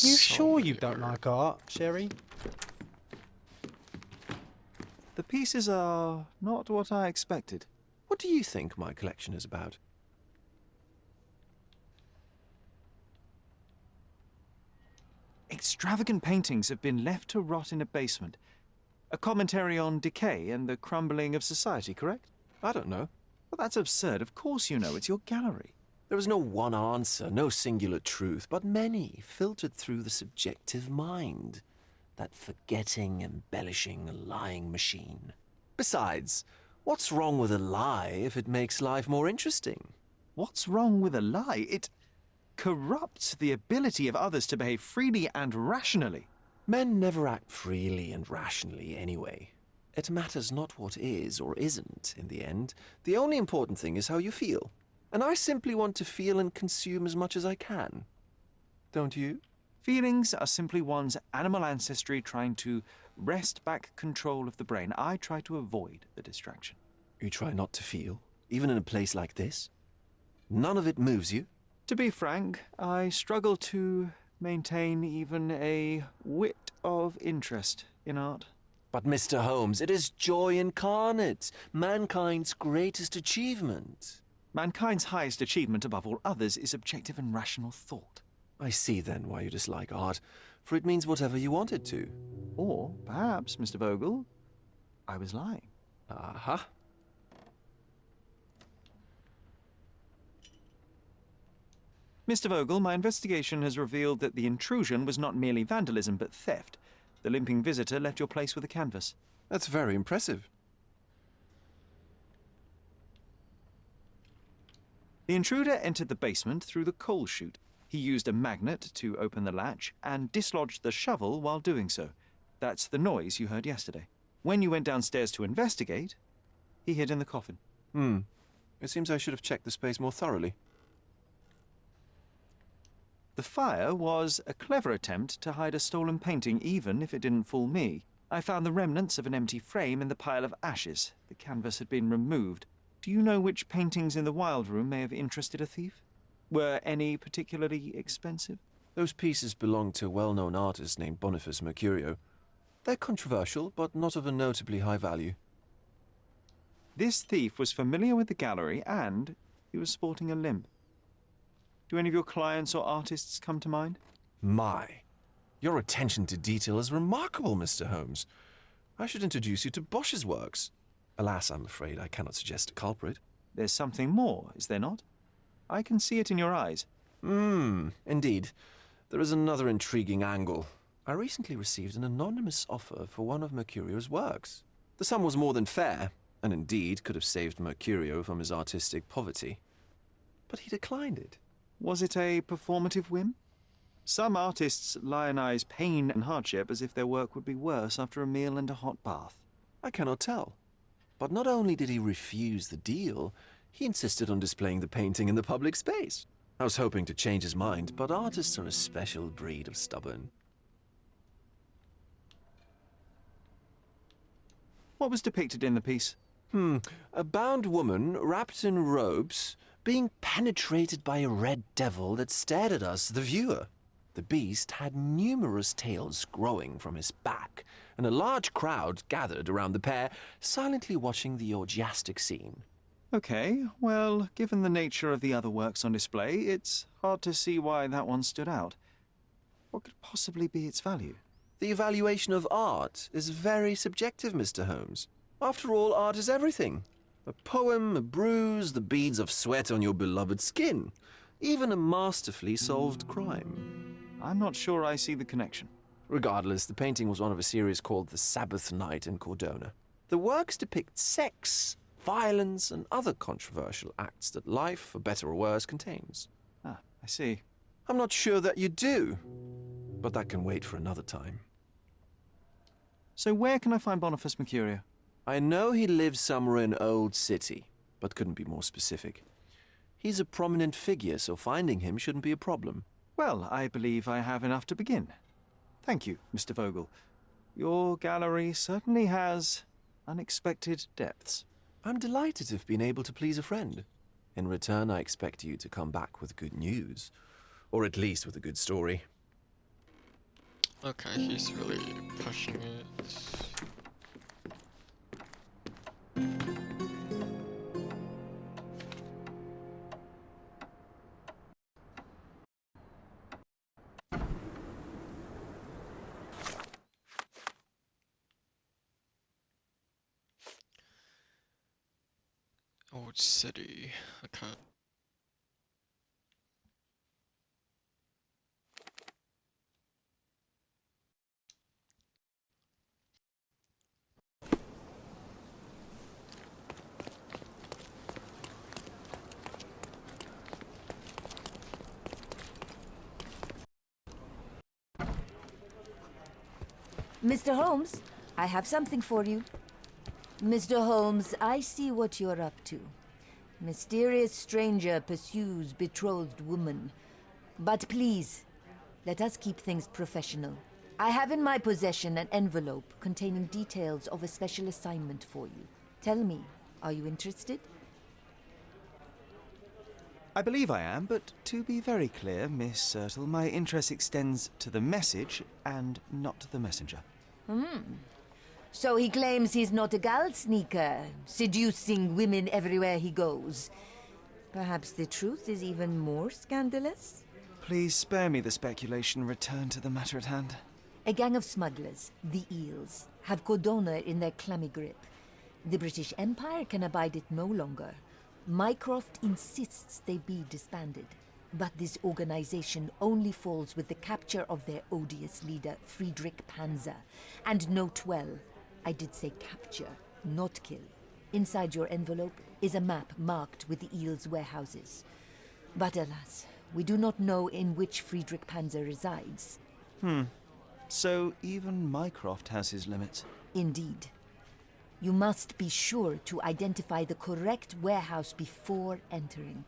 You sure you don't like art, Sherry? The pieces are not what I expected. What do you think my collection is about? Extravagant paintings have been left to rot in a basement. A commentary on decay and the crumbling of society, correct? I don't know. Well, that's absurd. Of course you know. It's your gallery. There is no one answer, no singular truth, but many, filtered through the subjective mind. That forgetting, embellishing, lying machine. Besides, what's wrong with a lie if it makes life more interesting? What's wrong with a lie? It corrupts the ability of others to behave freely and rationally. Men never act freely and rationally anyway. It matters not what is or isn't in the end. The only important thing is how you feel. And I simply want to feel and consume as much as I can. Don't you? Feelings are simply one's animal ancestry trying to wrest back control of the brain. I try to avoid the distraction. You try not to feel, even in a place like this? None of it moves you? To be frank, I struggle to maintain even a whit of interest in art. But Mr. Holmes, it is joy incarnate, mankind's greatest achievement. Mankind's highest achievement above all others is objective and rational thought. I see then why you dislike art, for it means whatever you want it to. Or perhaps, Mr. Vogel, I was lying. Aha. Mr. Vogel, my investigation has revealed that the intrusion was not merely vandalism, but theft. The limping visitor left your place with a canvas. That's very impressive. The intruder entered the basement through the coal chute. He used a magnet to open the latch and dislodged the shovel while doing so. That's the noise you heard yesterday. When you went downstairs to investigate, he hid in the coffin. It seems I should have checked the space more thoroughly. The fire was a clever attempt to hide a stolen painting, even if it didn't fool me. I found the remnants of an empty frame in the pile of ashes. The canvas had been removed. Do you know which paintings in the Wild Room may have interested a thief? Were any particularly expensive? Those pieces belong to a well-known artist named Boniface Mercurio. They're controversial, but not of a notably high value. This thief was familiar with the gallery and he was sporting a limp. Do any of your clients or artists come to mind? My, your attention to detail is remarkable, Mr. Holmes. I should introduce you to Bosch's works. Alas, I'm afraid I cannot suggest a culprit. There's something more, is there not? I can see it in your eyes. Indeed. There is another intriguing angle. I recently received an anonymous offer for one of Mercurio's works. The sum was more than fair, and indeed could have saved Mercurio from his artistic poverty. But he declined it. Was it a performative whim? Some artists lionize pain and hardship as if their work would be worse after a meal and a hot bath. I cannot tell. But not only did he refuse the deal, he insisted on displaying the painting in the public space. I was hoping to change his mind, but artists are a special breed of stubborn. What was depicted in the piece? A bound woman, wrapped in robes, being penetrated by a red devil that stared at us, the viewer. The beast had numerous tails growing from his back, and a large crowd gathered around the pair, silently watching the orgiastic scene. Okay, well, given the nature of the other works on display, it's hard to see why that one stood out. What could possibly be its value? The evaluation of art is very subjective, Mr. Holmes. After all, art is everything. A poem, a bruise, the beads of sweat on your beloved skin. Even a masterfully solved crime. I'm not sure I see the connection. Regardless, the painting was one of a series called The Sabbath Night in Cordona. The works depict sex, violence, and other controversial acts that life, for better or worse, contains. Ah, I see. I'm not sure that you do, but that can wait for another time. So where can I find Boniface Mercurio? I know he lives somewhere in Old City, but couldn't be more specific. He's a prominent figure, so finding him shouldn't be a problem. Well, I believe I have enough to begin. Thank you, Mr. Vogel. Your gallery certainly has unexpected depths. I'm delighted to have been able to please a friend. In return, I expect you to come back with good news. Or at least with a good story. Okay, he's really pushing it. Old City, okay. Mr. Holmes, I have something for you. Mr. Holmes, I see what you're up to. Mysterious stranger pursues betrothed woman. But please, let us keep things professional. I have in my possession an envelope containing details of a special assignment for you. Tell me, are you interested? I believe I am, but to be very clear, Miss Sertle, my interest extends to the message and not the messenger. So he claims he's not a gal sneaker, seducing women everywhere he goes. Perhaps the truth is even more scandalous? Please spare me the speculation and return to the matter at hand. A gang of smugglers, the Eels, have Cordona in their clammy grip. The British Empire can abide it no longer. Mycroft insists they be disbanded. But this organization only falls with the capture of their odious leader, Friedrich Panzer. And note well, I did say capture, not kill. Inside your envelope is a map marked with the eel's warehouses. But alas, we do not know in which Friedrich Panzer resides. So even Mycroft has his limits. Indeed. You must be sure to identify the correct warehouse before entering.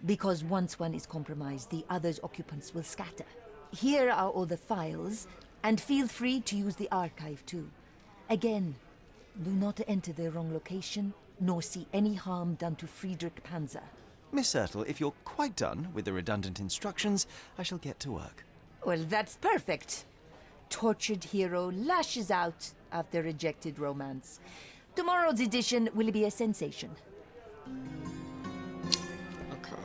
Because once one is compromised, the other's occupants will scatter. Here are all the files, and feel free to use the archive too. Again, do not enter the wrong location, nor see any harm done to Friedrich Panzer. Miss Ertl, if you're quite done with the redundant instructions, I shall get to work. Well, that's perfect. Tortured hero lashes out after rejected romance. Tomorrow's edition will be a sensation. Okay.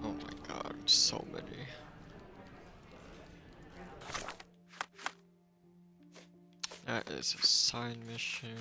Oh my god, so many. That is a side mission.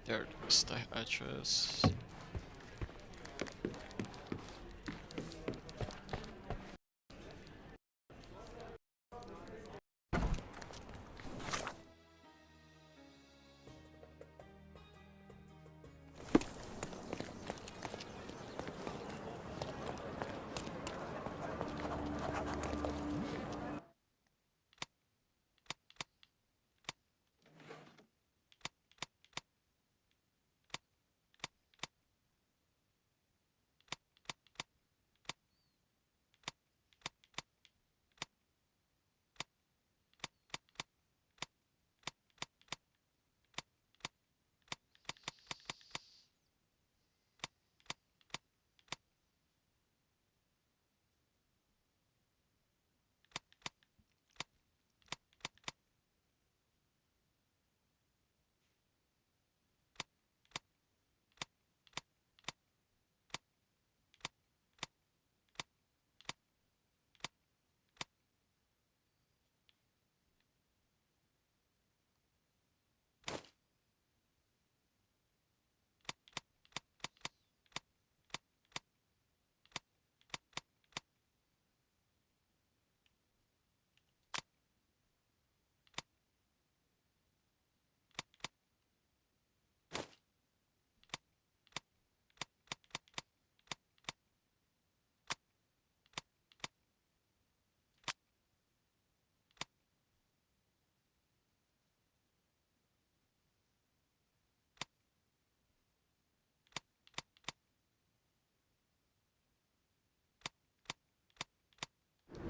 There is the address.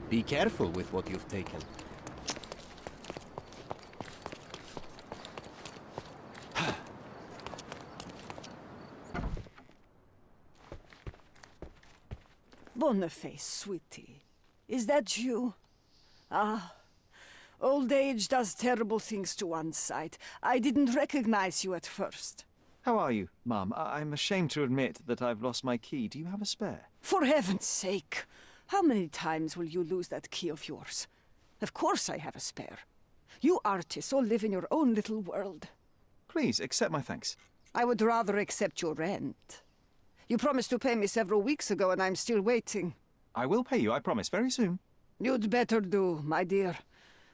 Be careful with what you've taken. Boniface, sweetie. Is that you? Ah, old age does terrible things to one's sight. I didn't recognize you at first. How are you, Mum? I'm ashamed to admit that I've lost my key. Do you have a spare? For heaven's sake! How many times will you lose that key of yours? Of course I have a spare. You artists all live in your own little world. Please, accept my thanks. I would rather accept your rent. You promised to pay me several weeks ago, and I'm still waiting. I will pay you, I promise, very soon. You'd better do, my dear.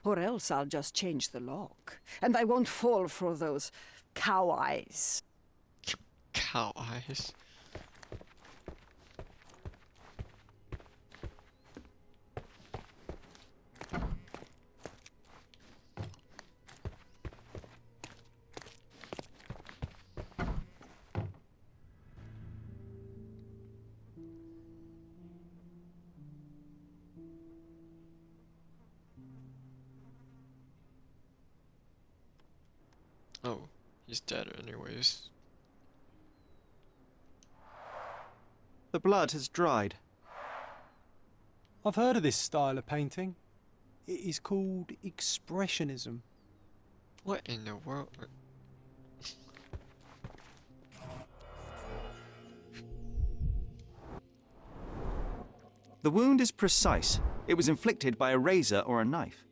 Or else I'll just change the lock. And I won't fall for those cow eyes. Cow eyes. Oh, he's dead anyways. The blood has dried. I've heard of this style of painting. It is called expressionism. What in the world? The wound is precise. It was inflicted by a razor or a knife.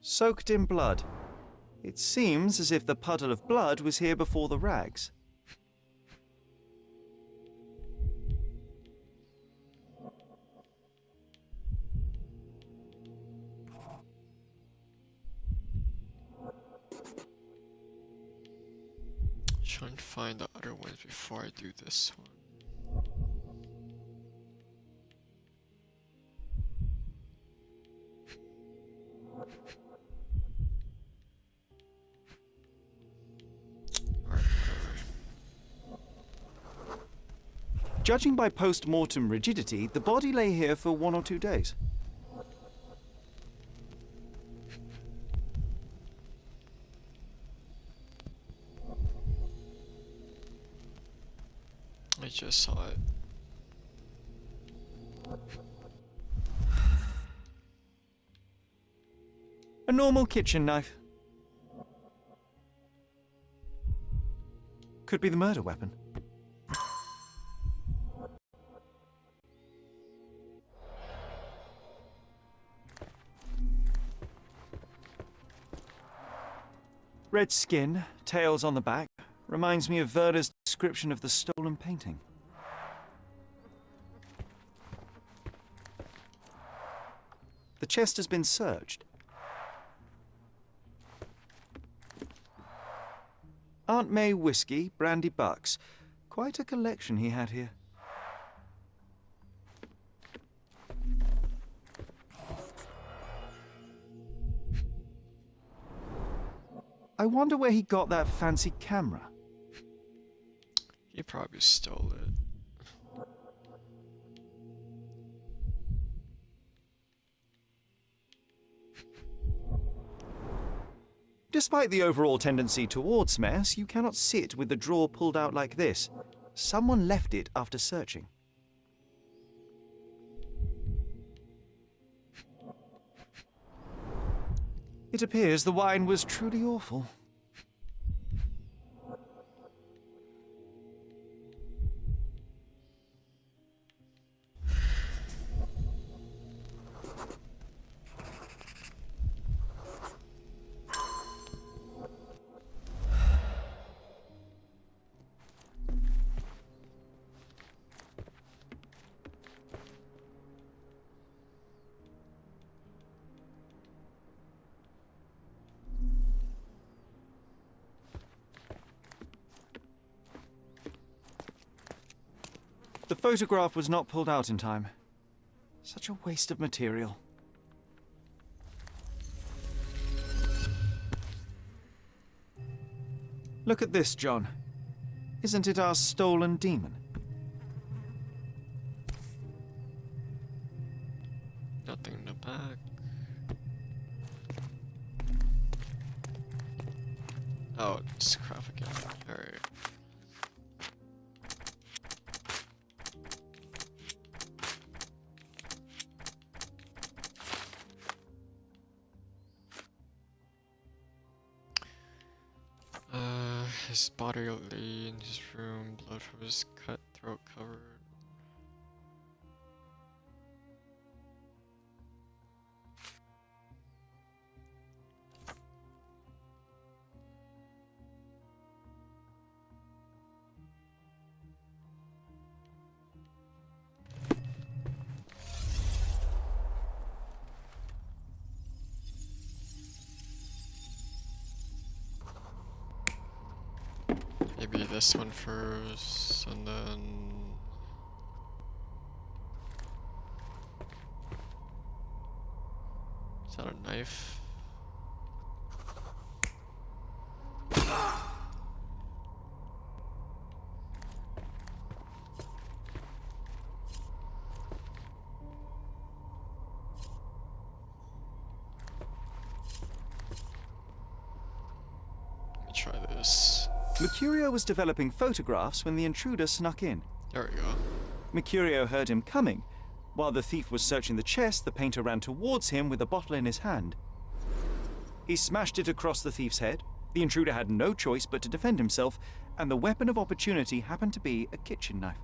Soaked in blood. It seems as if the puddle of blood was here before the rags. Trying to find the other ones before I do this one. Judging by post-mortem rigidity, the body lay here for 1 or 2 days. I just saw it. A normal kitchen knife. Could be the murder weapon. Red skin, tails on the back, reminds me of Verda's description of the stolen painting. The chest has been searched. Aunt May whiskey, brandy bucks. Quite a collection he had here. I wonder where he got that fancy camera. He probably stole it. Despite the overall tendency towards mess, you cannot sit with the drawer pulled out like this. Someone left it after searching. It appears the wine was truly awful. The photograph was not pulled out in time. Such a waste of material. Look at this, John. Isn't it our stolen demon? Nothing in the back. Oh, it's crap again. Alright. His body lay in his room, blood from his cut throat covered. Maybe this one first, and then... Is that a knife? Let me try this. Mercurio was developing photographs when the intruder snuck in. There we go. Mercurio heard him coming. While the thief was searching the chest, the painter ran towards him with a bottle in his hand. He smashed it across the thief's head. The intruder had no choice but to defend himself, and the weapon of opportunity happened to be a kitchen knife.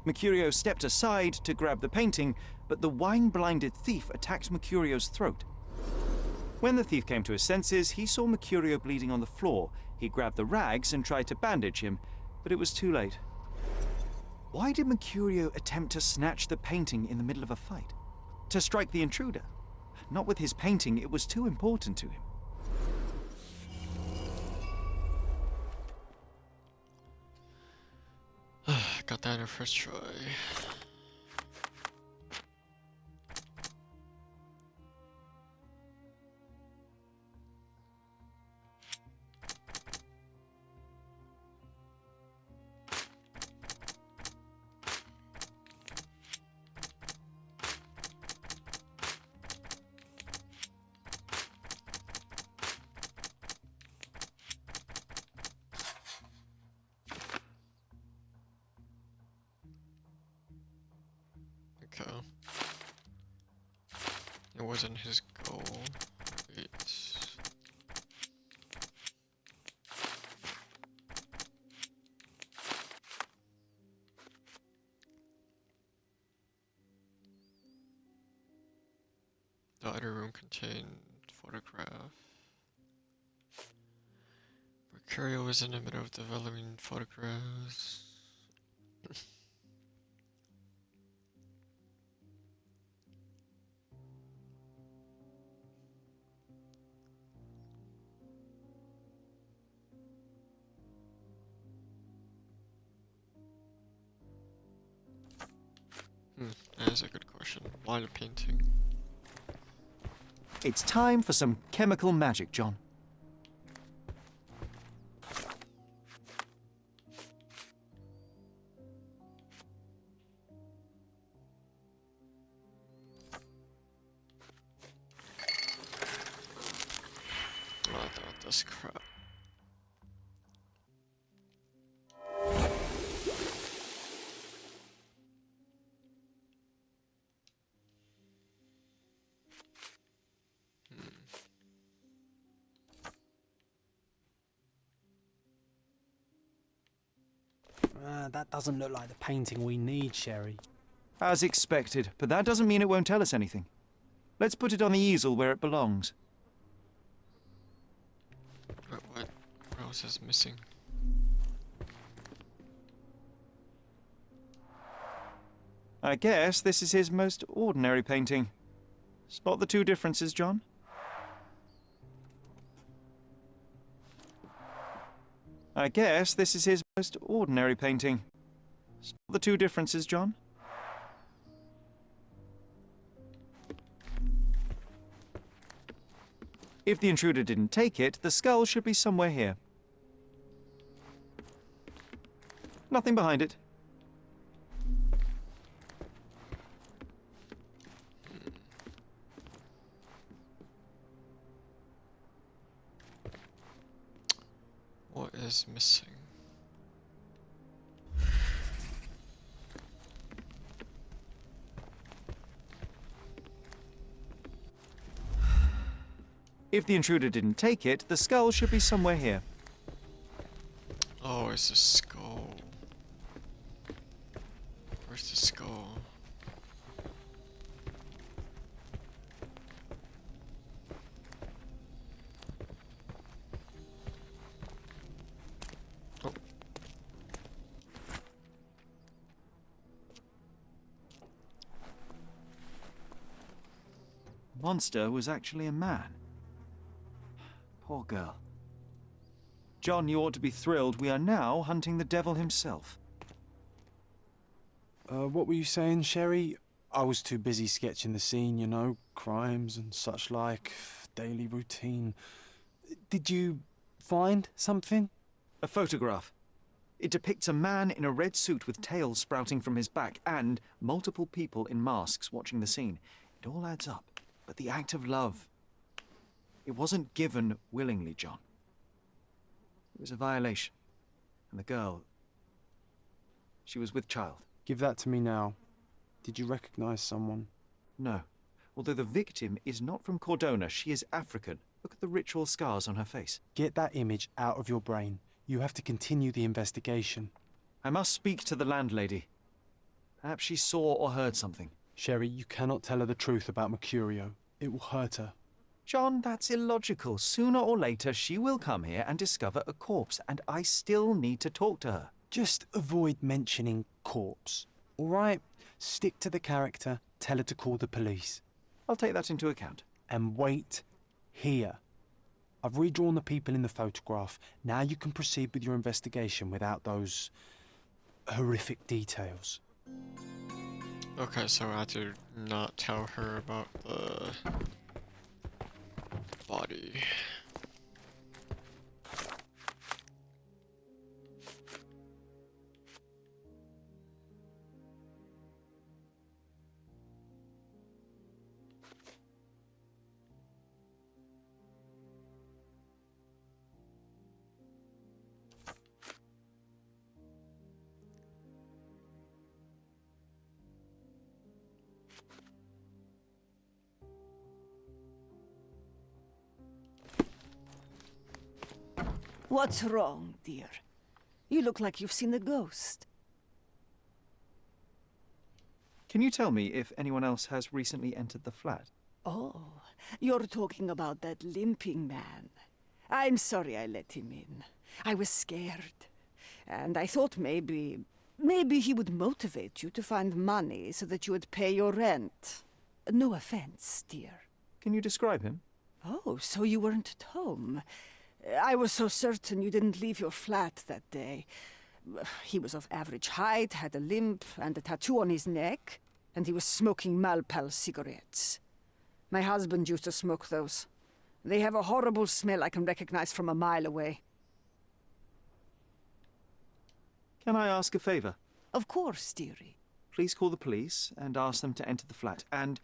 Mercurio stepped aside to grab the painting, but the wine-blinded thief attacked Mercurio's throat. When the thief came to his senses, he saw Mercurio bleeding on the floor. He grabbed the rags and tried to bandage him, but it was too late. Why did Mercurio attempt to snatch the painting in the middle of a fight? To strike the intruder? Not with his painting, it was too important to him. Got that in our first try. Okay. It wasn't his goal. Wait. The other room contained photograph. Mercurio was in the middle of developing photographs. That is a good question. Why the painting? It's time for some chemical magic, John. Oh, that's crap. That doesn't look like the painting we need, Sherry. As expected, but that doesn't mean it won't tell us anything. Let's put it on the easel where it belongs. What else is missing? I guess this is his most ordinary painting. Spot the two differences, John? I guess this is his most ordinary painting. Spot the two differences, John? If the intruder didn't take it, the skull should be somewhere here. Nothing behind it. What is missing? If the intruder didn't take it, the skull should be somewhere here. Oh, it's a skull. Where's the skull? Oh. Monster was actually a man. Poor girl. John, you ought to be thrilled. We are now hunting the devil himself. What were you saying, Sherry? I was too busy sketching the scene, you know, crimes and such like, daily routine. Did you find something? A photograph. It depicts a man in a red suit with tails sprouting from his back and multiple people in masks watching the scene. It all adds up. But the act of love, it wasn't given willingly, John. It was a violation. And the girl, she was with child. Give that to me now. Did you recognize someone? No. Although the victim is not from Cordona, she is African. Look at the ritual scars on her face. Get that image out of your brain. You have to continue the investigation. I must speak to the landlady. Perhaps she saw or heard something. Sherry, you cannot tell her the truth about Mercurio. It will hurt her. John, that's illogical. Sooner or later, she will come here and discover a corpse, and I still need to talk to her. Just avoid mentioning corpse, all right? Stick to the character, tell her to call the police. I'll take that into account. And wait here. I've redrawn the people in the photograph. Now you can proceed with your investigation without those horrific details. Okay, so I have to not tell her about the body. What's wrong, dear? You look like you've seen a ghost. Can you tell me if anyone else has recently entered the flat? Oh, you're talking about that limping man. I'm sorry I let him in. I was scared. And I thought maybe he would motivate you to find money so that you would pay your rent. No offense, dear. Can you describe him? Oh, so you weren't at home. I was so certain you didn't leave your flat that day. He was of average height, had a limp and a tattoo on his neck, and he was smoking Malpal cigarettes. My husband used to smoke those. They have a horrible smell I can recognize from a mile away. Can I ask a favor? Of course, dearie. Please call the police and ask them to enter the flat. And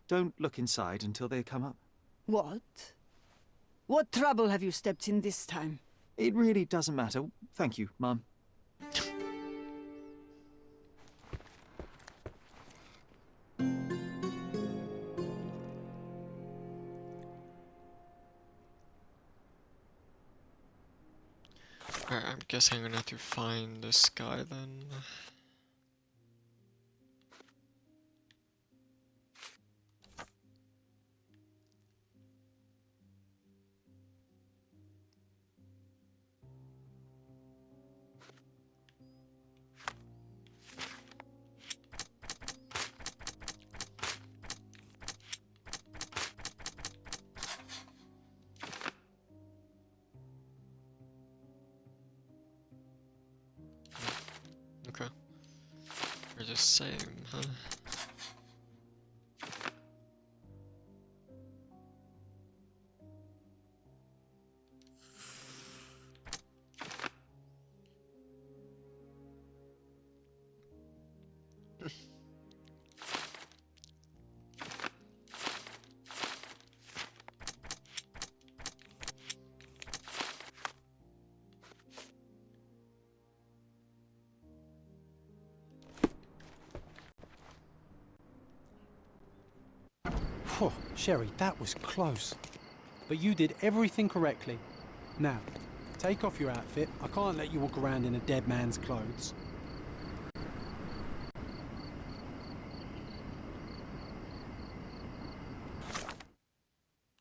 don't look inside until they come up. What? What trouble have you stepped in this time? It really doesn't matter. Thank you, Mum. Alright, I'm guessing I'm gonna have to find this guy then. Okay. They're the same, huh? Phew, Sherry, that was close. But you did everything correctly. Now, take off your outfit. I can't let you walk around in a dead man's clothes.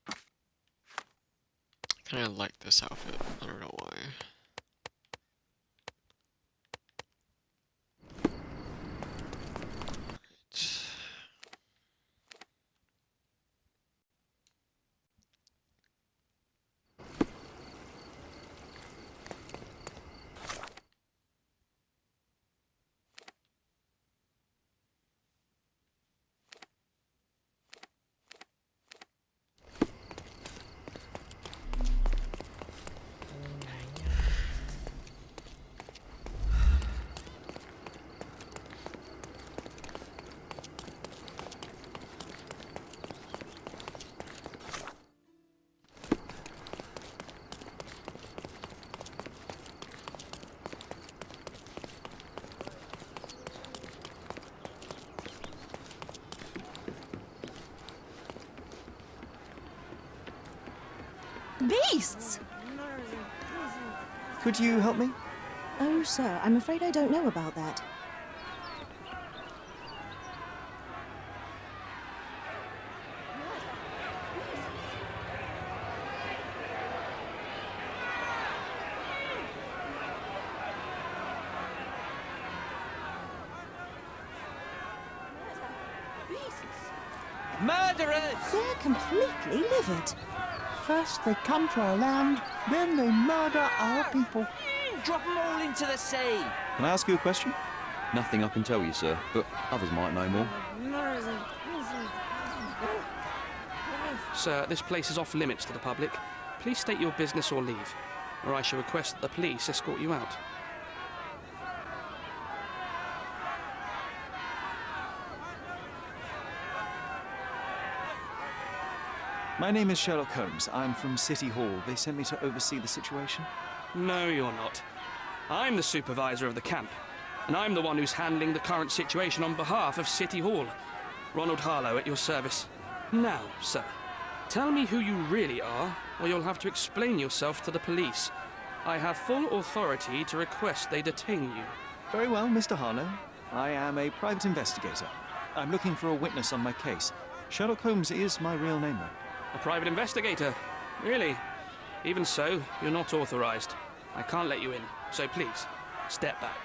I kinda like this outfit. I don't know why. beasts! Could you help me? Oh, sir, I'm afraid I don't know about that. Murderers! They're completely livid. First they come to our land, then they murder our people. Drop them all into the sea! Can I ask you a question? Nothing I can tell you, sir, but others might know more. Sir, this place is off limits to the public. Please state your business or leave, or I shall request that the police escort you out. My name is Sherlock Holmes. I'm from City Hall. They sent me to oversee the situation. No, you're not. I'm the supervisor of the camp, and I'm the one who's handling the current situation on behalf of City Hall. Ronald Harlow at your service. Now, sir, tell me who you really are, or you'll have to explain yourself to the police. I have full authority to request they detain you. Very well, Mr. Harlow. I am a private investigator. I'm looking for a witness on my case. Sherlock Holmes is my real name, though. A private investigator? Really? Even so, you're not authorized. I can't let you in, so please, step back.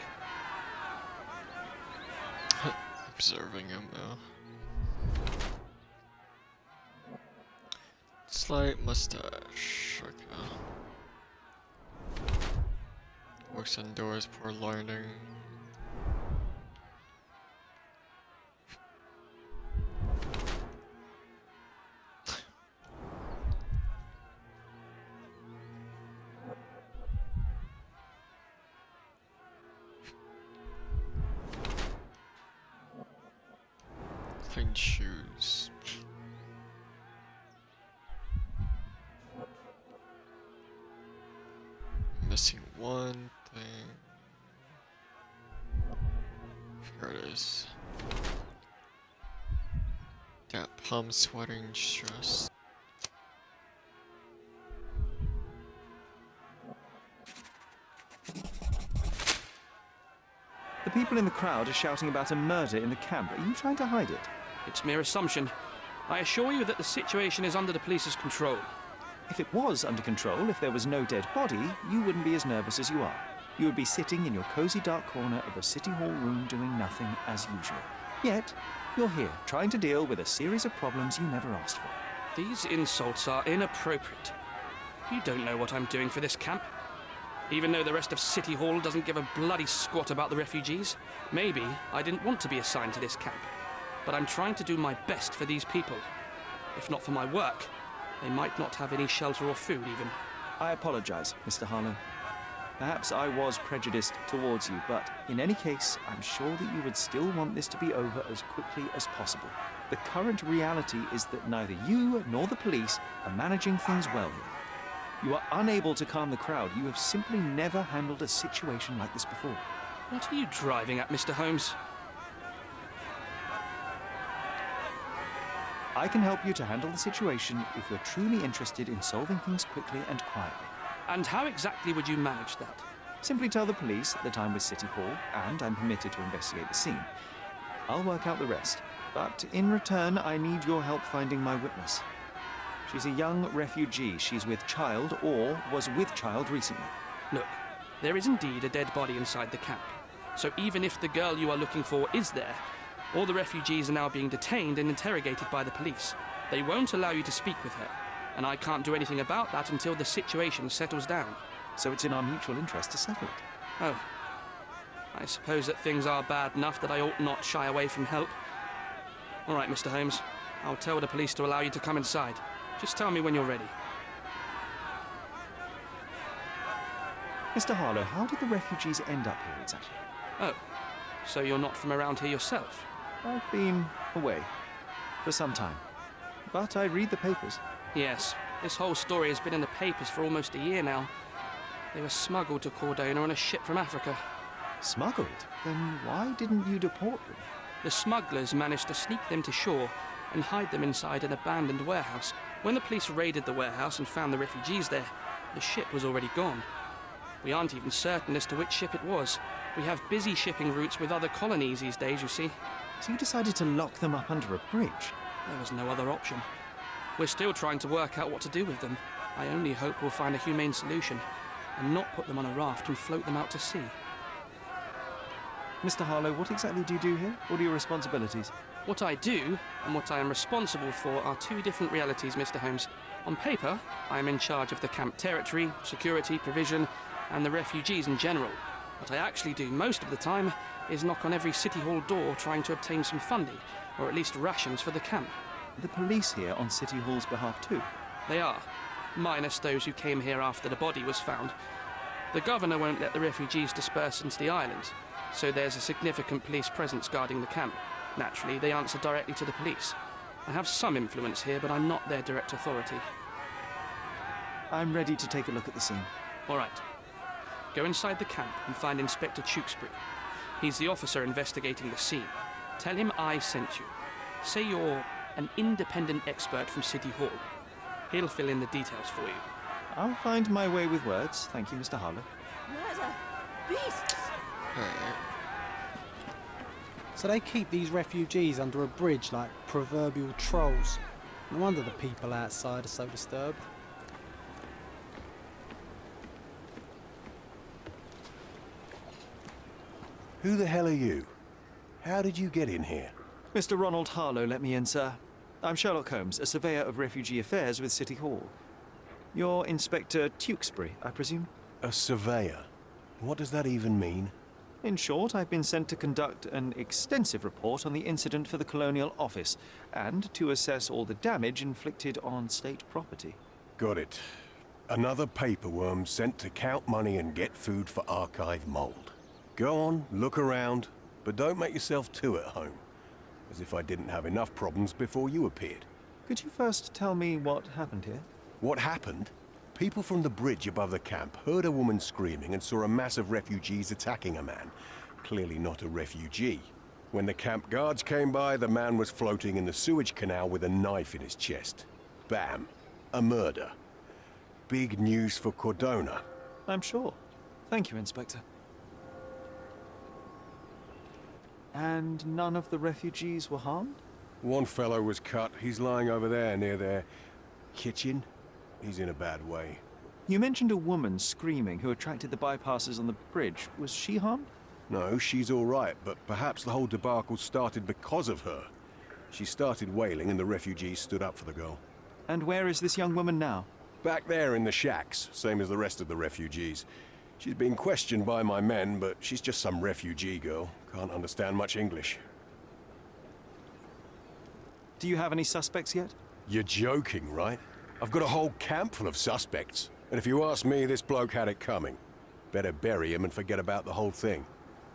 Observing him now. Slight mustache. Okay. Works indoors, poor learning. Clean shoes. Missing one thing. Here it is. Got palm sweating, stress. The people in the crowd are shouting about a murder in the camp. Are you trying to hide it? It's mere assumption. I assure you that the situation is under the police's control. If it was under control, if there was no dead body, you wouldn't be as nervous as you are. You would be sitting in your cozy dark corner of a City Hall room doing nothing as usual. Yet, you're here, trying to deal with a series of problems you never asked for. These insults are inappropriate. You don't know what I'm doing for this camp. Even though the rest of City Hall doesn't give a bloody squat about the refugees, maybe I didn't want to be assigned to this camp. But I'm trying to do my best for these people. If not for my work, they might not have any shelter or food even. I apologize, Mr. Harlow. Perhaps I was prejudiced towards you, but in any case, I'm sure that you would still want this to be over as quickly as possible. The current reality is that neither you nor the police are managing things well here. You are unable to calm the crowd. You have simply never handled a situation like this before. What are you driving at, Mr. Holmes? I can help you to handle the situation if you're truly interested in solving things quickly and quietly. And how exactly would you manage that? Simply tell the police that I'm with City Hall and I'm permitted to investigate the scene. I'll work out the rest, but in return I need your help finding my witness. She's a young refugee. She's with child or was with child recently. Look, there is indeed a dead body inside the camp. So even if the girl you are looking for is there, all the refugees are now being detained and interrogated by the police. They won't allow you to speak with her, and I can't do anything about that until the situation settles down. So it's in our mutual interest to settle it. Oh. I suppose that things are bad enough that I ought not shy away from help. All right, Mr. Holmes. I'll tell the police to allow you to come inside. Just tell me when you're ready. Mr. Harlow, how did the refugees end up here exactly? Oh, so you're not from around here yourself? I've been away for some time, but I read the papers. Yes, this whole story has been in the papers for almost a year now. They were smuggled to Cordona on a ship from Africa. Smuggled? Then why didn't you deport them? The smugglers managed to sneak them to shore and hide them inside an abandoned warehouse. When the police raided the warehouse and found the refugees there, The ship was already gone. We aren't even certain as to which ship it was. We have busy shipping routes with other colonies these days, you see. So you decided to lock them up under a bridge? There was no other option. We're still trying to work out what to do with them. I only hope we'll find a humane solution and not put them on a raft and float them out to sea. Mr. Harlow, what exactly do you do here? What are your responsibilities? What I do and what I am responsible for are two different realities, Mr. Holmes. On paper, I am in charge of the camp territory, security, provision, and the refugees in general. What I actually do most of the time is knock on every City Hall door trying to obtain some funding, or at least rations for the camp. The police here on City Hall's behalf too? They are, minus those who came here after the body was found. The governor won't let the refugees disperse into the island, so there's a significant police presence guarding the camp. Naturally, they answer directly to the police. I have some influence here, but I'm not their direct authority. I'm ready to take a look at the scene. All right. Go inside the camp and find Inspector Tewkesbury. He's the officer investigating the scene. Tell him I sent you. Say you're an independent expert from City Hall. He'll fill in the details for you. I'll find my way with words. Thank you, Mr. Harlow. Murder! Beasts! So they keep these refugees under a bridge like proverbial trolls. No wonder the people outside are so disturbed. Who the hell are you? How did you get in here? Mr. Ronald Harlow let me in, sir. I'm Sherlock Holmes, a surveyor of refugee affairs with City Hall. You're Inspector Tewkesbury, I presume? A surveyor? What does that even mean? In short, I've been sent to conduct an extensive report on the incident for the Colonial Office and to assess all the damage inflicted on state property. Got it. Another paperworm sent to count money and get food for archive mold. Go on, look around, but don't make yourself too at home. As if I didn't have enough problems before you appeared. Could you first tell me what happened here? What happened? People from the bridge above the camp heard a woman screaming and saw a mass of refugees attacking a man. Clearly not a refugee. When the camp guards came by, the man was floating in the sewage canal with a knife in his chest. Bam. A murder. Big news for Cordona. I'm sure. Thank you, Inspector. And none of the refugees were harmed? One fellow was cut. He's lying over there near their kitchen. He's in a bad way. You mentioned a woman screaming who attracted the bypassers on the bridge. Was she harmed? No, she's all right, but perhaps the whole debacle started because of her. She started wailing and the refugees stood up for the girl. And where is this young woman now? Back there in the shacks, same as the rest of the refugees. She's been questioned by my men, but she's just some refugee girl. Can't understand much English. Do you have any suspects yet? You're joking, right? I've got a whole camp full of suspects. And if you ask me, this bloke had it coming. Better bury him and forget about the whole thing.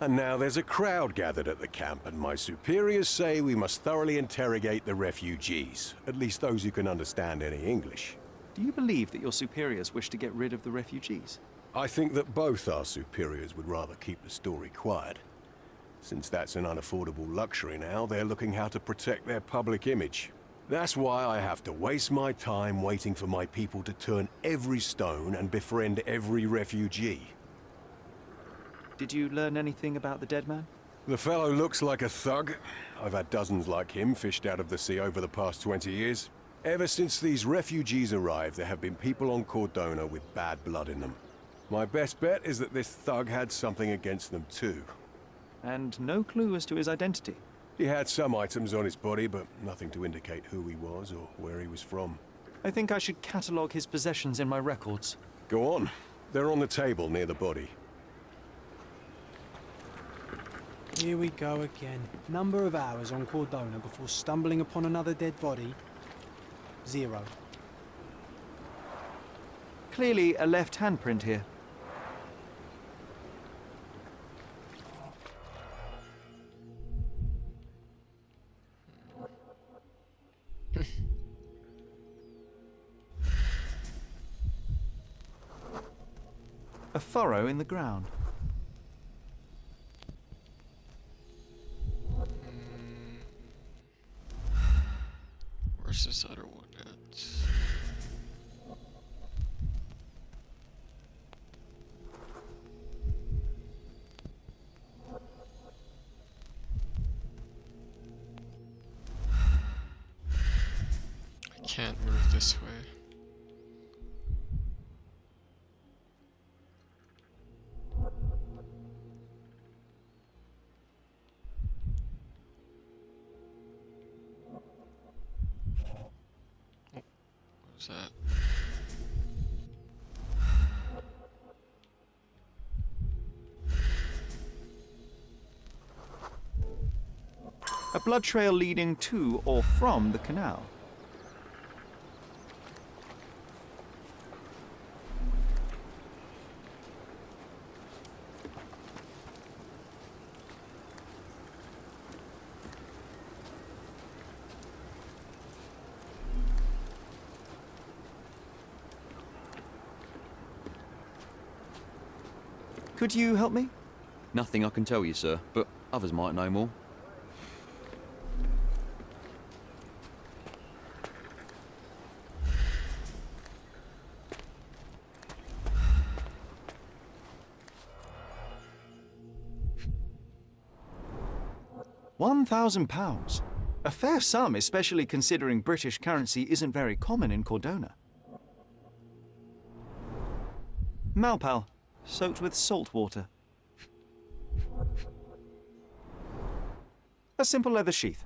And now there's a crowd gathered at the camp, and my superiors say we must thoroughly interrogate the refugees. At least those who can understand any English. Do you believe that your superiors wish to get rid of the refugees? I think that both our superiors would rather keep the story quiet. Since that's an unaffordable luxury now, they're looking how to protect their public image. That's why I have to waste my time waiting for my people to turn every stone and befriend every refugee. Did you learn anything about the dead man? The fellow looks like a thug. I've had dozens like him fished out of the sea over the past 20 years. Ever since these refugees arrived, there have been people on Cordona with bad blood in them. My best bet is that this thug had something against them too. And no clue as to his identity? He had some items on his body, but nothing to indicate who he was or where he was from. I think I should catalogue his possessions in my records. Go on. They're on the table near the body. Here we go again. Number of hours on Cordona before stumbling upon another dead body. 0. Clearly a left handprint here. A furrow in the ground. Where's this other one at? can't move this way. Oh, what was that? A blood trail leading to or from the canal. Could you help me? Nothing I can tell you, sir, but others might know more. £1,000. A fair sum, especially considering British currency isn't very common in Cordona. Malpal, soaked with salt water. A simple leather sheath.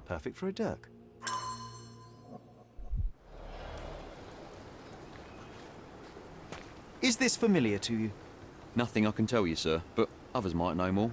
Perfect for a dirk. Is this familiar to you? Nothing I can tell you, sir, but others might know more.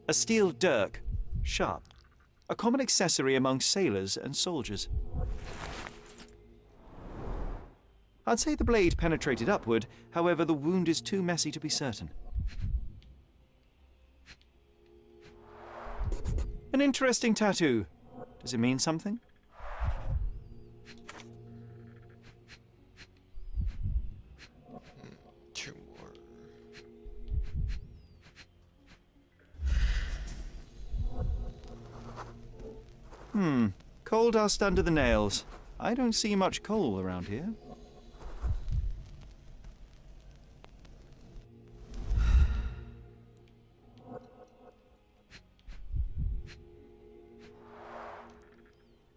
A steel dirk, sharp. A common accessory among sailors and soldiers. I'd say the blade penetrated upward, however the wound is too messy to be certain. An interesting tattoo. Does it mean something? Two more. Coal dust under the nails. I don't see much coal around here.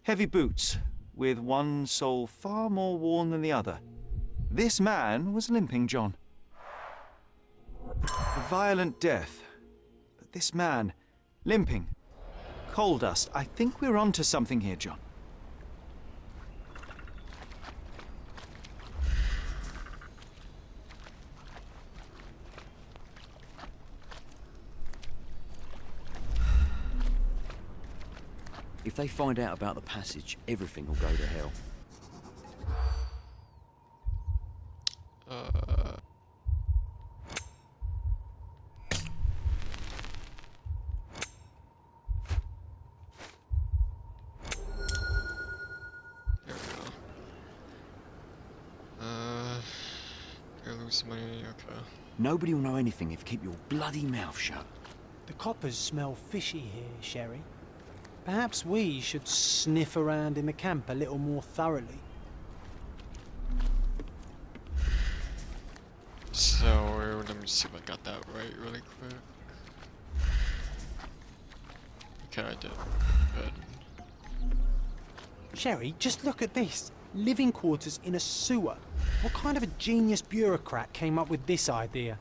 Heavy boots, with one sole far more worn than the other. This man was limping, John. A violent death. But this man, limping. Coal dust. I think we're onto something here, John. If they find out about the passage, everything will go to hell. There we go. Gonna lose money, okay. Nobody will know anything if you keep your bloody mouth shut. The coppers smell fishy here, Sherry. Perhaps we should sniff around in the camp a little more thoroughly. So, let me see if I got that right really quick. Okay, I did. Good. Sherry, just look at this. Living quarters in a sewer. What kind of a genius bureaucrat came up with this idea?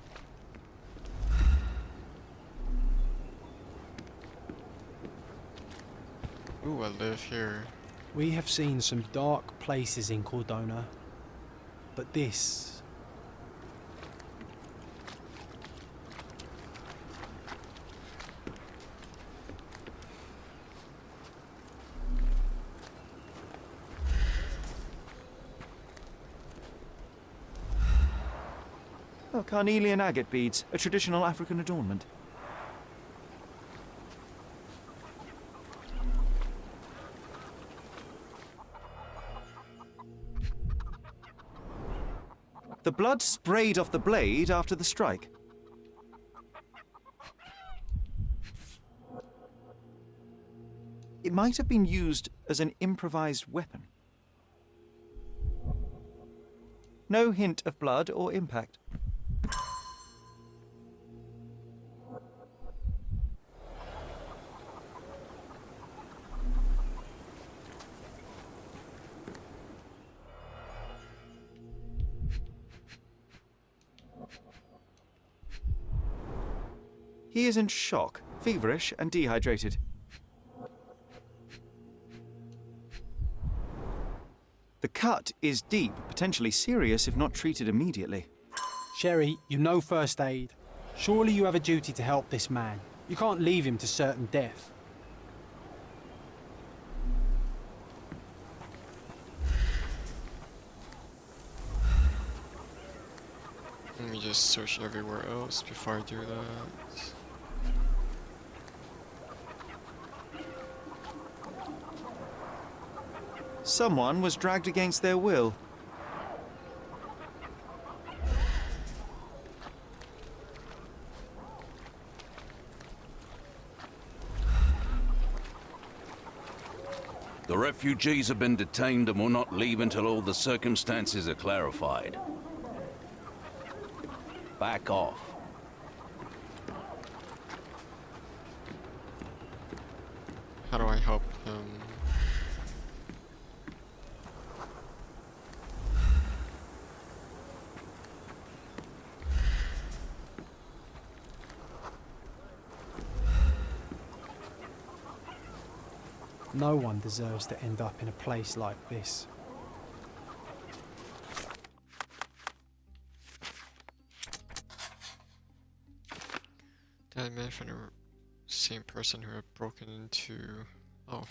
Ooh, I live here. We have seen some dark places in Cordona, but this... Oh, carnelian agate beads, a traditional African adornment. The blood sprayed off the blade after the strike. It might have been used as an improvised weapon. No hint of blood or impact. He is in shock, feverish and dehydrated. The cut is deep, potentially serious if not treated immediately. Sherry, you know first aid. Surely you have a duty to help this man. You can't leave him to certain death. Let me just search everywhere else before I do that. Someone was dragged against their will. The refugees have been detained and will not leave until all the circumstances are clarified. Back off. How do I help him? No one deserves to end up in a place like this. That man from the same person who had broken into... Oh.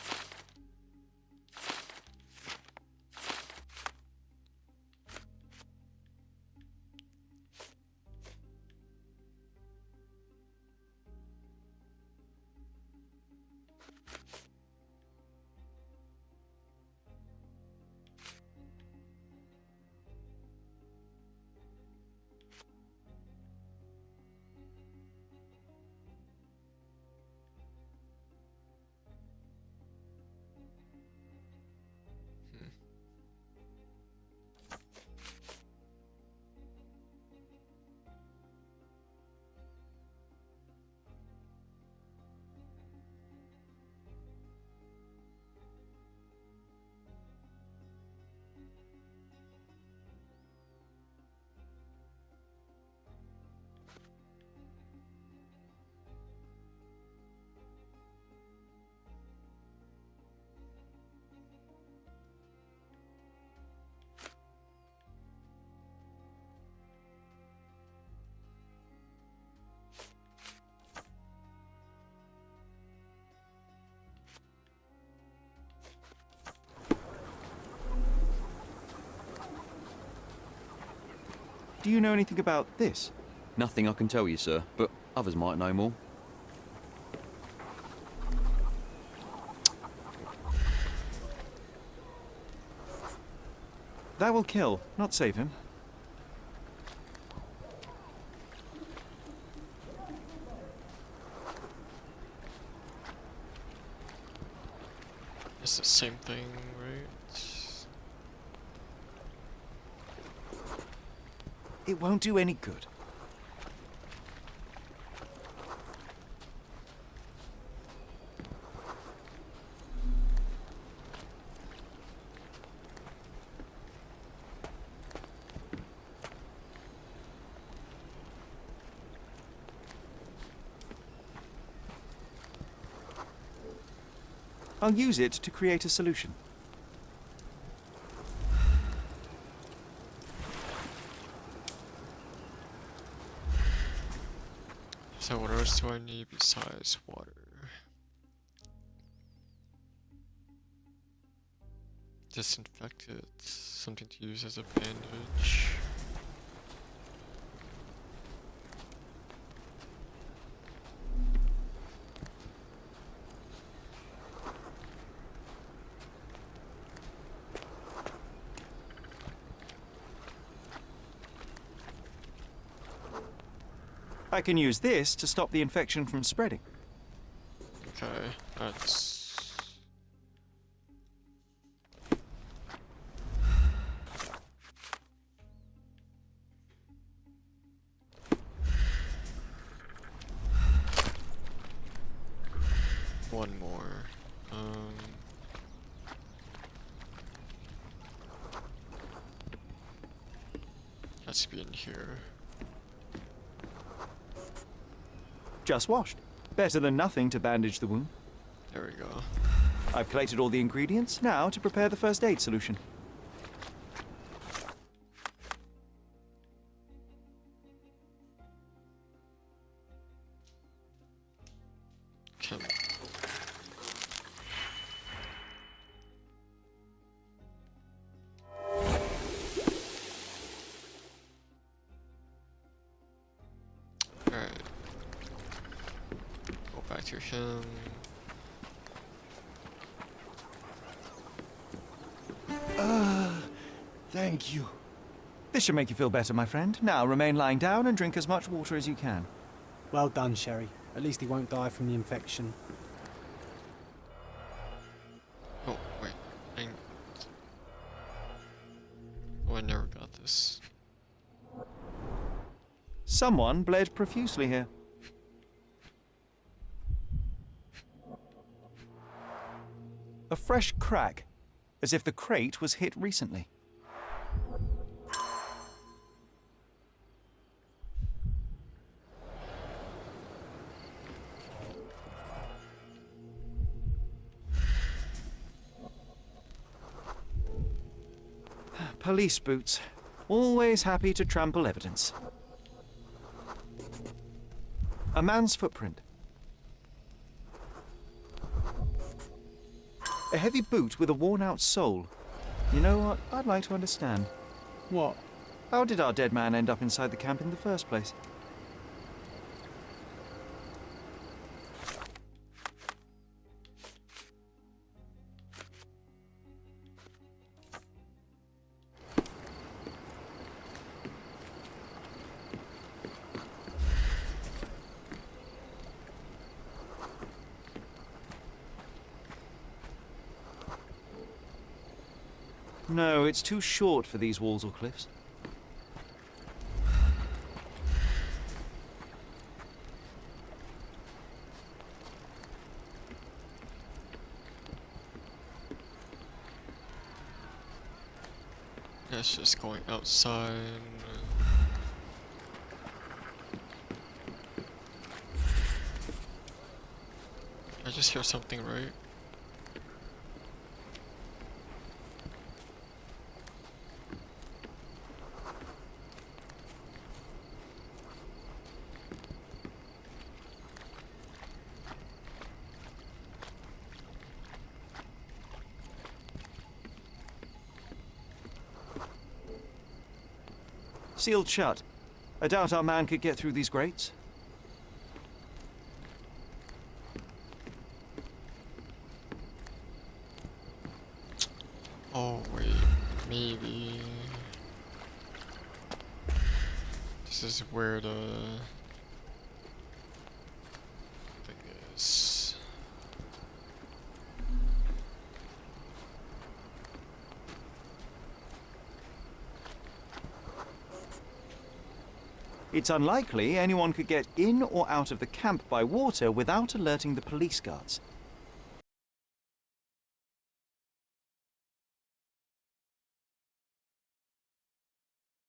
Do you know anything about this? Nothing I can tell you, sir, but others might know more. That will kill, not save him. It's the same thing, right? It won't do any good. I'll use it to create a solution. So what else do I need besides water? Disinfectant, something to use as a bandage. I can use this to stop the infection from spreading. Okay, that's Has to be in here. Just washed. Better than nothing to bandage the wound. There we go. I've collated all the ingredients, now to prepare the first aid solution. Okay. Alright. Go back to him. Thank you. This should make you feel better, my friend. Now remain lying down and drink as much water as you can. Well done, Sherry. At least he won't die from the infection. Oh, wait. Oh, I never got this. Someone bled profusely here. A fresh crack, as if the crate was hit recently. Police boots. Always happy to trample evidence. A man's footprint. A heavy boot with a worn-out sole. You know what? I'd like to understand. What? How did our dead man end up inside the camp in the first place? No, it's too short for these walls or cliffs. That's just going outside. I just hear something, right? Sealed shut. I doubt our man could get through these grates. Oh, wait. Maybe. This is where the thing is. It's unlikely anyone could get in or out of the camp by water without alerting the police guards.